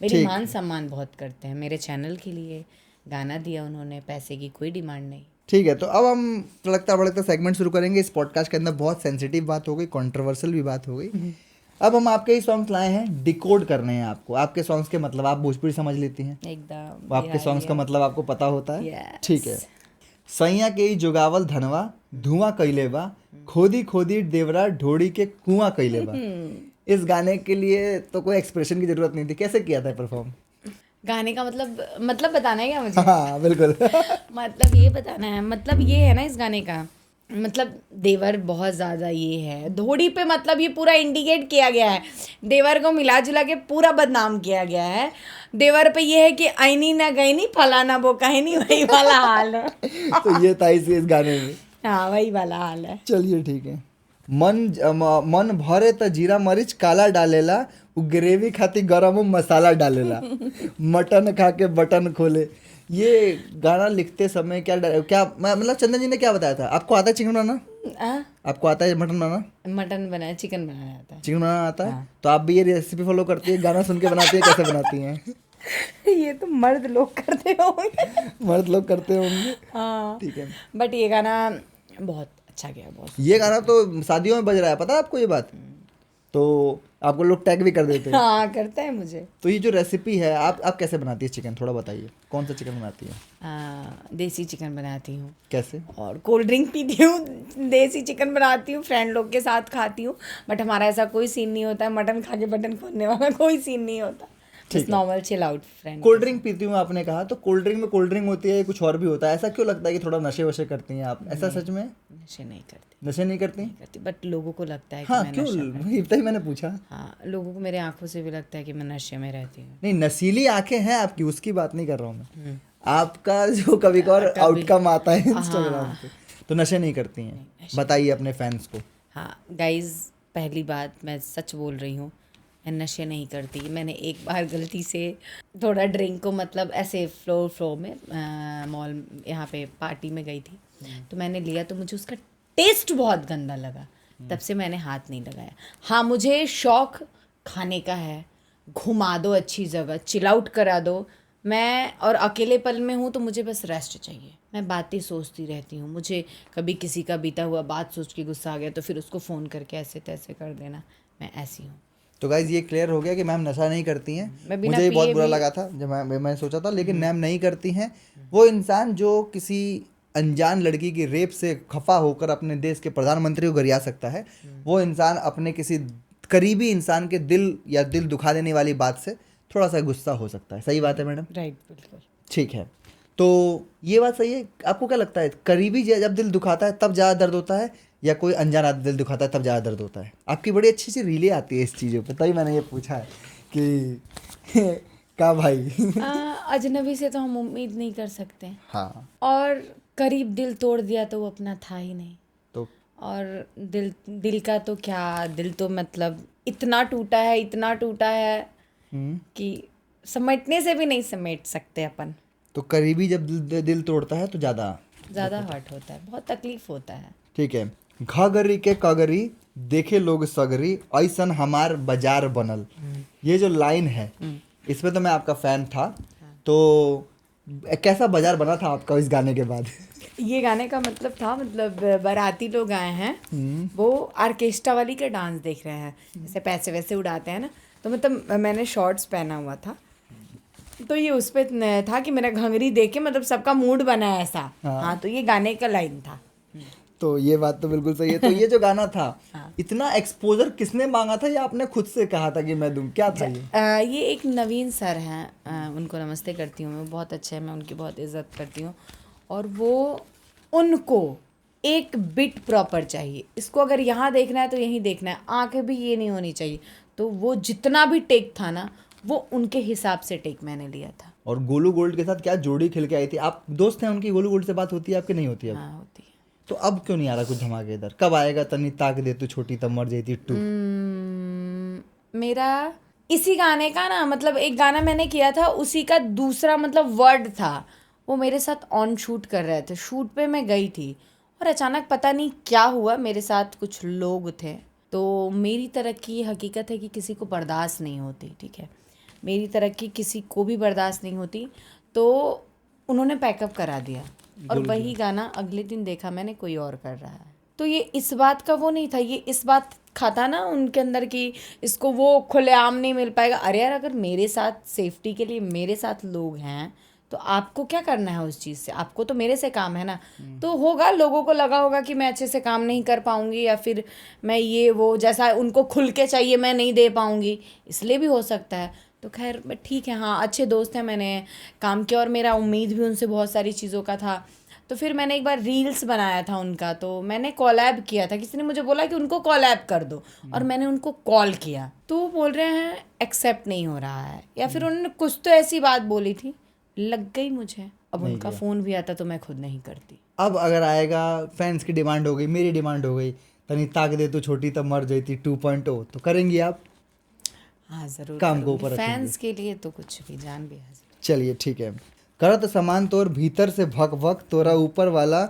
A: मेरी मान सम्मान बहुत करते हैं, मेरे चैनल के लिए गाना दिया उन्होंने, पैसे की कोई डिमांड नहीं।
B: ठीक है, तो अब हम तड़कता भड़कता सेगमेंट शुरू करेंगे। इस पॉडकास्ट के अंदर बहुत सेंसिटिव बात हो गई, कंट्रोवर्शियल भी बात हो गई। अब हम आपके ही सॉन्ग्स लाए हैं, डिकोड करने हैं आपको। आपके सॉन्ग्स के मतलब आप भोजपुरी समझ लेती हैं
A: एकदम,
B: आपके सॉन्ग्स का मतलब आपको पता होता है?
A: Yes.
B: ठीक है। सैया के ही जोगावल धनवा धुआं कैले बा, खोदी खोदी देवरा ढोड़ी के कुआं कैले बा। इस गाने के लिए तो कोई एक्सप्रेशन की जरूरत नहीं थी, कैसे किया था परफॉर्म?
A: गाने का मतलब बताना है क्या मुझे?
B: हाँ बिल्कुल।
A: मतलब ये बताना है, मतलब ये है ना इस गाने का, मतलब देवर बहुत ज़्यादा ये है धोड़ी पे, मतलब ये पूरा इंडिकेट किया गया है, देवर को मिला जुला के पूरा बदनाम किया गया है। देवर पे ये है कि आईनी ना गई नहीं फलाना वो कहीं नहीं, वही वाला हाल है।
B: तो ये था इस गाने में।
A: हाँ, वही वाला हाल है।
B: चलिए ठीक है। मन भरे त जीरा मरीच काला डालेला, उ ग्रेवी खाती गरम मसाला डालेला, मटन खा के बटन खोले। ये गाना लिखते समय क्या मतलब चंदन जी ने क्या बताया था? आपको आता है चिकन बनाना? आपको आता है मटन बनाना?
A: मटन बनाया, चिकन बनाया आता है।
B: चिकन बनाना आता है? तो आप भी ये रेसिपी फॉलो करती है, गाना सुन के बनाती है, कैसे बनाती हैं?
A: ये तो मर्द लोग करते होंगे।
B: मर्द लोग करते होंगे।
A: हाँ,
B: ठीक है।
A: बट ये गाना बहुत अच्छा गया, बहुत।
B: ये गाना तो शादियों में बज रहा है, पता है आपको ये बात? तो आपको लोग टैग भी कर देते हैं।
A: हाँ, करता है मुझे।
B: तो ये जो रेसिपी है, आप कैसे बनाती है चिकन, थोड़ा बताइए। कौन सा चिकन बनाती है?
A: देसी चिकन बनाती हूँ।
B: कैसे?
A: और कोल्ड ड्रिंक पीती हूँ, देसी चिकन बनाती हूँ, फ्रेंड लोग के साथ खाती हूँ, बट हमारा ऐसा कोई सीन नहीं होता है, मटन खा के बटन खोलने वाला कोई सीन नहीं होता, बस normal chill out friend.
B: Cold drink पीती हूँ आपने कहा, तो कोल्ड ड्रिंक में कोल्ड ड्रिंक होती है, कुछ और भी होता है, ऐसा क्यों लगता है कि थोड़ा नशे वशे करती हैं आप? ऐसा सच में
A: नशे नहीं करती,
B: नशे नहीं करती?
A: बट लोगों को लगता है कि
B: हाँ
A: मैं
B: क्यों, इतना ही मैंने पूछा।
A: हाँ, लोगों को मेरे आंखों से भी लगता है कि मैं नशे में रहती हूँ।
B: नहीं, नशीली आंखें हैं आपकी, उसकी बात नहीं कर रहा हूँ मैं। आपका जो कभी कभार आउटकम आता है इंस्टाग्राम पे, तो नशे नहीं करती हैं? बताइए अपने फैंस को।
A: हाँ गाइज, पहली बात मैं सच बोल रही हूँ, मैं नशे नहीं करती। मैंने एक बार गलती से थोड़ा ड्रिंक को, मतलब ऐसे फ्लो में मॉल यहाँ पे पार्टी में गई थी, तो मैंने लिया, तो मुझे उसका टेस्ट बहुत गंदा लगा, तब से मैंने हाथ नहीं लगाया। हाँ, मुझे शौक खाने का है, घुमा दो अच्छी जगह, चिल आउट करा दो। मैं और अकेले पल में हूँ तो मुझे बस रेस्ट चाहिए। मैं बातें सोचती रहती हूँ, मुझे कभी किसी का बीता हुआ बात सोच के गुस्सा आ गया तो फिर उसको फ़ोन करके ऐसे तैसे कर देना, मैं ऐसी हूँ।
B: तो गाइज ये क्लियर हो गया कि मैम नशा नहीं करती हैं।
A: मैं बिना
B: मुझे भी बहुत
A: पिए
B: बुरा
A: भी-
B: लगा था जब मैं सोचा था, लेकिन मैम नहीं करती हैं। वो इंसान जो किसी अनजान लड़की की रेप से खफा होकर अपने देश के प्रधानमंत्री को गरिया सकता है, वो इंसान अपने किसी करीबी इंसान के दिल या दिल दुखा देने वाली बात से थोड़ा सा गुस्सा हो सकता है। सही बात है मैडम?
A: राइट, बिल्कुल
B: ठीक है, तो ये बात सही है। आपको क्या लगता है, करीबी जब दिल दुखाता है तब ज़्यादा दर्द होता है, या कोई अनजान आदमी दिल दुखाता है तब ज़्यादा दर्द होता है? आपकी बड़ी अच्छी सी रीलें आती है इस चीज़ों पे, तभी मैंने ये पूछा है कि का भाई।
A: अजनबी से तो हम उम्मीद नहीं कर सकते,
B: हाँ,
A: और करीब दिल तोड़ दिया तो वो अपना था ही नहीं,
B: तो
A: और दिल का तो क्या, दिल तो मतलब इतना टूटा है कि समेटने से भी नहीं समेट सकते अपन।
B: तो करीबी जब दिल तोड़ता है तो ज़्यादा
A: हर्ट होता है, बहुत तकलीफ होता है।
B: ठीक है। घगरी के कगरी देखे लोग सगरी ऐसन हमार बाजार बनल, ये जो लाइन है इसमें तो मैं आपका फैन था। तो कैसा बाजार बना था आपका इस गाने के बाद?
A: ये गाने का मतलब था, मतलब बाराती लोग आए हैं, वो ऑर्केस्ट्रा वाली का डांस देख रहे हैं, जैसे पैसे वैसे उड़ाते हैं ना, तो मतलब मैंने शॉर्ट्स पहना हुआ था, तो ये उस पे था कि मेरा घंगरी देख के मतलब सबका मूड बना है ऐसा। हाँ, तो ये गाने का लाइन था।
B: तो ये बात तो बिल्कुल सही है। तो ये जो गाना था इतना एक्सपोजर किसने मांगा था या आपने खुद से कहा था कि मैं दूं, क्या था ये?
A: ये एक नवीन सर हैं, उनको नमस्ते करती हूँ मैं, बहुत अच्छे हैं, मैं उनकी बहुत इज्जत करती हूँ। और वो उनको एक बिट प्रॉपर चाहिए, इसको अगर यहाँ देखना है तो यहीं देखना है, आंखें भी ये नहीं होनी चाहिए। तो वो जितना भी टेक था ना, वो उनके हिसाब से टेक मैंने लिया था।
B: और गोलू गोल्ड के साथ क्या जोड़ी खिल के आई थी। आप दोस्त हैं उनकी, गोलू गोल्ड से बात होती है आपकी? नहीं होती है?
A: हाँ, होती है।
B: तो अब क्यों नहीं आ रहा कुछ धमाकेदार? कब आएगा तनी ताक दे तू छोटी तब मर जाती 2?
A: मेरा इसी गाने का ना, मतलब एक गाना मैंने किया था, उसी का दूसरा मतलब वर्ड था, वो मेरे साथ ऑन शूट कर रहे थे, शूट पे मैं गई थी और अचानक पता नहीं क्या हुआ, मेरे साथ कुछ लोग थे। तो मेरी तरक्की, हकीकत है कि किसी को बर्दाश्त नहीं होती, ठीक है, मेरी तरक्की किसी को भी बर्दाश्त नहीं होती, तो उन्होंने पैकअप करा दिया और वही गाना अगले दिन देखा मैंने कोई और कर रहा है। तो ये इस बात का वो नहीं था, ये इस बात खाता ना उनके अंदर कि इसको वो खुलेआम नहीं मिल पाएगा। अरे यार, अगर मेरे साथ सेफ्टी के लिए मेरे साथ लोग हैं तो आपको क्या करना है उस चीज़ से? आपको तो मेरे से काम है ना। तो होगा, लोगों को लगा होगा कि मैं अच्छे से काम नहीं कर पाऊंगी, या फिर मैं ये वो जैसा उनको खुल के चाहिए मैं नहीं दे पाऊंगी, इसलिए भी हो सकता है। तो खैर ठीक है, हाँ, अच्छे दोस्त हैं, मैंने काम किया और मेरा उम्मीद भी उनसे बहुत सारी चीज़ों का था। तो फिर मैंने एक बार रील्स बनाया था उनका, तो मैंने कॉलैब किया था, किसी ने मुझे बोला कि उनको कॉलैब कर दो, और मैंने उनको कॉल किया तो वो बोल रहे हैं एक्सेप्ट नहीं हो रहा है, या फिर उन्होंने कुछ तो ऐसी बात बोली थी, लग गई मुझे। अब उनका फ़ोन भी आता तो मैं खुद नहीं करती।
B: अब अगर आएगा, फैंस की डिमांड हो गई, मेरी डिमांड हो गई, तनी ताक दे तू छोटी तब मर जाती 2.0, तो करेंगी आप?
A: हाँ, ज़रूर
B: काम को ऊपर
A: फैंस के लिए तो कुछ भी, जान भी हाजिर।
B: चलिए ठीक है। करत समान तोर भीतर से भक भक, तोरा ऊपर वाला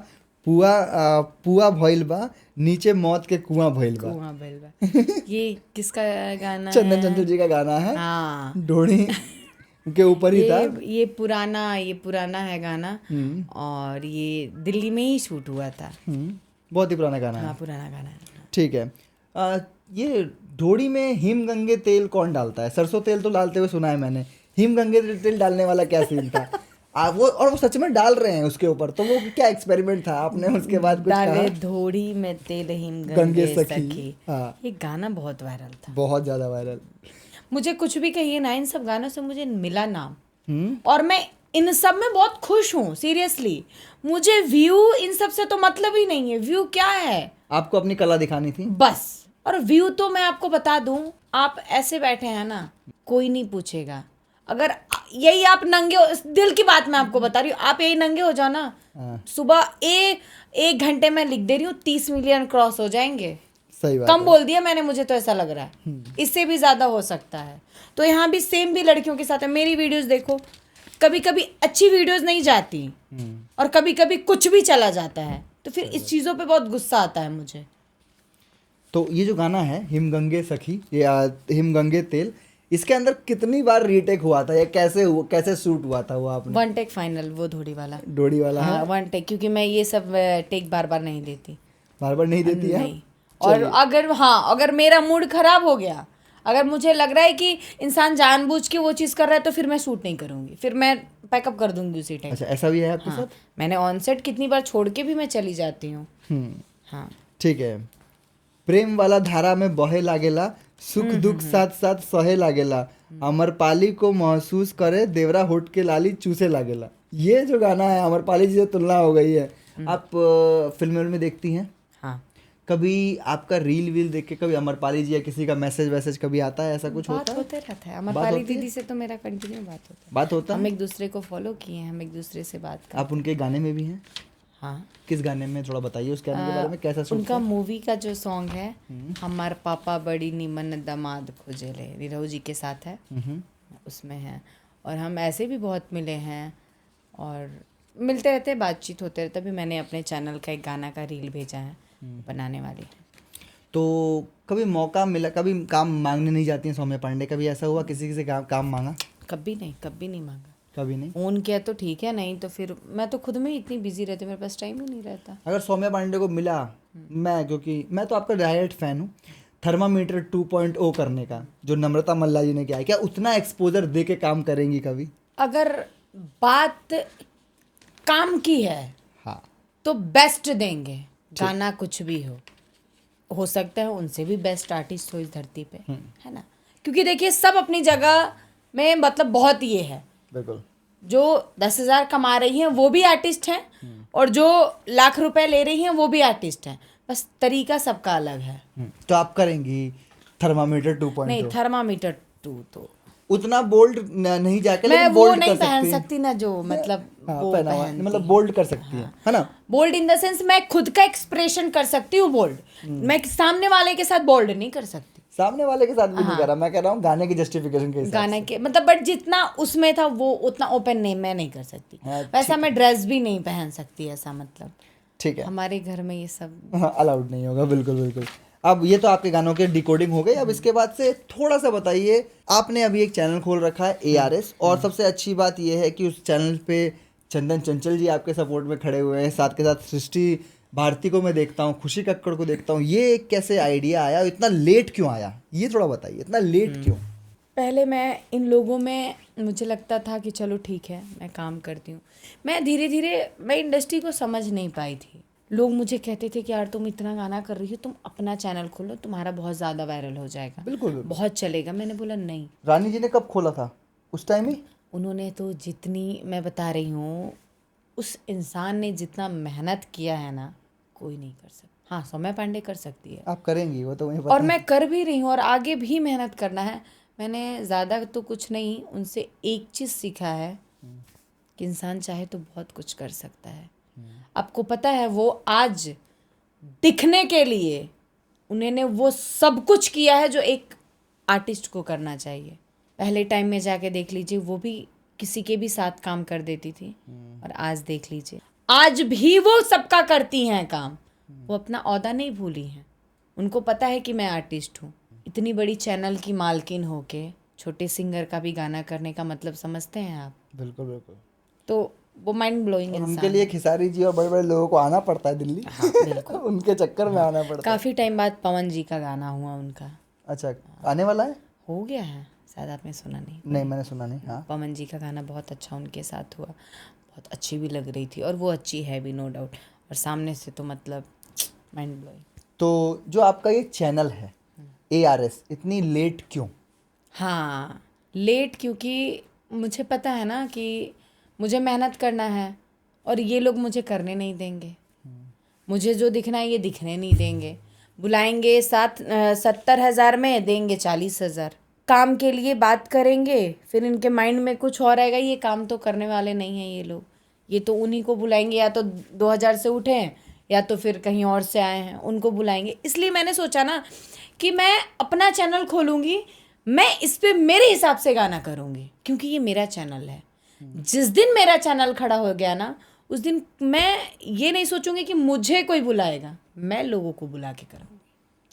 B: पुआ भइल बा, नीचे मौत के कुआं भइल बा।
A: ये किसका गाना है?
B: चंदन चंचल जी का गाना है।
A: हाँ,
B: ढोड़ी के ऊपर ही था।
A: ये पुराना है गाना, और ये दिल्ली में ही शूट हुआ था।
B: बहुत ही पुराना गाना है।
A: हाँ, पुराना गाना है।
B: ठीक है। ये ढोड़ी में हिमगंगे तेल कौन डालता है? सरसों तेल तो डालते हुए सुना है मैंने, हिमगंगे तेल डालने वाला क्या सीन था? वो सच में डाल रहे हैं उसके ऊपर, तो वो क्या एक्सपेरिमेंट था? आपने उसके बाद कुछ
A: डाले
B: कहा?
A: धोड़ी में तेल
B: गंगे
A: हिमगंगे सखी।
B: हाँ,
A: ये गाना बहुत वायरल था,
B: बहुत ज्यादा वायरल।
A: मुझे कुछ भी कहिए ना, इन सब गानों से मुझे मिला नाम, और मैं इन सब में बहुत खुश हूँ, सीरियसली। मुझे व्यू इन सब से तो मतलब ही नहीं है, व्यू क्या है?
B: आपको अपनी कला दिखानी थी
A: बस। और व्यू तो मैं आपको बता दूं, आप ऐसे बैठे हैं ना, कोई नहीं पूछेगा। अगर यही आप नंगे हो, दिल की बात मैं आपको बता रही हूँ, आप यही नंगे हो जाओ ना, सुबह एक घंटे में लिख दे रही हूँ 30 मिलियन क्रॉस हो जाएंगे।
B: सही बात
A: कम बोल दिया मैंने, मुझे तो ऐसा लग रहा है इससे भी ज्यादा हो सकता है। तो यहाँ भी सेम भी लड़कियों के साथ है। मेरी वीडियोस देखो, कभी कभी अच्छी वीडियोस नहीं जाती और कभी कभी कुछ भी चला जाता है, तो फिर इस चीज़ों पे बहुत गुस्सा आता है मुझे।
B: तो ये जो गाना है हिमगंगे सखी या हिमगंगे तेल, इसके अंदर कितनी बार रीटेक हुआ था या कैसे शूट हुआ था वो आपने?
A: 1 टेक फाइनल, वो धोड़ी वाला
B: है।
A: हाँ, 1 टेक, क्योंकि मैं ये सब टेक बार बार नहीं देती।
B: बार बार नहीं देती है?
A: नहीं। और अगर मेरा मूड खराब हो गया, अगर मुझे लग रहा है कि इंसान जानबूझ के वो चीज़ कर रहा है, तो फिर मैं शूट नहीं करूँगी, फिर मैं पैकअप कर दूंगी उसी टाइम।
B: अच्छा, ऐसा भी है आपके साथ?
A: मैंने ऑन सेट कितनी बार छोड़ के भी मैं चली जाती हूँ। हाँ,
B: ठीक है। प्रेम वाला धारा में बहे लागेला, सुख दुख साथ साथ सहे लागेला, अमरपाली को महसूस करे, देवरा होठ के लाली चूसे लागेला। ये जो गाना है, अमरपाली जी से तुलना हो गई है। आप फिल्मों में देखती हैं?
A: हाँ।
B: कभी आपका रील वील देख के कभी अमरपाली जी या किसी का मैसेज वैसेज कभी आता है? ऐसा कुछ होता है?
A: होते रहता है। अमरपाली दीदी से तो मेरा कंटिन्यू बात होता है।
B: बात होता है?
A: हम एक दूसरे को फॉलो किए हैं, हम एक दूसरे से बात करते हैं।
B: आप उनके गाने में भी हैं?
A: हाँ,
B: किस गाने में, थोड़ा बताइए उस गाने के बारे में, कैसा सूट
A: उनका मूवी का जो सॉन्ग है हमार पापा बड़ी निमन दामाद खोजेले, नीरव जी के साथ है, उसमें है। और हम ऐसे भी बहुत मिले हैं और मिलते रहते, बातचीत होते रहते। अभी मैंने अपने चैनल का एक गाना का रील भेजा है, बनाने वाली है।
B: तो कभी मौका मिला, कभी काम मांगने नहीं जाती हैं सौम्या पांडे? कभी ऐसा हुआ किसी से काम मांगा?
A: कभी नहीं मांगा।
B: कभी नहीं।
A: फोन किया तो ठीक है, नहीं तो फिर मैं तो खुद में ही इतनी बिजी रहती हूँ, मेरे पास टाइम ही नहीं रहता।
B: अगर सौम्या पांडे को मिला, मैं, क्योंकि मैं तो आपका डायरेक्ट फैन हूँ, थर्मामीटर 2.0 करने का जो नम्रता मल्ला जी ने किया है, क्या उतना एक्सपोजर दे के काम करेंगी कभी?
A: अगर बात काम की है
B: हाँ,
A: तो बेस्ट देंगे, गाना कुछ भी हो सकता है उनसे भी बेस्ट आर्टिस्ट हो इस धरती पे, है ना। क्योंकि देखिए सब अपनी जगह में मतलब बहुत ये है,
B: बिल्कुल।
A: जो 10,000 कमा रही हैं वो भी आर्टिस्ट हैं, और जो लाख रुपए ले रही हैं वो भी आर्टिस्ट हैं, बस तरीका सबका अलग है।
B: तो आप करेंगी थर्मामीटर 2.0?
A: नहीं, थर्मामीटर 2 तो
B: उतना बोल्ड नहीं जाके,
A: मैं
B: लेकिन
A: वो
B: बोल्ड
A: नहीं
B: कर सकती
A: पहन
B: हैं।
A: सकती ना, जो मतलब
B: हाँ,
A: वो
B: पहना हुआ,
A: पहनती
B: मतलब
A: है।
B: बोल्ड कर सकती है ना?
A: बोल्ड इन द सेंस मैं खुद का एक्सप्रेशन कर सकती हूँ बोल्ड, मैं सामने वाले के साथ बोल्ड नहीं कर सकती।
B: सामने वाले के साथ भी नहीं करा, मैं कह रहा हूँ गाने की जस्टिफिकेशन के हिसाब
A: गाने के मतलब, बट जितना उसमें था वो उतना ओपन नहीं, मैं नहीं कर सकती।
B: हाँ,
A: वैसा मैं ड्रेस भी नहीं पहन सकती, ऐसा मतलब
B: से। ठीक है,
A: हमारे घर में ये सब
B: हाँ, अलाउड नहीं होगा, बिल्कुल बिल्कुल। अब ये तो आपके गानों के डिकोडिंग हो गई। अब इसके बाद से थोड़ा सा बताइए, आपने अभी एक चैनल खोल रखा है ARS, और सबसे अच्छी बात ये है कि उस चैनल पे चंदन चंचल जी आपके सपोर्ट में खड़े हुए हैं, साथ के साथ सृष्टि भारती को मैं देखता हूँ, खुशी कक्कड़ को देखता हूँ। ये कैसे आइडिया आया, इतना लेट क्यों आया, ये थोड़ा बताइए, इतना लेट क्यों?
A: पहले मैं इन लोगों में, मुझे लगता था कि चलो ठीक है मैं काम करती हूँ। मैं धीरे धीरे मैं इंडस्ट्री को समझ नहीं पाई थी। लोग मुझे कहते थे कि यार तुम इतना गाना कर रही हो, तुम अपना चैनल खोलो, तुम्हारा बहुत ज़्यादा वायरल हो जाएगा,
B: बिल्कुल बिल्कुल।
A: बहुत चलेगा। मैंने बोला नहीं।
B: रानी जी ने कब खोला था? उस टाइम ही?
A: उन्होंने तो, जितनी मैं बता रही हूँ, उस इंसान ने जितना मेहनत किया है ना, कोई नहीं कर सकता। हाँ, सौम्या पांडे कर सकती है,
B: आप करेंगी वो तो वही पता
A: और मैं कर भी रही हूँ, और आगे भी मेहनत करना है। मैंने ज़्यादा तो कुछ नहीं, उनसे एक चीज़ सीखा है कि इंसान चाहे तो बहुत कुछ कर सकता है। आपको पता है, वो आज दिखने के लिए उन्होंने वो सब कुछ किया है जो एक आर्टिस्ट को करना चाहिए। पहले टाइम में जाके देख लीजिए, वो भी किसी के भी साथ काम कर देती थी, और आज देख लीजिए, आज भी वो सबका करती हैं काम। वो अपना ओहदा नहीं भूली हैं, उनको पता है कि मैं आर्टिस्ट हूँ। इतनी बड़ी चैनल की मालकिन होके छोटे सिंगर का भी गाना करने का मतलब समझते हैं आप?
B: बिल्कुल बिल्कुल।
A: तो वो माइंड ब्लोइंग इंसान
B: उनके लिए खिसारी जी और बड़े बड़े लोगों को आना पड़ता है दिल्ली।
A: हाँ, बिल्कुल।
B: उनके चक्कर में आना पड़ता है।
A: काफ़ी टाइम बाद पवन जी का गाना हुआ उनका।
B: अच्छा, आने वाला है?
A: हो गया है, शायद आपने सुना नहीं।
B: नहीं, मैंने सुना नहीं। हाँ,
A: पवन जी का गाना बहुत अच्छा उनके साथ हुआ, बहुत अच्छी भी लग रही थी, और वो अच्छी है भी, नो डाउट। और सामने से तो मतलब माइंड ब्लोइंग।
B: तो जो आपका ये चैनल है ARS, इतनी लेट क्यों?
A: हाँ, लेट क्योंकि मुझे पता है ना कि मुझे मेहनत करना है, और ये लोग मुझे करने नहीं देंगे। मुझे जो दिखना है ये दिखने नहीं देंगे। बुलाएंगे 70,000 में, देंगे 40,000। काम के लिए बात करेंगे, फिर इनके माइंड में कुछ और आएगा, ये काम तो करने वाले नहीं हैं ये लोग। ये तो उन्हीं को बुलाएंगे, या तो 2,000 से उठे हैं, या तो फिर कहीं और से आए हैं, उनको बुलाएंगे। इसलिए मैंने सोचा ना कि मैं अपना चैनल खोलूँगी, मैं इस पे मेरे हिसाब से गाना करूँगी, क्योंकि ये मेरा चैनल है। जिस दिन मेरा चैनल खड़ा हो गया ना, उस दिन मैं ये नहीं सोचूंगी कि मुझे कोई बुलाएगा, मैं लोगों को बुला के करूँगी।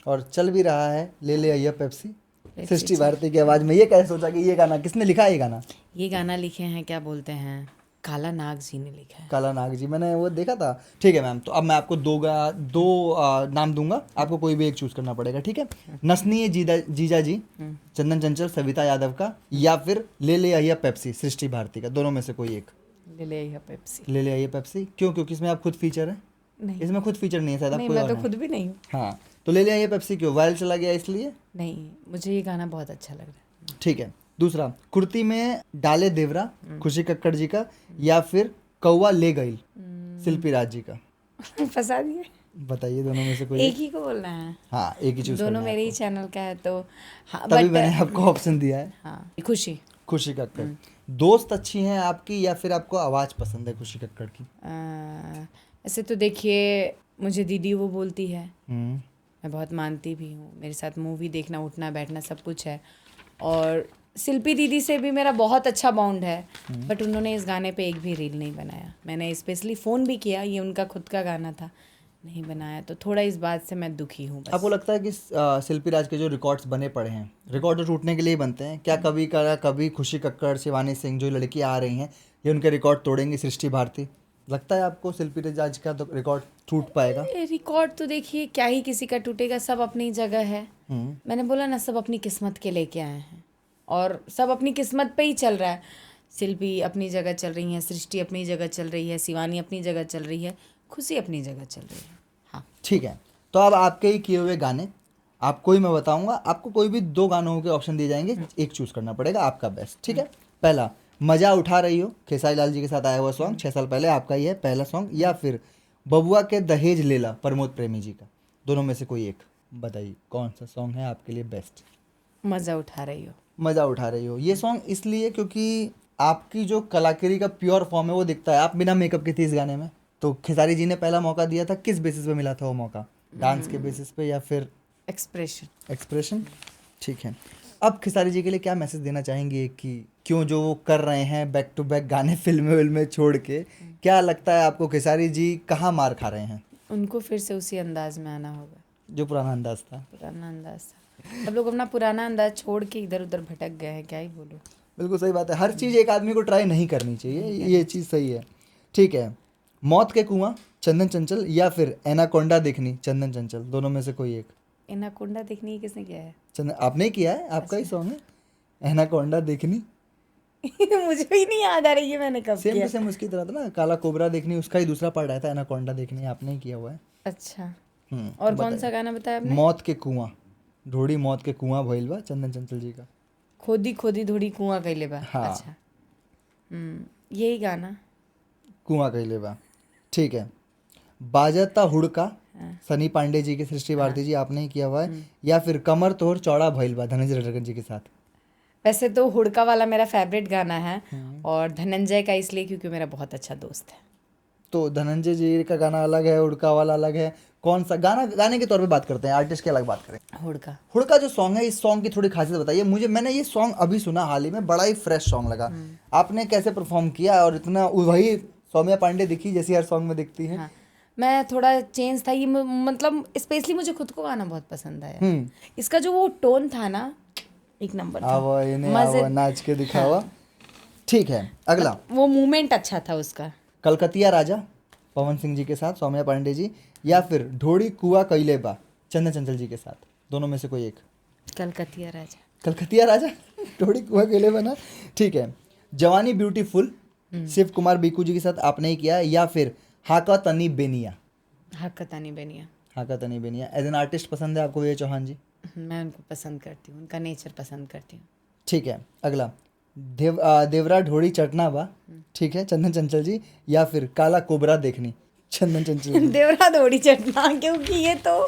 B: और चल भी रहा है, ले ले आइए पेप्सी, सृष्टि भारती की आवाज़ में। ये कैसे सोचा कि ये गाना, किसने लिखा है ये गाना?
A: ये गाना लिखे हैं, क्या बोलते हैं, काला नाग जी ने लिखा है।
B: काला नाग जी, मैंने वो देखा था। ठीक है मैम, तो अब मैं आपको दो नाम दूंगा, आपको कोई भी एक चूज करना पड़ेगा, ठीक है? नसनीय जीजा जी चंदन चंचल सविता यादव का, या फिर ले ले आइए पेप्सी सृष्टि भारती का, दोनों में से कोई एक।
A: ले ले आइए पेप्सी।
B: ले ले आइए पेप्सी क्यों? क्योंकि इसमें आप खुद फीचर है?
A: नहीं,
B: इसमें खुद फीचर नहीं है शायद, आप
A: नहीं,
B: कोई
A: मैं
B: और
A: तो
B: हैं।
A: खुद भी नहीं हूँ।
B: हाँ, तो ले ले आइए पेप्सी क्यों, वायरल चला गया इसलिए?
A: नहीं, मुझे ये गाना बहुत अच्छा लग रहा
B: ठीक है। दूसरा, कुर्ती में डाले देवरा खुशी कक्कड़ जी का, या फिर कौवा ले गई शिल्पी राज जी का?
A: है। फंसा दिए।
B: बताइए दोनों में से कोई
A: एक ही को बोलना है।
B: हाँ, एक ही चूज
A: दोनों मेरे ही चैनल का है, तो हाँ,
B: तभी
A: बट
B: मैंने आपको ऑप्शन दिया है।
A: हाँ, खुशी।
B: खुशी कक्कड़। दोस्त अच्छी हैं आपकी, या फिर आपको आवाज़ पसंद है खुशी कक्कड़ की?
A: ऐसे तो देखिए, मुझे दीदी वो बोलती है,
B: हम्म,
A: मैं बहुत मानती भी हूँ, मेरे साथ मूवी देखना, उठना बैठना सब कुछ है। और शिल्पी दीदी से भी मेरा बहुत अच्छा बॉन्ड है, बट उन्होंने इस गाने पे एक भी रील नहीं बनाया। मैंने स्पेशली फ़ोन भी किया, ये उनका खुद का गाना था, नहीं बनाया, तो थोड़ा इस बात से मैं दुखी हूँ बस।
B: आपको लगता है कि शिल्पी राज के जो रिकॉर्ड्स बने पड़े हैं, रिकॉर्ड तो टूटने के लिए ही बनते हैं क्या? कभी करा कभी खुशी कक्कड़, शिवानी सिंह जो लड़की आ रही हैं, ये उनके रिकॉर्ड तोड़ेंगी? सृष्टि भारती, लगता है आपको शिल्पी राज का तो रिकॉर्ड टूट पाएगा?
A: रिकॉर्ड तो देखिए क्या ही किसी का टूटेगा, सब अपनी जगह है। मैंने बोला ना, सब अपनी किस्मत के लेके आए हैं और सब अपनी किस्मत पे ही चल रहा है। शिल्पी अपनी जगह चल रही है, सृष्टि अपनी जगह चल रही है, शिवानी अपनी जगह चल रही है, खुशी अपनी जगह चल रही है। हाँ,
B: ठीक है, तो अब आपके ही किए हुए गाने आपको ही मैं बताऊंगा, आपको कोई भी 2 गानों के ऑप्शन दिए जाएंगे, एक चूज करना पड़ेगा, आपका बेस्ट। ठीक है, पहला मजा उठा रही हो, खेसारी लाल जी के साथ आया हुआ सॉन्ग, 6 साल पहले, आपका ही है पहला सॉन्ग, या फिर बबुआ के दहेज लेला, प्रमोद प्रेमी जी का, दोनों में से कोई एक बताइए कौन सा सॉन्ग है आपके लिए बेस्ट?
A: मज़ा उठा रही हो।
B: मज़ा उठा रही हो, ये सॉन्ग इसलिए क्योंकि आपकी जो कलाकारी का प्योर फॉर्म है वो दिखता है, आप बिना मेकअप के थी इस गाने में। तो खेसारी जी ने पहला मौका दिया था, किस बेसिस पे मिला था वो मौका? डांस के बेसिस पे या फिर
A: एक्सप्रेशन।
B: एक्सप्रेशन? ठीक है, अब खेसारी जी के लिए क्या मैसेज देना चाहेंगे कि क्यों जो वो कर रहे हैं बैक टू बैक गाने फिल्में विल्में छोड़ के, क्या लगता है आपको खेसारी जी कहाँ मार खा रहे हैं?
A: उनको फिर से उसी अंदाज में आना होगा,
B: जो पुराना अंदाज था।
A: पुराना अंदाज था। सब लोग अपना पुराना अंदाज छोड़ के इधर उधर भटक गए हैं, क्या ही बोलो।
B: बिल्कुल सही बात है, हर चीज़ एक आदमी को ट्राई नहीं करनी चाहिए, ये चीज़ सही है। ठीक है, मौत के कुआं चंदन चंचल, या फिर एनाकोंडा देखनी चंदन चंचल, दोनों में से कोई एक।
A: एनाकोंडा देखनी है किसने किया है?
B: चंदन आपने ही किया है, आपका ही सॉन्ग है एनाकोंडा देखनी।
A: मुझे भी नहीं याद आ रही है मैंने कब
B: सेम
A: किया।
B: टू सेम उसकी तरह था ना, काला कोबरा देखनी, उसका ही दूसरा पार्ट आया था एनाकोंडा देखनी, आपने ही किया हुआ है।
A: अच्छा, और कौन सा गाना बताया आपने?
B: मौत के कुआं, ढोड़ी मौत के कुआं भइल बा, चंदन चंचल जी का।
A: खोदी खोदी धोड़ी कुआं कैले बा।
B: हाँ।
A: अच्छा, यही गाना।
B: कुआं कइले बा, ठीक है। बाजता हुड़का, सनी पांडे जी के, सृष्टि भारती जी आपने ही किया हुआ है, या फिर कमर तोड़ चौड़ा भइल बा, धनंजय रटकन जी के साथ।
A: वैसे तो हुड़का वाला मेरा फेवरेट गाना है, और धनंजय का इसलिए क्योंकि मेरा बहुत अच्छा दोस्त है।
B: तो धनंजय जी का गाना अलग है, हुड़का वाला अलग है, कौन सा गाना? गाने के तौर पे बात करते हैं, आर्टिस्ट की अलग बात करें।
A: हुड़का।
B: हुड़का जो सॉन्ग है, इस सॉन्ग की थोड़ी खासियत बताइए मुझे, मैंने ये सॉन्ग अभी सुना हाल ही में, बड़ा ही फ्रेश सॉन्ग लगा। आपने कैसे परफॉर्म किया, और इतना वही सौम्या पांडे दिखी जैसी हर सॉन्ग में दिखती है?
A: हाँ, मैं थोड़ा चेंज था ये, मतलब स्पेशली मुझे खुद को गाना बहुत पसंद आया। इसका जो वो टोन था ना, एक नंबर था।
B: आवा इन्हें आवा नाच के दिखावा। ठीक है, अगला
A: वो मूवमेंट अच्छा था उसका।
B: कलकतिया राजा, पवन सिंह जी के साथ, सौम्या पांडे जी, या फिर ढोड़ी कुआ कैले बा, चंदन चंचल जी के साथ, दोनों में से कोई एक।
A: कलकतिया राजा।
B: कलकतिया राजा ढोड़ी कुआ कैले बा ना, ठीक है। जवानी ब्यूटीफुल, शिव कुमार बीकू जी के साथ आपने ही किया है, या फिर हाका तनी बेनिया?
A: हकतानी बेनिया।
B: हाका तनी बेनिया एज एन आर्टिस्ट पसंद है आपको विजय चौहान जी?
A: मैं उनको पसंद करती हूँ, उनका नेचर पसंद करती हूँ।
B: ठीक है, अगला देवरा ढोड़ी चटना बा, ठीक है, चंदन चंचल जी, या फिर काला कोबरा देखनी, चंदन चंचल जी?
A: देवरा दौड़ी चटना, क्योंकि ये तो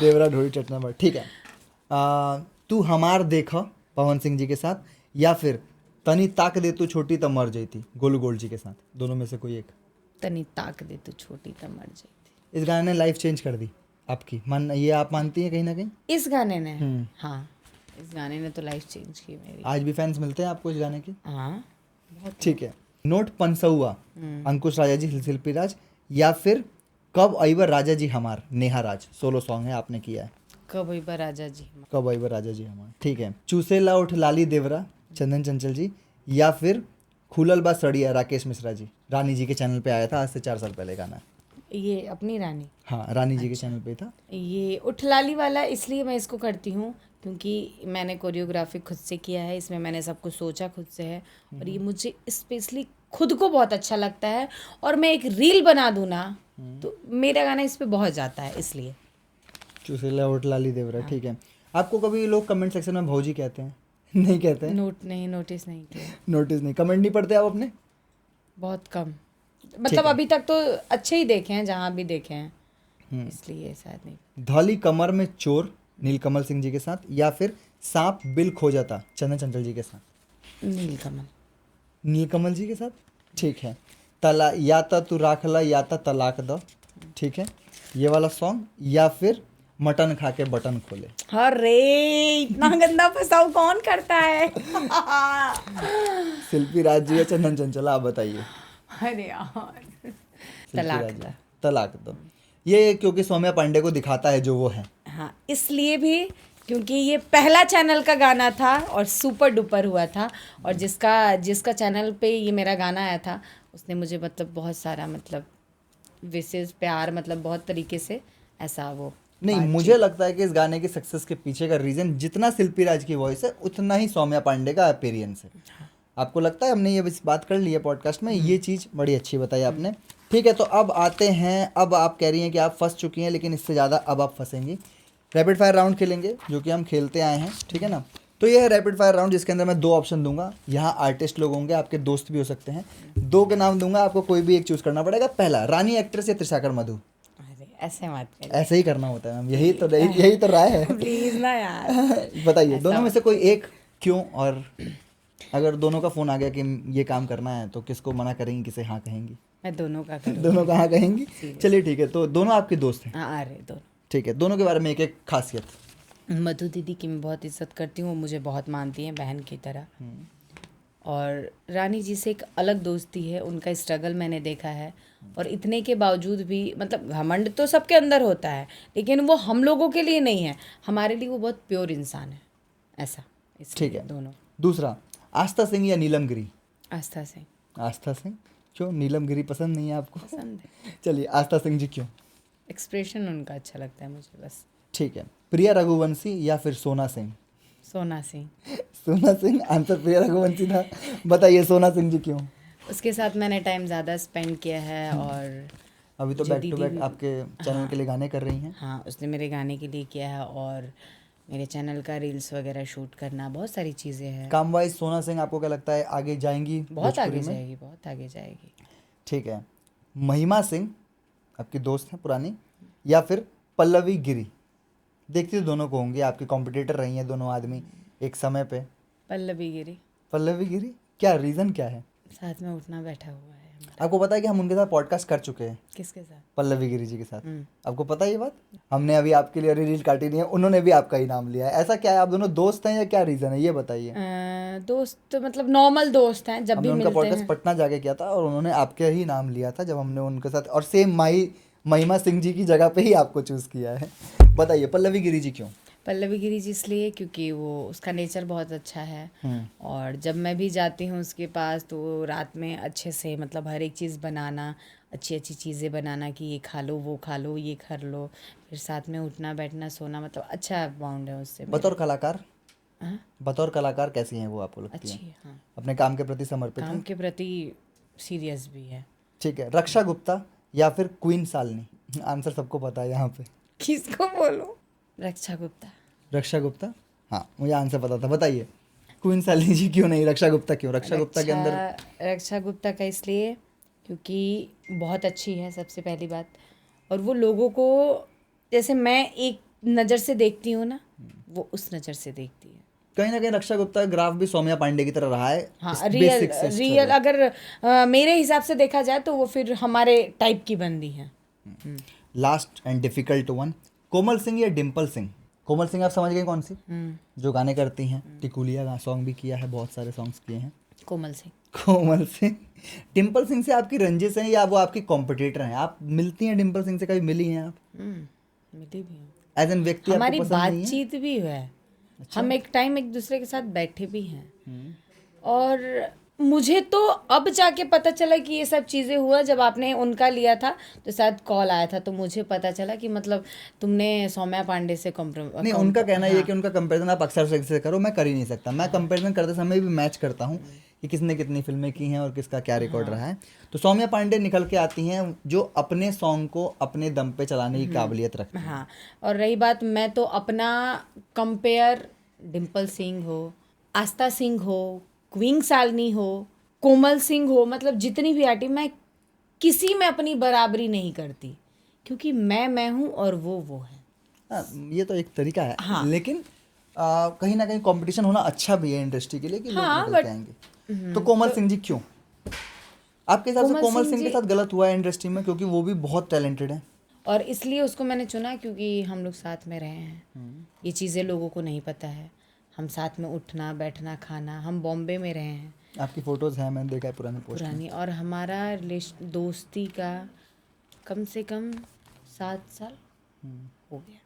B: देवरा ढोड़ी चटना बा, ठीक है। तू हमार देखा, पवन सिंह जी के साथ, या फिर तनी ताक दे तू छोटी त मर जैती, गोलू गोल्ड जी के साथ, दोनों में से कोई एक।
A: तनी ताक दे तू छोटी त मर जाती।
B: इस गाने ने लाइफ चेंज कर दी आपकी, मान ये आप मानती हैं कहीं ना कहीं?
A: इस गाने ने, हाँ, इस गाने ने तो लाइफ चेंज की मेरी।
B: आज भी फैंस मिलते हैं आपको इस गाने के?
A: हाँ,
B: ठीक है। नोट पंसौआ, अंकुश राजा जी, शिल्पी राज, या फिर कब अइबर राजा जी हमार, नेहा राज, सोलो सॉन्ग है, आपने किया है।
A: कब अइबर राजा जी।
B: कब अइबर राजा जी हमार, ठीक है। चूसेला उठ लाली देवरा, चंदन चंचल जी, या फिर खुलल बा सड़िया, राकेश मिश्रा जी, रानी जी के चैनल पे आया था आज से 4 साल पहले गाना।
A: ये अपनी रानी।
B: हाँ, रानी जी के चैनल पे था।
A: ये उठलाली वाला इसलिए मैं इसको करती हूँ क्योंकि मैंने कोरियोग्राफी खुद से किया है, इसमें मैंने सब कुछ सोचा खुद से है, और ये मुझे स्पेशली खुद को बहुत अच्छा लगता है, और मैं एक रील बना दूँ ना तो मेरा गाना इस पे बहुत जाता है, इसलिए।
B: चूसेला उठ लाली देवरा, ठीक है। आपको कभी लोग कमेंट सेक्शन में भौजी कहते हैं? नहीं कहते हैं?
A: नोटिस नहीं किया।
B: नोटिस नहीं, कमेंट नहीं पढ़ते आप अपने?
A: बहुत कम, मतलब अभी तक तो अच्छे ही देखे हैं, जहाँ भी देखे हैं, इसलिए शायद नहीं।
B: धौली कमर में चोर, नीलकमल सिंह जी के साथ, या फिर सांप बिल खो जाता, चंदन चंचल जी के साथ?
A: नीलकमल।
B: नीलकमल जी के साथ, ठीक है। तला या तो तू राख ला या तो तलाक दो, ठीक है, ये वाला सॉन्ग, या फिर मटन खा के बटन खोले।
A: अरे इतना गंदा फसाव कौन करता है?
B: शिल्पी राज जी या चंदन चंचला, आप बताइए।
A: अरे यार,
B: शिल्पी
A: तलाक
B: राज जी,
A: दो।
B: तलाक दो। ये क्योंकि सौम्या पांडे को दिखाता है जो वो है।
A: हाँ, इसलिए भी क्योंकि ये पहला चैनल का गाना था और सुपर डुपर हुआ था, और जिसका चैनल पे ये मेरा गाना आया था उसने मुझे मतलब बहुत सारा मतलब विशेष प्यार मतलब बहुत तरीके से ऐसा वो
B: नहीं, मुझे लगता है कि इस गाने की सक्सेस के पीछे का रीजन जितना शिल्पी राज की वॉइस है उतना ही सौम्या पांडे का अपीयरेंस है। आपको लगता है? हमने ये बात कर ली है पॉडकास्ट में, ये चीज़ बड़ी अच्छी बताई आपने। ठीक है, तो अब आते हैं, अब आप कह रही हैं कि आप फंस चुकी हैं, लेकिन इससे ज़्यादा अब आप फंसेंगी। रैपिड फायर राउंड खेलेंगे जो कि हम खेलते आए हैं, ठीक है ना। तो ये है रैपिड फायर राउंड जिसके अंदर मैं 2 ऑप्शन दूंगा। यहाँ आर्टिस्ट लोग होंगे, आपके दोस्त भी हो सकते हैं। 2 के नाम दूंगा, आपको कोई भी एक चूज करना पड़ेगा। पहला, रानी एक्ट्रेस या त्रिशाकर मधु।
A: अरे ऐसे मत कर,
B: ऐसे ही करना होता है मैम, यही तो राय है।
A: प्लीज ना यार।
B: बताइए, दोनों में से कोई एक, क्यों? और अगर दोनों का फोन आ गया कि ये काम करना है तो किसको मना करेंगी, किसे हाँ कहेंगी?
A: मैं दोनों का करूँ।
B: दोनों का हाँ कहेंगी। चलिए ठीक है, तो दोनों आपके दोस्त हैं।
A: हाँ, अरे दोनों।
B: ठीक है, दोनों के बारे में एक एक खासियत।
A: मधु दीदी की मैं बहुत इज्जत करती हूँ, वो मुझे बहुत मानती हैं बहन की तरह। और रानी जी से एक अलग दोस्ती है, उनका स्ट्रगल मैंने देखा है। और इतने के बावजूद भी मतलब घमंड तो सबके अंदर होता है, लेकिन वो हम लोगों के लिए नहीं है, हमारे लिए वो बहुत प्योर इंसान है, ऐसा।
B: ठीक है,
A: दोनों।
B: दूसरा, आस्था सिंह या नीलम गिरी?
A: आस्था सिंह।
B: आस्था सिंह। क्यों, नीलम गिरी पसंद नहीं है आपको?
A: पसंद है,
B: चलिए, आस्था सिंह जी क्यों?
A: एक्सप्रेशन उनका अच्छा लगता है मुझे बस।
B: ठीक है, प्रिया रघुवंशी या फिर सोना सिंह?
A: सोना सिंह।
B: सोना सिंह, आंसर प्रिया रघुवंशी था। बताइए सोना सिंह जी क्यों?
A: उसके साथ मैंने टाइम ज़्यादा स्पेंड किया है, और
B: अभी तो
A: जो
B: बैक टू बैक आपके चैनल के लिए गाने कर रही हैं।
A: हाँ, उसने मेरे गाने के लिए किया है, और मेरे चैनल का रील्स वगैरह शूट करना, बहुत सारी चीज़ें हैं।
B: काम वाइज सोना सिंह आपको क्या लगता है आगे जाएंगी?
A: बहुत आगे
B: भोजपुरी में?
A: जाएगी, बहुत आगे जाएगी।
B: ठीक है, महिमा सिंह आपकी दोस्त हैं पुरानी, या फिर पल्लवी गिरी? देखती तो दोनों को होंगी, आपके कॉम्पिटिटर रही हैं दोनों आदमी एक समय पे।
A: पल्लवी गिरी।
B: पल्लवी गिरी, क्या रीज़न क्या है?
A: साथ में उठना बैठा हुआ है हमारा।
B: आपको पता है कि हम उनके साथ पॉडकास्ट कर चुके हैं,
A: किसके साथ?
B: पल्लवी गिरी जी के साथ। आपको पता है ये बात? हमने अभी आपके लिए रील काटी नहीं है, उन्होंने भी आपका ही नाम लिया है। ऐसा क्या है, आप दोनों दोस्त हैं या क्या रीज़न है, ये बताइए।
A: दोस्त मतलब नॉर्मल दोस्त हैं, जब
B: हमने
A: भी
B: उनका
A: मिलते
B: पॉडकास्ट
A: हैं।
B: पटना जाके किया था और उन्होंने आपके ही नाम लिया था जब हमने उनके साथ, और सेम महिमा सिंह जी की जगह पे ही आपको चूज़ किया है। बताइए पल्लवी गिरी जी क्यों?
A: पल्लवी गिरी जी इसलिए क्योंकि वो उसका नेचर बहुत अच्छा है, और जब मैं भी जाती हूँ उसके पास तो वो रात में अच्छे से मतलब हर एक चीज़ बनाना, अच्छी अच्छी चीज़ें बनाना कि ये खा लो, वो खा लो, ये कर लो, फिर साथ में उठना बैठना सोना, मतलब अच्छा बॉन्ड है उससे मेरा।
B: बतौर कलाकार,
A: हाँ,
B: बतौर कलाकार कैसी हैं वो आपको लगती
A: अच्छी
B: हैं?
A: है, हाँ।
B: अपने काम के प्रति समर्पित
A: काम
B: हैं?
A: के प्रति सीरियस भी है।
B: ठीक है, रक्षा गुप्ता या फिर क्वीन सालनी? आंसर सबको पता है यहाँ पे।
A: किसको बोलो? रक्षा गुप्ता।
B: रक्षा गुप्ता, हाँ मुझे आंसर पता था। बताइए क्वीन सालनी जी क्यों नहीं, रक्षा गुप्ता क्यों? रक्षा गुप्ता के अंदर
A: रक्षा गुप्ता का इसलिए क्योंकि बहुत अच्छी है सबसे पहली बात, और वो लोगों को जैसे मैं एक नज़र से देखती हूँ ना, वो उस नज़र से देखती है।
B: कहीं ना कहीं रक्षा गुप्ता का ग्राफ भी सौम्या पांडे की तरह रहा है।
A: हाँ,
B: basic से
A: रियल अगर मेरे हिसाब से देखा जाए तो वो फिर हमारे टाइप की बंदी है।
B: Last and difficult one, Komal Singh या डिम्पल सिंह? कोमल सिंह आप समझ गए कौन सी, जो गाने करती हैं, टिकुलिया सॉन्ग भी किया है, बहुत सारे सॉन्ग्स किए हैं।
A: कोमल सिंह।
B: कोमल सिंह। डिम्पल सिंह से आपकी रंजिश है या वो आपकी कॉम्पिटिटर हैं? आप मिलती हैं डिम्पल सिंह से, कभी मिली हैं आप?
A: मिली भी हूँ,
B: एज एन व्यक्ति
A: हमारी
B: आपको पसंद नहीं है?
A: बातचीत भी है। हम एक टाइम एक दूसरे के साथ बैठे भी हैं, और मुझे तो अब जाके पता चला कि ये सब चीज़ें हुआ जब आपने उनका लिया था, तो शायद कॉल आया था तो मुझे पता चला कि मतलब तुमने सौम्या पांडे से
B: नहीं, उनका कहना ये है कि उनका कंपैरिजन आप अक्सर से करो, मैं कर ही नहीं सकता। मैं कंपैरिजन करते समय भी मैच करता हूँ कि किसने कितनी फिल्में की हैं और किसका क्या रिकॉर्ड रहा है। तो सौम्या पांडे निकल के आती हैं जो अपने सॉन्ग को अपने दम पे चलाने की काबिलियत रखती हैं।
A: हाँ, और रही बात, मैं तो अपना कंपेयर डिम्पल सिंह हो, आस्था सिंह हो, क्वीन सालनी हो, कोमल सिंह हो, मतलब जितनी भी आर्टिस्ट, मैं किसी में अपनी बराबरी नहीं करती, क्योंकि मैं हूँ और वो है।
B: हाँ, ये तो एक तरीका है।
A: हाँ।
B: लेकिन कहीं ना कहीं कंपटीशन होना अच्छा भी है इंडस्ट्री के लिए कि लोग
A: हाँ,
B: निकल के आएंगे। तो कोमल सिंह जी क्यों? आपके हिसाब से
A: कोमल
B: कोमल
A: सिंह
B: सिंह के
A: जी-
B: साथ गलत हुआ है इंडस्ट्री में, क्योंकि वो भी बहुत टैलेंटेड है।
A: और इसलिए उसको मैंने चुना क्योंकि हम लोग साथ में रहे हैं। ये चीज़ें लोगों को नहीं पता है। हम साथ में उठना बैठना खाना, हम बॉम्बे में रहे हैं
B: आपकी फोटोज हैं, मैंने देखा है पुराने पोस्ट में।
A: पुरानी, और हमारा दोस्ती का कम से कम 7 साल हो गया।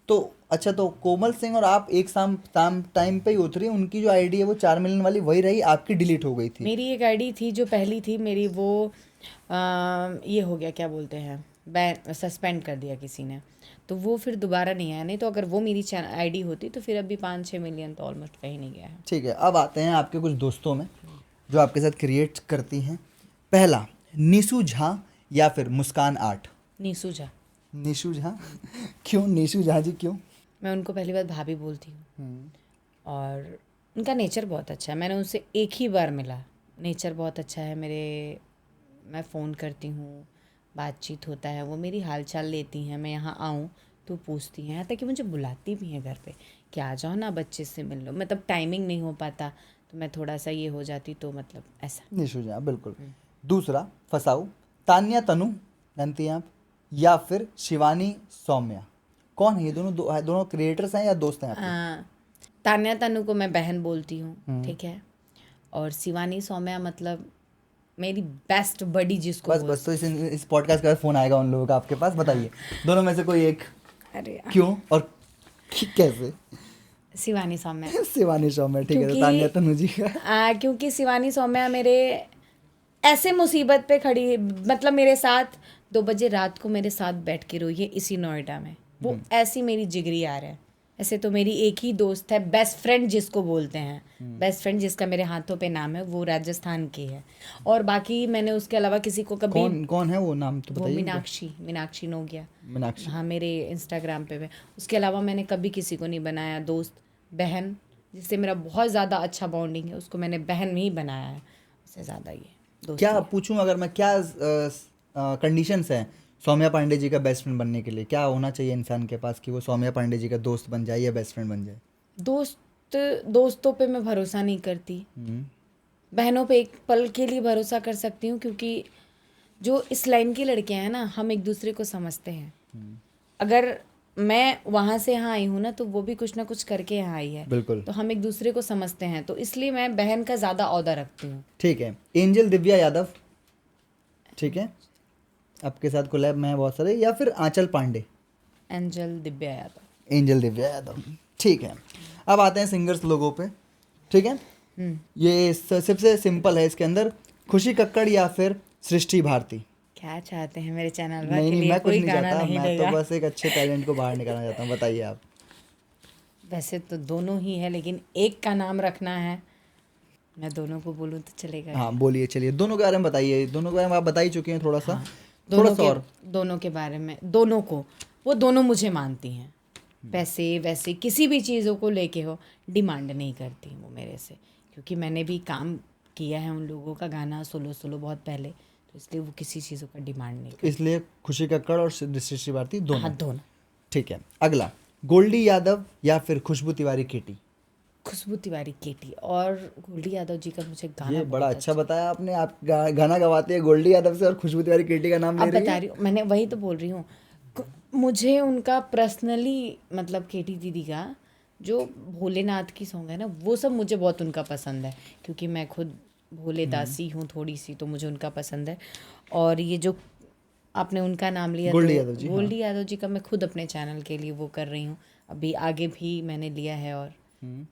B: तो अच्छा, तो कोमल सिंह और आप एक टाइम पे ही उतरी, उनकी जो आईडी है वो 4 मिलियन वाली वही रही, आपकी डिलीट हो गई थी।
A: मेरी एक आईडी थी जो पहली थी मेरी, वो ये हो गया, क्या बोलते हैं, बैन, सस्पेंड कर दिया किसी ने, तो वो फिर दोबारा नहीं आया। नहीं तो अगर वो मेरी आईडी होती तो फिर अभी 5-6 मिलियन तो ऑलमोस्ट कहीं नहीं गया है।
B: ठीक है, अब आते हैं आपके कुछ दोस्तों में जो आपके साथ क्रिएट करती हैं। पहला, निशु झा या फिर मुस्कान आर्ट।
A: नीसू झा।
B: निशु झा क्यों? निशु झा जी क्यों?
A: मैं उनको पहली बार भाभी बोलती हूँ, और उनका नेचर बहुत अच्छा है। मैंने उनसे एक ही बार मिला, नेचर बहुत अच्छा है मैं फ़ोन करती हूँ, बातचीत होता है, वो मेरी हालचाल लेती हैं, मैं यहाँ आऊँ तो पूछती हैं, यहाँ तक कि मुझे बुलाती भी हैं घर पे कि आ जाओ ना, बच्चे से मिल लो। मतलब टाइमिंग नहीं हो पाता तो मैं थोड़ा सा ये हो जाती, तो मतलब ऐसा।
B: निशु झा, बिल्कुल। दूसरा, फसाऊ, तान्या तनु जानती हैं आप, या फिर शिवानी सौम्या। कौन है ये दोनों? दोनों क्रिएटर्स हैं या दोस्त हैं आपके?
A: तान्या तनु को मैं बहन बोलती हूँ, ठीक है, और शिवानी सौम्या मतलब मेरी बेस्ट बडी जिसको
B: बस तो इस पॉडकास्ट के बाद फोन आएगा उन लोगों का आपके पास। बताइए, दोनों में से कोई एक।
A: अरे
B: क्यों और कैसे?
A: शिवानी सौम्या।
B: शिवानी सौम्या, ठीक है। तो
A: क्योंकि-
B: तान्या तनु जी का?
A: क्योंकि शिवानी सौम्या मेरे ऐसे मुसीबत पे खड़ी, मतलब मेरे साथ 2 बजे रात को मेरे साथ बैठ के रोई है इसी नोएडा में। वो ऐसी मेरी जिगरी यार है। ऐसे तो मेरी एक ही दोस्त है, बेस्ट फ्रेंड जिसको बोलते हैं, बेस्ट फ्रेंड जिसका मेरे हाथों पे नाम है, वो राजस्थान की है। और बाकी मैंने उसके अलावा किसी को कभी,
B: कौन है वो? नाम तो
A: वो
B: बताइए।
A: मीनाक्षी नोगिया।
B: मीनाक्षी।
A: हाँ, मेरे इंस्टाग्राम पे। उसके अलावा मैंने कभी किसी को नहीं बनाया दोस्त। बहन जिससे मेरा बहुत ज़्यादा अच्छा बॉन्डिंग है, उसको मैंने बहन ही बनाया है, उससे ज़्यादा ये दोस्त।
B: क्या पूछूं अगर मैं, क्या कंडीशंस हैं सौम्या पांडे जी का बेस्ट फ्रेंड बनने के लिए? क्या होना चाहिए इंसान के पास कि वो सौम्या पांडे जी का दोस्त बन जाए या बेस्ट फ्रेंड बन जाए?
A: दोस्तों पे मैं भरोसा नहीं करती, बहनों पे एक पल के लिए भरोसा कर सकती हूँ, क्योंकि जो इस लाइन की लड़कियां हैं ना, हम एक दूसरे को समझते हैं। अगर मैं वहाँ से यहाँ आई हूँ ना, तो वो भी कुछ ना कुछ करके यहाँ आई है,
B: बिल्कुल।
A: तो हम एक दूसरे को समझते हैं, तो इसलिए मैं बहन का ज़्यादा औहदा रखती हूँ।
B: ठीक है। एंजल दिव्या यादव, ठीक है, आपके साथ कोलैब में है बहुत सारे, या फिर आंचल पांडे?
A: एंजल दिव्या यादव।
B: एंजल दिव्या यादव, ठीक है। अब आते हैं सिंगर्स लोगों पे, ठीक है। ये सबसे सिंपल है इसके अंदर, खुशी कक्कड़ या फिर सृष्टि भारती।
A: क्या चाहते हैं मेरे चैनल
B: नहीं
A: के
B: नहीं,
A: लिए?
B: मैं कुछ
A: कोई
B: नहीं
A: गाना
B: चाहता,
A: नहीं
B: मैं
A: देगा।
B: तो बस एक अच्छे टैलेंट को बाहर निकालना चाहता हूँ। बताइए आप।
A: वैसे तो दोनों ही है, लेकिन एक का नाम रखना है। मैं दोनों को बोलूँ तो चलेगा?
B: हाँ बोलिए, चलिए दोनों के बारे में बताइए। दोनों के बारे में आप बता ही चुके हैं थोड़ा सा।
A: दोनों के बारे में, दोनों को, वो दोनों मुझे मानती हैं। पैसे वैसे किसी भी चीज़ों को लेके हो, डिमांड नहीं करती वो मेरे से, क्योंकि मैंने भी काम किया है उन लोगों का, गाना सोलो बहुत पहले, तो इसलिए वो किसी चीज़ों का डिमांड नहीं करती।
B: इसलिए खुशी कक्कड़ और सृष्टि भारती दोनों?
A: हाँ, दोनों।
B: ठीक है। अगला, गोल्डी यादव या फिर खुशबू तिवारी केटी?
A: खुशबू तिवारी केटी। और गोल्डी यादव जी का मुझे गाना
B: ये बड़ा अच्छा बताया आपने। आप गाना गवाते हैं गोल्डी यादव से और खुशबू तिवारी केटी का नाम ले
A: अब
B: रही
A: बता
B: है।
A: रही हूँ, मैंने वही तो बोल रही हूँ। मुझे उनका पर्सनली, मतलब केटी दीदी का जो भोलेनाथ की सॉन्ग है ना, वो सब मुझे बहुत उनका पसंद है, क्योंकि मैं खुद भोले दासी हूँ थोड़ी सी, तो मुझे उनका पसंद है। और ये जो आपने उनका नाम लिया,
B: गोल्डी यादव जी,
A: गोल्डी यादव जी का मैं खुद अपने चैनल के लिए वो कर रही हूँ, अभी आगे भी मैंने लिया है, और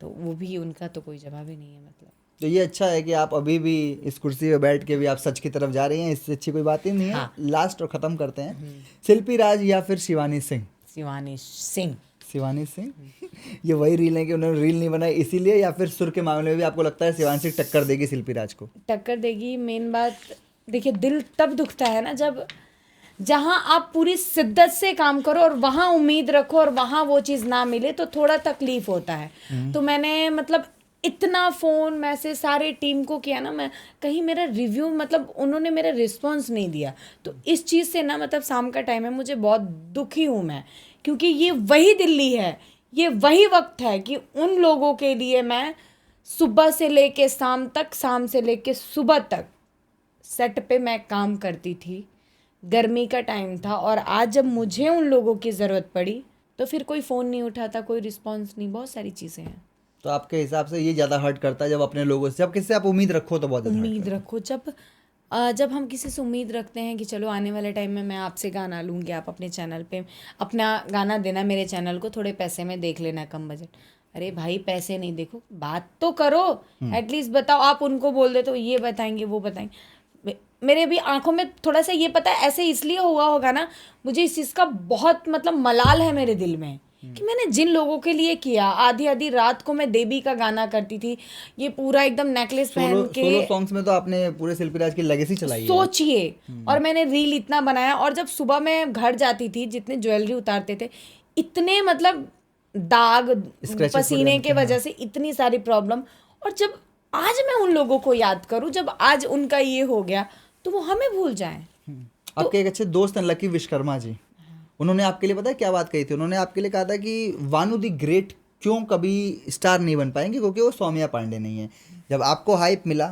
A: तो वो भी, उनका तो कोई जवाब ही नहीं है। मतलब
B: तो ये अच्छा है कि आप अभी भी इस कुर्सी पे बैठ के भी आप सच की तरफ जा रही हैं, इससे अच्छी कोई बात ही नहीं है।
A: हाँ।
B: लास्ट और ख़त्म करते हैं, शिल्पी राज या फिर शिवानी सिंह?
A: शिवानी सिंह।
B: शिवानी सिंह ये वही रील है कि उन्होंने रील नहीं बनाई इसीलिए, या फिर सुर के मामले में भी आपको लगता है शिवानी सिंह टक्कर देगी शिल्पी राज को?
A: टक्कर देगी। मेन बात देखिए, दिल तब दुखता है ना जब, जहाँ आप पूरी शिद्दत से काम करो और वहाँ उम्मीद रखो और वहाँ वो चीज़ ना मिले, तो थोड़ा तकलीफ होता है। तो मैंने मतलब इतना फ़ोन मैसेज सारे टीम को किया ना, मैं कहीं मेरा रिव्यू, मतलब उन्होंने मेरा रिस्पॉन्स नहीं दिया, तो इस चीज़ से ना, मतलब शाम का टाइम है, मुझे बहुत दुखी हूँ मैं, क्योंकि ये वही दिल्ली है, ये वही वक्त है कि उन लोगों के लिए मैं सुबह से लेके शाम तक, शाम से लेके सुबह तक सेट पे मैं काम करती थी, गर्मी का टाइम था, और आज जब मुझे उन लोगों की ज़रूरत पड़ी तो फिर कोई फ़ोन नहीं उठाता, कोई रिस्पॉन्स नहीं, बहुत सारी चीज़ें हैं।
B: तो आपके हिसाब से ये ज़्यादा हर्ट करता है जब अपने लोगों से, जब किससे आप उम्मीद रखो तो बहुत ज़्यादा हर्ट
A: उम्मीद
B: करता
A: रखो, जब हम किसी से उम्मीद रखते हैं कि चलो आने वाले टाइम में मैं आपसे गाना लूँगी, आप अपने चैनल पे अपना गाना देना, मेरे चैनल को थोड़े पैसे में देख लेना, कम बजट। अरे भाई पैसे नहीं देखो, बात तो करो, एटलीस्ट बताओ। आप उनको बोल देते हो ये बताएंगे वो बताएंगे, मेरे भी आंखों में थोड़ा सा ये पता है ऐसे इसलिए हुआ होगा ना, मुझे इस चीज़ का बहुत मतलब मलाल है मेरे दिल में कि मैंने जिन लोगों के लिए किया, आधी आधी रात को मैं देवी का गाना करती थी, ये पूरा एकदम नेकलेस
B: सोलो
A: पहन के,
B: सोलो सॉन्ग्स में तो आपने पूरे शिल्पी राज की लेगेसी चलाई है।
A: सोचिए। और मैंने रील इतना बनाया, और जब सुबह मैं घर जाती थी, जितने ज्वेलरी उतारते थे, इतने मतलब दाग
B: Scratches
A: पसीने
B: पड़
A: के
B: जाते हैं,
A: वजह से इतनी सारी प्रॉब्लम। और जब आज मैं उन लोगों को याद करूं, जब आज उनका ये हो गया, तो वो हमें भूल जाएं।
B: आपके एक अच्छे दोस्त हैं लकी विश्वकर्मा जी, उन्होंने आपके लिए पता है क्या बात कही थी? उन्होंने आपके लिए कहा था कि वानू दी ग्रेट क्यों कभी स्टार नहीं बन पाएंगे, क्योंकि वो सौम्या पांडे नहीं है। जब आपको हाइप मिला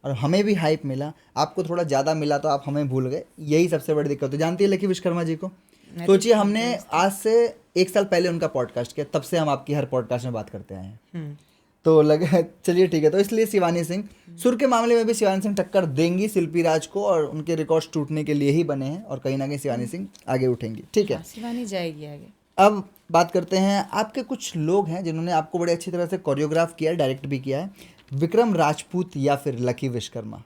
B: और हमें भी हाइप मिला, आपको थोड़ा ज़्यादा मिला तो आप हमें भूल गए, यही सबसे बड़ी दिक्कत है। जानती है लकी विश्वकर्मा जी को? सोचिए, हमने आज से 1 साल पहले उनका पॉडकास्ट किया, तब से हम आपकी हर पॉडकास्ट में बात करते आए हैं। तो लगा चलिए ठीक है, तो इसलिए शिवानी सिंह, सुर के मामले में भी शिवानी सिंह टक्कर देंगी शिल्पी राज को, और उनके रिकॉर्ड्स टूटने के लिए ही बने हैं, और कहीं ना कहीं शिवानी सिंह आगे उठेंगी। ठीक है,
A: शिवानी जाएगी आगे।
B: अब बात करते हैं, आपके कुछ लोग हैं जिन्होंने आपको बड़े अच्छी तरह से कोरियोग्राफ किया है, डायरेक्ट भी किया है, विक्रम राजपूत या फिर लकी विश्वकर्मा।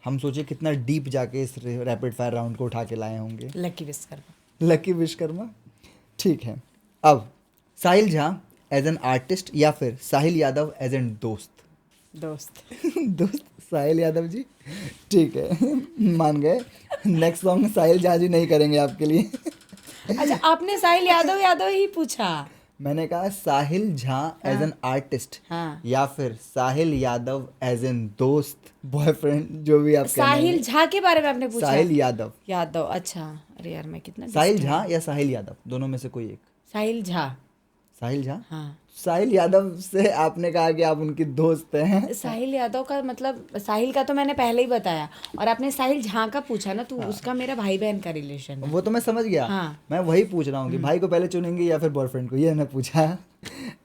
B: हम सोचे कितना डीप जाके इस रैपिड फायर राउंड को उठा के लाए होंगे।
A: लकी विश्वकर्मा।
B: लकी विश्वकर्मा, ठीक है। अब साहिल झा एज एन आर्टिस्ट या फिर साहिल यादव एज एन दोस्त? दोस्त साहिल यादव जी, ठीक है, मान गए। नेक्स्ट सॉन्ग साहिल झा जी नहीं करेंगे आपके लिए।
A: अच्छा, आपने साहिल यादव ही पूछा।
B: मैंने कहा साहिल झा एज एन आर्टिस्ट,
A: हाँ।
B: या फिर साहिल यादव एज एन दोस्त, बॉयफ्रेंड, जो भी आप कहना
A: साहिल
B: है।
A: झा के बारे में आपने पूछा?
B: साहिल यादव।
A: अच्छा, अरे यार मैं कितना
B: साहिल झा या साहिल यादव, दोनों में से कोई एक।
A: साहिल झा।
B: साहिल झा।
A: हाँ।
B: साहिल यादव से आपने कहा कि आप उनकी दोस्त हैं।
A: साहिल यादव का मतलब, साहिल का तो मैंने पहले ही बताया, और आपने साहिल झा का पूछा ना, तो उसका मेरा भाई बहन का रिलेशन है।
B: वो तो मैं समझ गया।
A: हाँ।
B: मैं वही पूछ रहा हूँ कि भाई को पहले चुनेंगे या फिर बॉयफ्रेंड को, ये मैंने पूछा।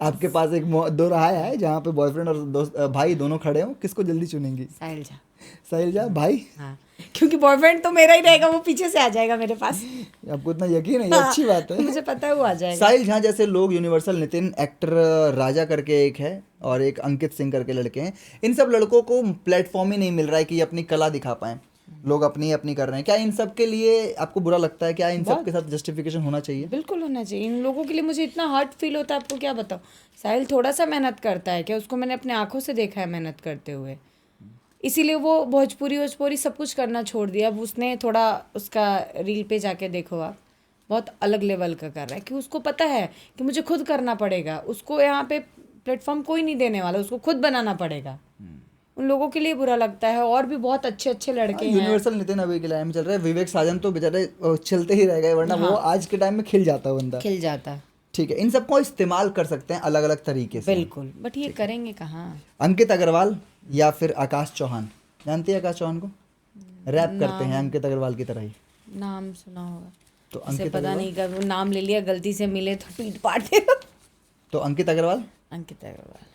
B: आपके पास एक दो राह है जहाँ पे बॉयफ्रेंड और दोस्त भाई दोनों खड़े हों, किसको जल्दी चुनेंगी?
A: साहिल झा।
B: साहिल झा भाई।
A: हाँ, क्योंकि बॉयफ्रेंड तो मेरा ही रहेगा, वो पीछे से आ जाएगा मेरे पास।
B: आपको इतना यकीन है? ये अच्छी बात है।
A: मुझे पता है वो आ जाएगा।
B: साहिल झा जैसे लोग, यूनिवर्सल नितिन, एक्टर राजा करके एक है, और एक अंकित सिंह करके लड़के हैं, इन सब लड़कों को प्लेटफॉर्म ही नहीं मिल रहा है कि ये अपनी कला दिखा पाएं। लोग अपनी अपनी कर रहे हैं। क्या इन सब के लिए आपको बुरा लगता है? क्या इन सब के साथ जस्टिफिकेशन होना चाहिए?
A: बिल्कुल होना चाहिए। इन लोगों के लिए मुझे इतना हर्ट फील होता है, आपको क्या बताऊँ। साहिल थोड़ा सा मेहनत करता है क्या? उसको मैंने अपने आंखों से देखा है मेहनत करते हुए, इसीलिए वो भोजपुरी सब कुछ करना छोड़ दिया। अब उसने थोड़ा, उसका रील पे जाके देखो आप, बहुत अलग लेवल का कर रहा है, कि उसको पता है कि मुझे खुद करना पड़ेगा, उसको यहाँ पे प्लेटफॉर्म कोई नहीं देने वाला, उसको खुद बनाना पड़ेगा। उन लोगों के लिए बुरा लगता है। और भी बहुत अच्छे अच्छे लड़के हैं।
B: यूनिवर्सल नितिन अभी के लाइन में चल रहा है, विवेक साजन तो बेचारे चलते ही रह गए, वरना वो आज के टाइम में खिल जाता बंदा।
A: खिल जाता।
B: ठीक है, इन सबको इस्तेमाल कर सकते हैं अलग अलग तरीके से।
A: बिल्कुल, बट ये करेंगे कहाँ?
B: अंकित अग्रवाल या फिर आकाश चौहान? जानती है आकाश चौहान को? रैप करते हैं अंकित अग्रवाल की तरह ही।
A: नाम सुना होगा
B: तो
A: इसे,
B: अंकित
A: पता नहीं कब नाम ले लिया, गलती से मिले तो पीट पाट देगा।
B: तो अंकित अग्रवाल।
A: अंकित अग्रवाल,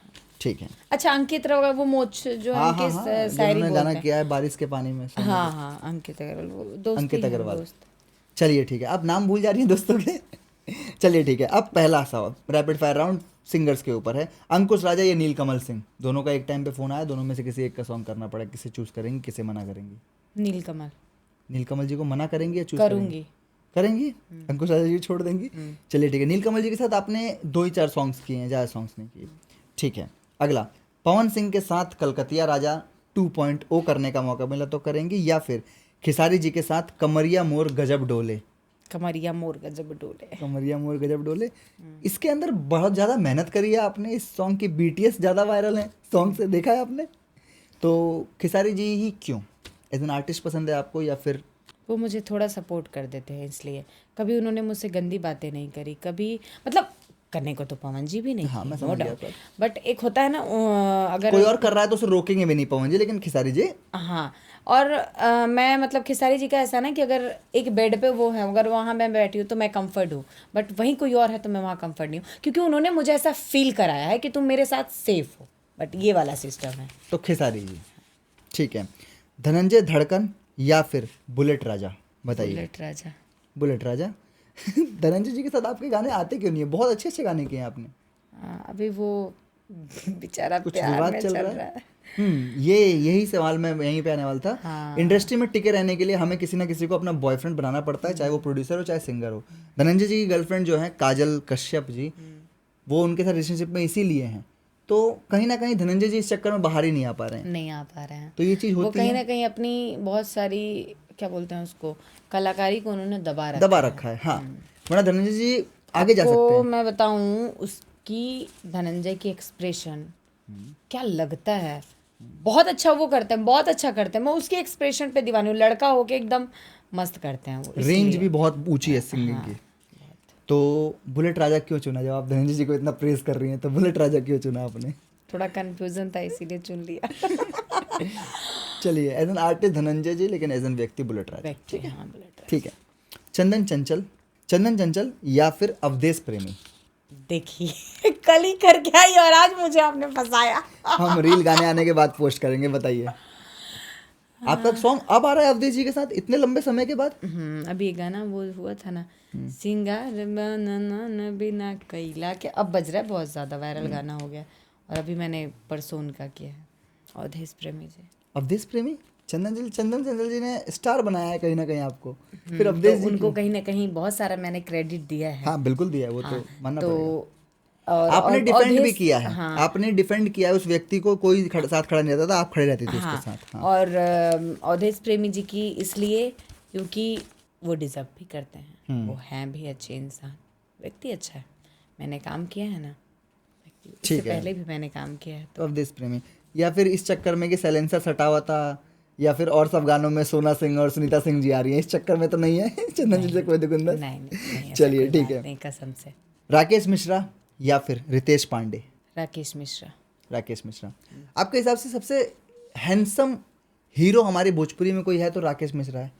B: ठीक है।
A: अच्छा अंकित अग्रवाल, वो मोच जो
B: हाँ
A: उनके
B: हाँ,
A: शायरी
B: जिन्होंने
A: बोलते
B: गाना
A: हैं।
B: किया है बारिश के पानी में।
A: हाँ हाँ, अंकित अग्रवाल, वो दोस्त ही
B: अंकित
A: हैं,
B: अग्रवाल।
A: दोस्त।
B: चलिए ठीक है, अब नाम भूल जा रही है दोस्तों के। चलिए ठीक है, अब पहला सवाल रैपिड फायर राउंड सिंगर्स के ऊपर है। अंकुश राजा या नीलकमल सिंह? दोनों का एक टाइम पे फोन आया, दोनों में से किसी एक का सॉन्ग करना पड़ा, किसे चूज करेंगी, किसे मना करेंगी?
A: नीलकमल।
B: नीलकमल जी को मना करेंगी या चूज
A: करूंगी।
B: करेंगी? अंकुश राजा जी छोड़ देंगी? चलिए ठीक है, नीलकमल जी के साथ आपने 2 ही 4 सॉन्ग्स किए हैं, ज़्यादा सॉन्ग्स नहीं किए। ठीक है, अगला, पवन सिंह के साथ कलकतिया राजा 2.0 करने का मौका मिला तो करेंगी, या फिर खेसारी जी के साथ कमरिया मोर गजब डोले?
A: कमरिया मोर गजब डोले।
B: कमरिया मोर गजब डोले। इसके अंदर बहुत ज़्यादा मेहनत करी है आपने, इस सॉन्ग की BTS ज़्यादा वायरल है सॉन्ग से, देखा है आपने? तो खेसारी जी ही क्यों? एज एन आर्टिस्ट पसंद है आपको, या फिर
A: वो मुझे थोड़ा सपोर्ट कर देते हैं, इसलिए कभी उन्होंने मुझसे गंदी बातें नहीं करी, कभी मतलब करने को तो पवन जी भी नहीं।
B: हाँ, मैं समझ गया।
A: बट एक होता है ना, अगर
B: कोई और कर रहा है तो उसे रोकेंगे भी नहीं पवन जी, लेकिन खेसारी जी।
A: हाँ, और मैं मतलब खेसारी जी का ऐसा ना कि अगर एक बेड पे वो है, अगर वहाँ मैं बैठी हूँ तो मैं कंफर्ट हूँ, बट वहीं कोई और है तो मैं वहाँ कंफर्ट नहीं हूँ, क्योंकि उन्होंने मुझे ऐसा फील कराया है कि तुम मेरे साथ सेफ हो, बट ये वाला सिस्टम है।
B: तो खेसारी जी, ठीक है। धनंजय धड़कन या फिर बुलेट राजा, बताइए।
A: बुलेट राजा।
B: बुलेट राजा। धनंजय जी के साथ आपके गाने आते क्यों नहीं है? बहुत अच्छे अच्छे गाने किए हैं आपने।
A: अभी वो बेचारा
B: कुछ
A: प्यार
B: विवाद
A: में
B: चल
A: चल
B: रहा
A: रहा
B: है।
A: है।
B: यही सवाल मैं यहीं पे आने वाला था।
A: हाँ।
B: इंडस्ट्री में टिके रहने के लिए हमें किसी ना किसी को अपना बॉयफ्रेंड बनाना पड़ता है, चाहे वो प्रोड्यूसर हो चाहे सिंगर हो। धनंजय जी की गर्लफ्रेंड जो है काजल कश्यप जी, वो उनके साथ रिलेशनशिप में इसीलिए हैं। तो कहीं ना कहीं धनंजय जी इस चक्कर में बाहर ही नहीं आ पा रहे हैं।
A: नहीं आ पा रहे हैं।
B: तो ये चीज़
A: वो
B: होती
A: कहीं
B: है,
A: ना कहीं अपनी बहुत सारी, क्या बोलते हैं उसको, कलाकारी को उन्होंने दबा
B: दबा
A: रखा
B: रखा है। हाँ, वरना धनंजय जी आगे जा सकते
A: आपको
B: हैं।
A: मैं बताऊं, उसकी धनंजय की एक्सप्रेशन क्या लगता है, बहुत अच्छा वो करते हैं, बहुत अच्छा करते हैं। मैं उसके एक्सप्रेशन पे दीवानी हूँ, लड़का होके एकदम मस्त करते हैं वो,
B: रेंज
A: इसलिए।
B: भी बहुत ऊंची है सिंगिंग की। तो बुलेट राजा क्यों चुना? जब आप धनंजय जी को इतना प्रेज कर रही हैं तो बुलेट राजा क्यों चुना आपने?
A: थोड़ा कंफ्यूजन था इसीलिए चुन लिया।
B: चलिए, एज एन आर्टिस्ट धनंजय जी, लेकिन एज एन व्यक्ति बुलेट राजा।
A: व्यक्ति, हाँ, बुलेट राजा।
B: ठीक है। चंदन चंचल या फिर अवधेश प्रेमी?
A: देखिए, कल ही करके आई और आज मुझे आपने फंसाया।
B: हम रील गाने आने के बाद पोस्ट करेंगे, बताइए। आपका सॉन्ग अब आ रहा है अवधेश जी के साथ इतने लंबे समय के बाद?
A: अभी ये गाना वो हुआ था ना, सिंगार बनना बिना कैला के, अब बज रहा है, बहुत ज्यादा वायरल गाना हो गया। और अभी मैंने परसों उनका किया है, अवधेश प्रेमी जी।
B: अवधेश प्रेमी, चंदन चंचल जी ने स्टार बनाया है कहीं ना कहीं आपको, फिर अवधेश
A: तो
B: जी
A: उनको
B: क्यों?
A: कहीं ना कहीं बहुत सारा मैंने क्रेडिट दिया है।
B: हाँ बिल्कुल दिया है, वो तो मानना
A: तो
B: पड़ेगा।
A: और
B: आपने डिफेंड भी
A: अवधेश,
B: किया है।
A: हाँ,
B: आपने डिफेंड किया है उस व्यक्ति को, कोई साथ खड़ा नहीं रहता था, आप खड़े रहती थी उसके
A: हाँ,
B: साथ। हाँ।
A: और अवधेश प्रेमी जी की इसलिए क्योंकि वो डिजर्व भी करते हैं, वो हैं भी अच्छे इंसान, व्यक्ति अच्छा है, मैंने काम किया है ना, इससे
B: ठीक है।
A: पहले भी मैंने काम किया है।
B: तो अवधेश प्रेमी, या फिर इस चक्कर में कि साइलेंसर सटा हुआ था, या फिर और सब गानों में सोना सिंह और सुनीता सिंह जी आ रही है, इस चक्कर में तो नहीं है चंदन जी से कोई दुगुंदर?
A: नहीं, ऐसा
B: चलिए,
A: कोई
B: ठीक
A: बात
B: है।
A: नहीं, कसम से।
B: राकेश मिश्रा या फिर रितेश पांडे?
A: राकेश मिश्रा।
B: राकेश मिश्रा। आपके हिसाब से सबसे हैंडसम हीरो हमारे भोजपुरी में कोई है तो राकेश मिश्रा है,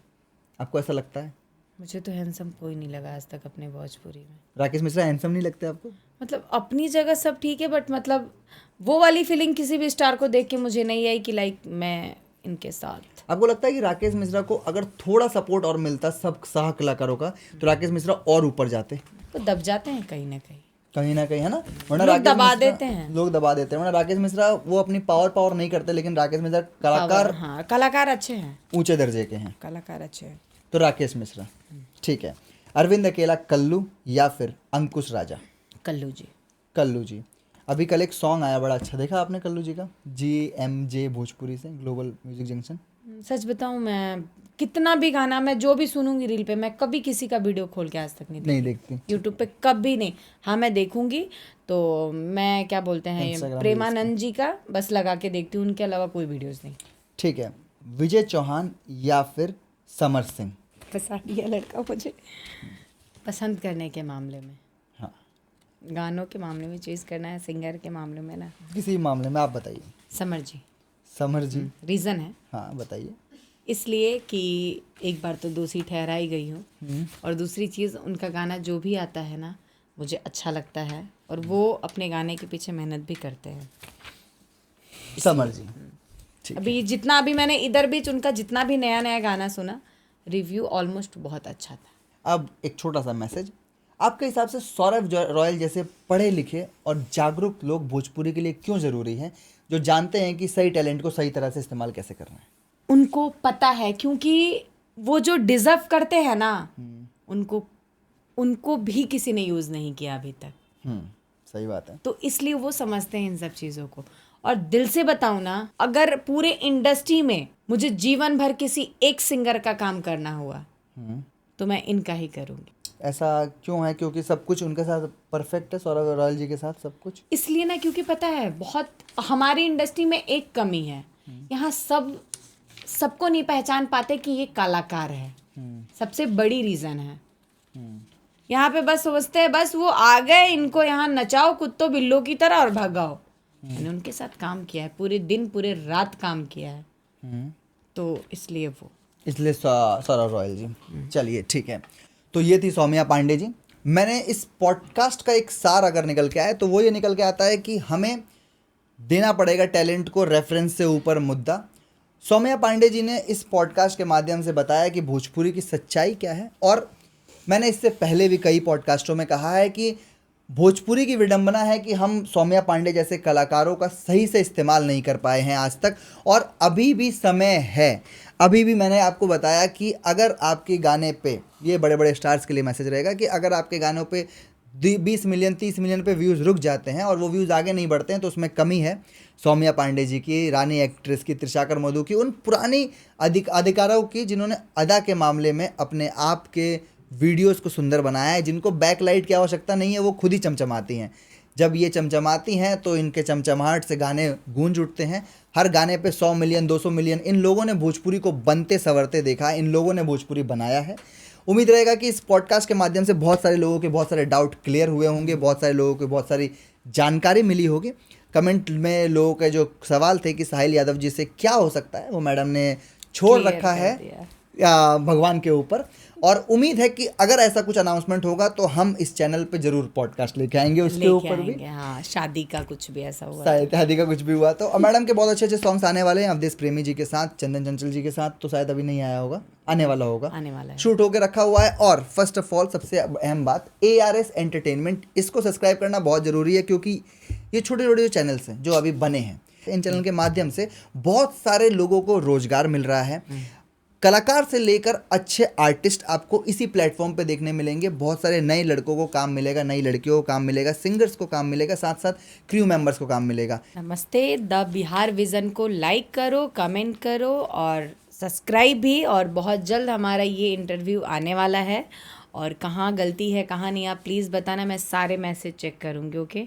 B: आपको ऐसा लगता है?
A: मुझे तो हैंडसम कोई नहीं लगा आज तक अपने भोजपुरी में।
B: राकेश मिश्रा हैंडसम नहीं लगते आपको?
A: मतलब अपनी जगह सब ठीक है, बट मतलब वो वाली फीलिंग किसी भी स्टार को देख के मुझे नहीं आई कि लाइक मैं इनके साथ।
B: आपको लगता है कि राकेश मिश्रा को अगर थोड़ा सपोर्ट और मिलता सब सह कलाकारों का, तो राकेश मिश्रा और ऊपर जाते?
A: वो दब जाते हैं कहीं ना कहीं,
B: है ना, वरना
A: लोग
B: राकेश
A: दबा
B: मिश्रा-
A: देते हैं।
B: लोग दबा देते हैं, वरना राकेश मिश्रा वो अपनी पावर नहीं करते, लेकिन राकेश मिश्रा कलाकार
A: हाँ, कलाकार अच्छे हैं,
B: ऊंचे दर्जे के हैं।
A: कलाकार अच्छे हैं।
B: तो राकेश मिश्रा, ठीक है। अरविंद अकेला कल्लू या फिर अंकुश राजा?
A: कल्लू जी।
B: कल्लू जी। अभी कल एक सॉन्ग आया बड़ा अच्छा, देखा आपने कल्लू जी का? GMJ भोजपुरी से, ग्लोबल म्यूजिक जंक्शन।
A: सच बताऊं, मैं कितना भी गाना, मैं जो भी सुनूंगी रील पे, मैं कभी किसी का वीडियो खोल के आज तक नहीं
B: देखती।
A: यूट्यूब पे, कभी नहीं। हाँ, मैं देखूंगी तो मैं क्या बोलते हैं,
B: Instagram
A: प्रेमानंद जी का बस लगा के देखती हूँ, उनके अलावा कोई वीडियोस नहीं।
B: ठीक है। विजय चौहान या फिर समर सिंह?
A: पसंद दिया लड़का मुझे, पसंद करने के मामले में,
B: हाँ,
A: गानों के मामले में चॉइस करना है, सिंगर के मामले में ना,
B: किसी मामले में आप बताइए।
A: समर जी।
B: समर जी।
A: रीज़न है,
B: हाँ बताइए।
A: इसलिए कि एक बार तो दोषी ठहराई गई हूँ, और दूसरी चीज़, उनका गाना जो भी आता है ना मुझे अच्छा लगता है, और वो अपने गाने के पीछे मेहनत भी करते हैं।
B: समर जी, ठीक।
A: अभी जितना भी मैंने इधर बीच उनका जितना भी नया नया गाना सुना, रिव्यू ऑलमोस्ट बहुत अच्छा था।
B: अब एक छोटा सा मैसेज, आपके हिसाब से सौरभ रॉयल जैसे पढ़े लिखे और जागरूक लोग भोजपुरी के लिए क्यों ज़रूरी हैं, जो जानते हैं कि सही टैलेंट को सही तरह से इस्तेमाल कैसे करना है?
A: उनको पता है, क्योंकि वो जो डिजर्व करते हैं ना, उनको भी किसी ने यूज़ नहीं किया अभी तक।
B: सही बात है।
A: तो इसलिए वो समझते हैं इन सब चीज़ों को। और दिल से बताऊं ना, अगर पूरे इंडस्ट्री में मुझे जीवन भर किसी एक सिंगर का काम करना हुआ तो मैं इनका ही करूँगी।
B: ऐसा क्यों है? क्योंकि सब कुछ उनके साथ परफेक्ट है, सौरभ रॉयल जी के साथ सब कुछ।
A: इसलिए ना, क्योंकि पता है, बहुत हमारी इंडस्ट्री में एक कमी है, यहाँ सबको नहीं पहचान पाते कि ये कलाकार है। सबसे बड़ी रीज़न है, यहाँ पे बस सोचते हैं बस वो आ गए, इनको यहाँ नचाओ कुत्तों बिल्लों की तरह और भगाओ। मैंने उनके साथ काम किया है, पूरे दिन पूरे रात काम किया है, तो इसलिए वो
B: इसलिए सौरव रॉयल जी। चलिए ठीक है, तो ये थी सौम्या पांडे जी। मैंने इस पॉडकास्ट का एक सार अगर निकल के आए तो वो ये निकल के आता है कि हमें देना पड़ेगा टैलेंट को रेफरेंस से ऊपर मुद्दा। सौम्या पांडे जी ने इस पॉडकास्ट के माध्यम से बताया कि भोजपुरी की सच्चाई क्या है, और मैंने इससे पहले भी कई पॉडकास्टों में कहा है कि भोजपुरी की विडंबना है कि हम सौम्या पांडे जैसे कलाकारों का सही से इस्तेमाल नहीं कर पाए हैं आज तक, और अभी भी समय है। अभी भी मैंने आपको बताया कि अगर आपके गाने पे, ये बड़े बड़े स्टार्स के लिए मैसेज रहेगा, कि अगर आपके गानों पे 20 मिलियन 30 मिलियन पे व्यूज़ रुक जाते हैं और वो व्यूज़ आगे नहीं बढ़ते हैं, तो उसमें कमी है सौम्या पांडे जी की, रानी एक्ट्रेस की, त्रिशाकर मधु की, उन पुरानी अधिकारों की जिन्होंने अदा के मामले में अपने आप के वीडियोस को सुंदर बनाया है, जिनको बैकलाइट की आवश्यकता नहीं है, वो खुद ही चमचमाती हैं। जब ये चमचमाती हैं तो इनके चमचमाहट से गाने गूंज उठते हैं। हर गाने पे 100 मिलियन 200 मिलियन, इन लोगों ने भोजपुरी को बनते संवरते देखा है, इन लोगों ने भोजपुरी बनाया है। उम्मीद रहेगा कि इस पॉडकास्ट के माध्यम से बहुत सारे लोगों के बहुत सारे डाउट क्लियर हुए होंगे, बहुत सारे लोगों को बहुत सारी जानकारी मिली होगी। कमेंट में लोगों के जो सवाल थे कि साहिल यादव जी से क्या हो सकता है, वो मैडम ने छोड़ रखा है भगवान के ऊपर। और उम्मीद है कि अगर ऐसा कुछ अनाउंसमेंट होगा तो हम इस चैनल पे जरूर पॉडकास्ट लेके आएंगे उसके ऊपर भी।
A: हाँ, शादी का कुछ भी ऐसा हुआ,
B: शादी का कुछ भी हुआ तो। और मैडम के बहुत अच्छे अच्छे सॉन्ग्स आने वाले हैं अवधेश प्रेमी जी के साथ, चंदन चंचल जी के साथ तो शायद अभी नहीं आया होगा, आने वाला होगा,
A: आने वाला है,
B: शूट होकर रखा हुआ है। और फर्स्ट ऑफ ऑल सबसे अहम बात, ARS एंटरटेनमेंट, इसको सब्सक्राइब करना बहुत ज़रूरी है, क्योंकि ये छोटे छोटे जो चैनल्स हैं जो अभी बने हैं, इन चैनल के माध्यम से बहुत सारे लोगों को रोजगार मिल रहा है। कलाकार से लेकर अच्छे आर्टिस्ट आपको इसी प्लेटफॉर्म पे देखने मिलेंगे। बहुत सारे नए लड़कों को काम मिलेगा, नई लड़कियों को काम मिलेगा, सिंगर्स को काम मिलेगा, साथ साथ क्रू मेंबर्स को काम मिलेगा।
A: नमस्ते द बिहार विजन को लाइक करो, कमेंट करो और सब्सक्राइब भी। और बहुत जल्द हमारा ये इंटरव्यू आने वाला है, और कहाँ गलती है कहाँ नहीं, आप प्लीज़ बताना, मैं सारे मैसेज चेक करूँगी। ओके,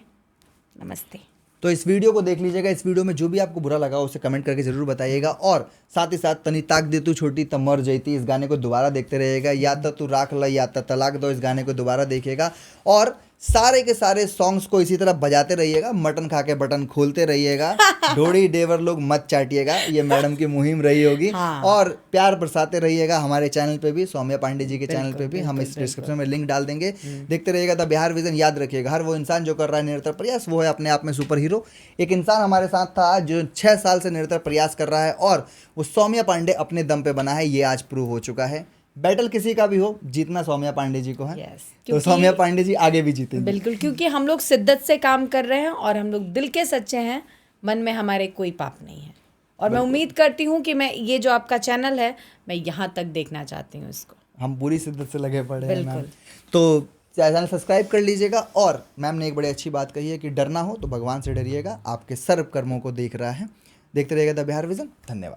A: नमस्ते।
B: तो इस वीडियो को देख लीजिएगा, इस वीडियो में जो भी आपको बुरा लगा उसे कमेंट करके जरूर बताइएगा, और साथ ही साथ तनी ताक दे तू छोटी तब मर जैती, इस गाने को दोबारा देखते रहिएगा। या तो तू राख ला या तो तलाक दो, इस गाने को दोबारा देखिएगा। और सारे के सारे सॉन्ग्स को इसी तरह बजाते रहिएगा, मटन खा के बटन खोलते रहिएगा, ढोड़ी डेवर लोग मत चाटिएगा, ये मैडम की मुहिम रही होगी।
A: हाँ।
B: और प्यार बरसाते रहिएगा हमारे चैनल पे भी, सौम्या पांडे जी के चैनल पे भी, हम इस डिस्क्रिप्शन में लिंक डाल देंगे, देखते रहिएगा द बिहार विजन। याद रखिएगा, हर वो इंसान जो कर रहा है निरंतर प्रयास, वो है अपने आप में सुपर हीरो। एक इंसान हमारे साथ था जो 6 साल से निरंतर प्रयास कर रहा है, और वो सौम्या पांडे अपने दम पे बना है, ये आज प्रूव हो चुका है। बैटल किसी का भी हो, जीतना सौम्या पांडे जी को है। तो सौम्या पांडे जी आगे भी जीतेंगे,
A: बिल्कुल, क्योंकि हम लोग शिद्दत से काम कर रहे हैं और हम लोग दिल के सच्चे हैं, मन में हमारे कोई पाप नहीं है। और मैं उम्मीद करती हूँ कि मैं ये जो आपका चैनल है, मैं यहाँ तक देखना चाहती हूँ इसको।
B: हम पूरी शिद्दत से लगे पड़े हैं मैम।
A: बिल्कुल।
B: तो चैनल सब्सक्राइब कर लीजिएगा। और मैम ने एक बड़ी अच्छी बात कही है कि डरना हो तो भगवान से डरिएगा, आपके सर्व कर्मों को देख रहा है। देखते रहिएगा द बिहार विजन। धन्यवाद।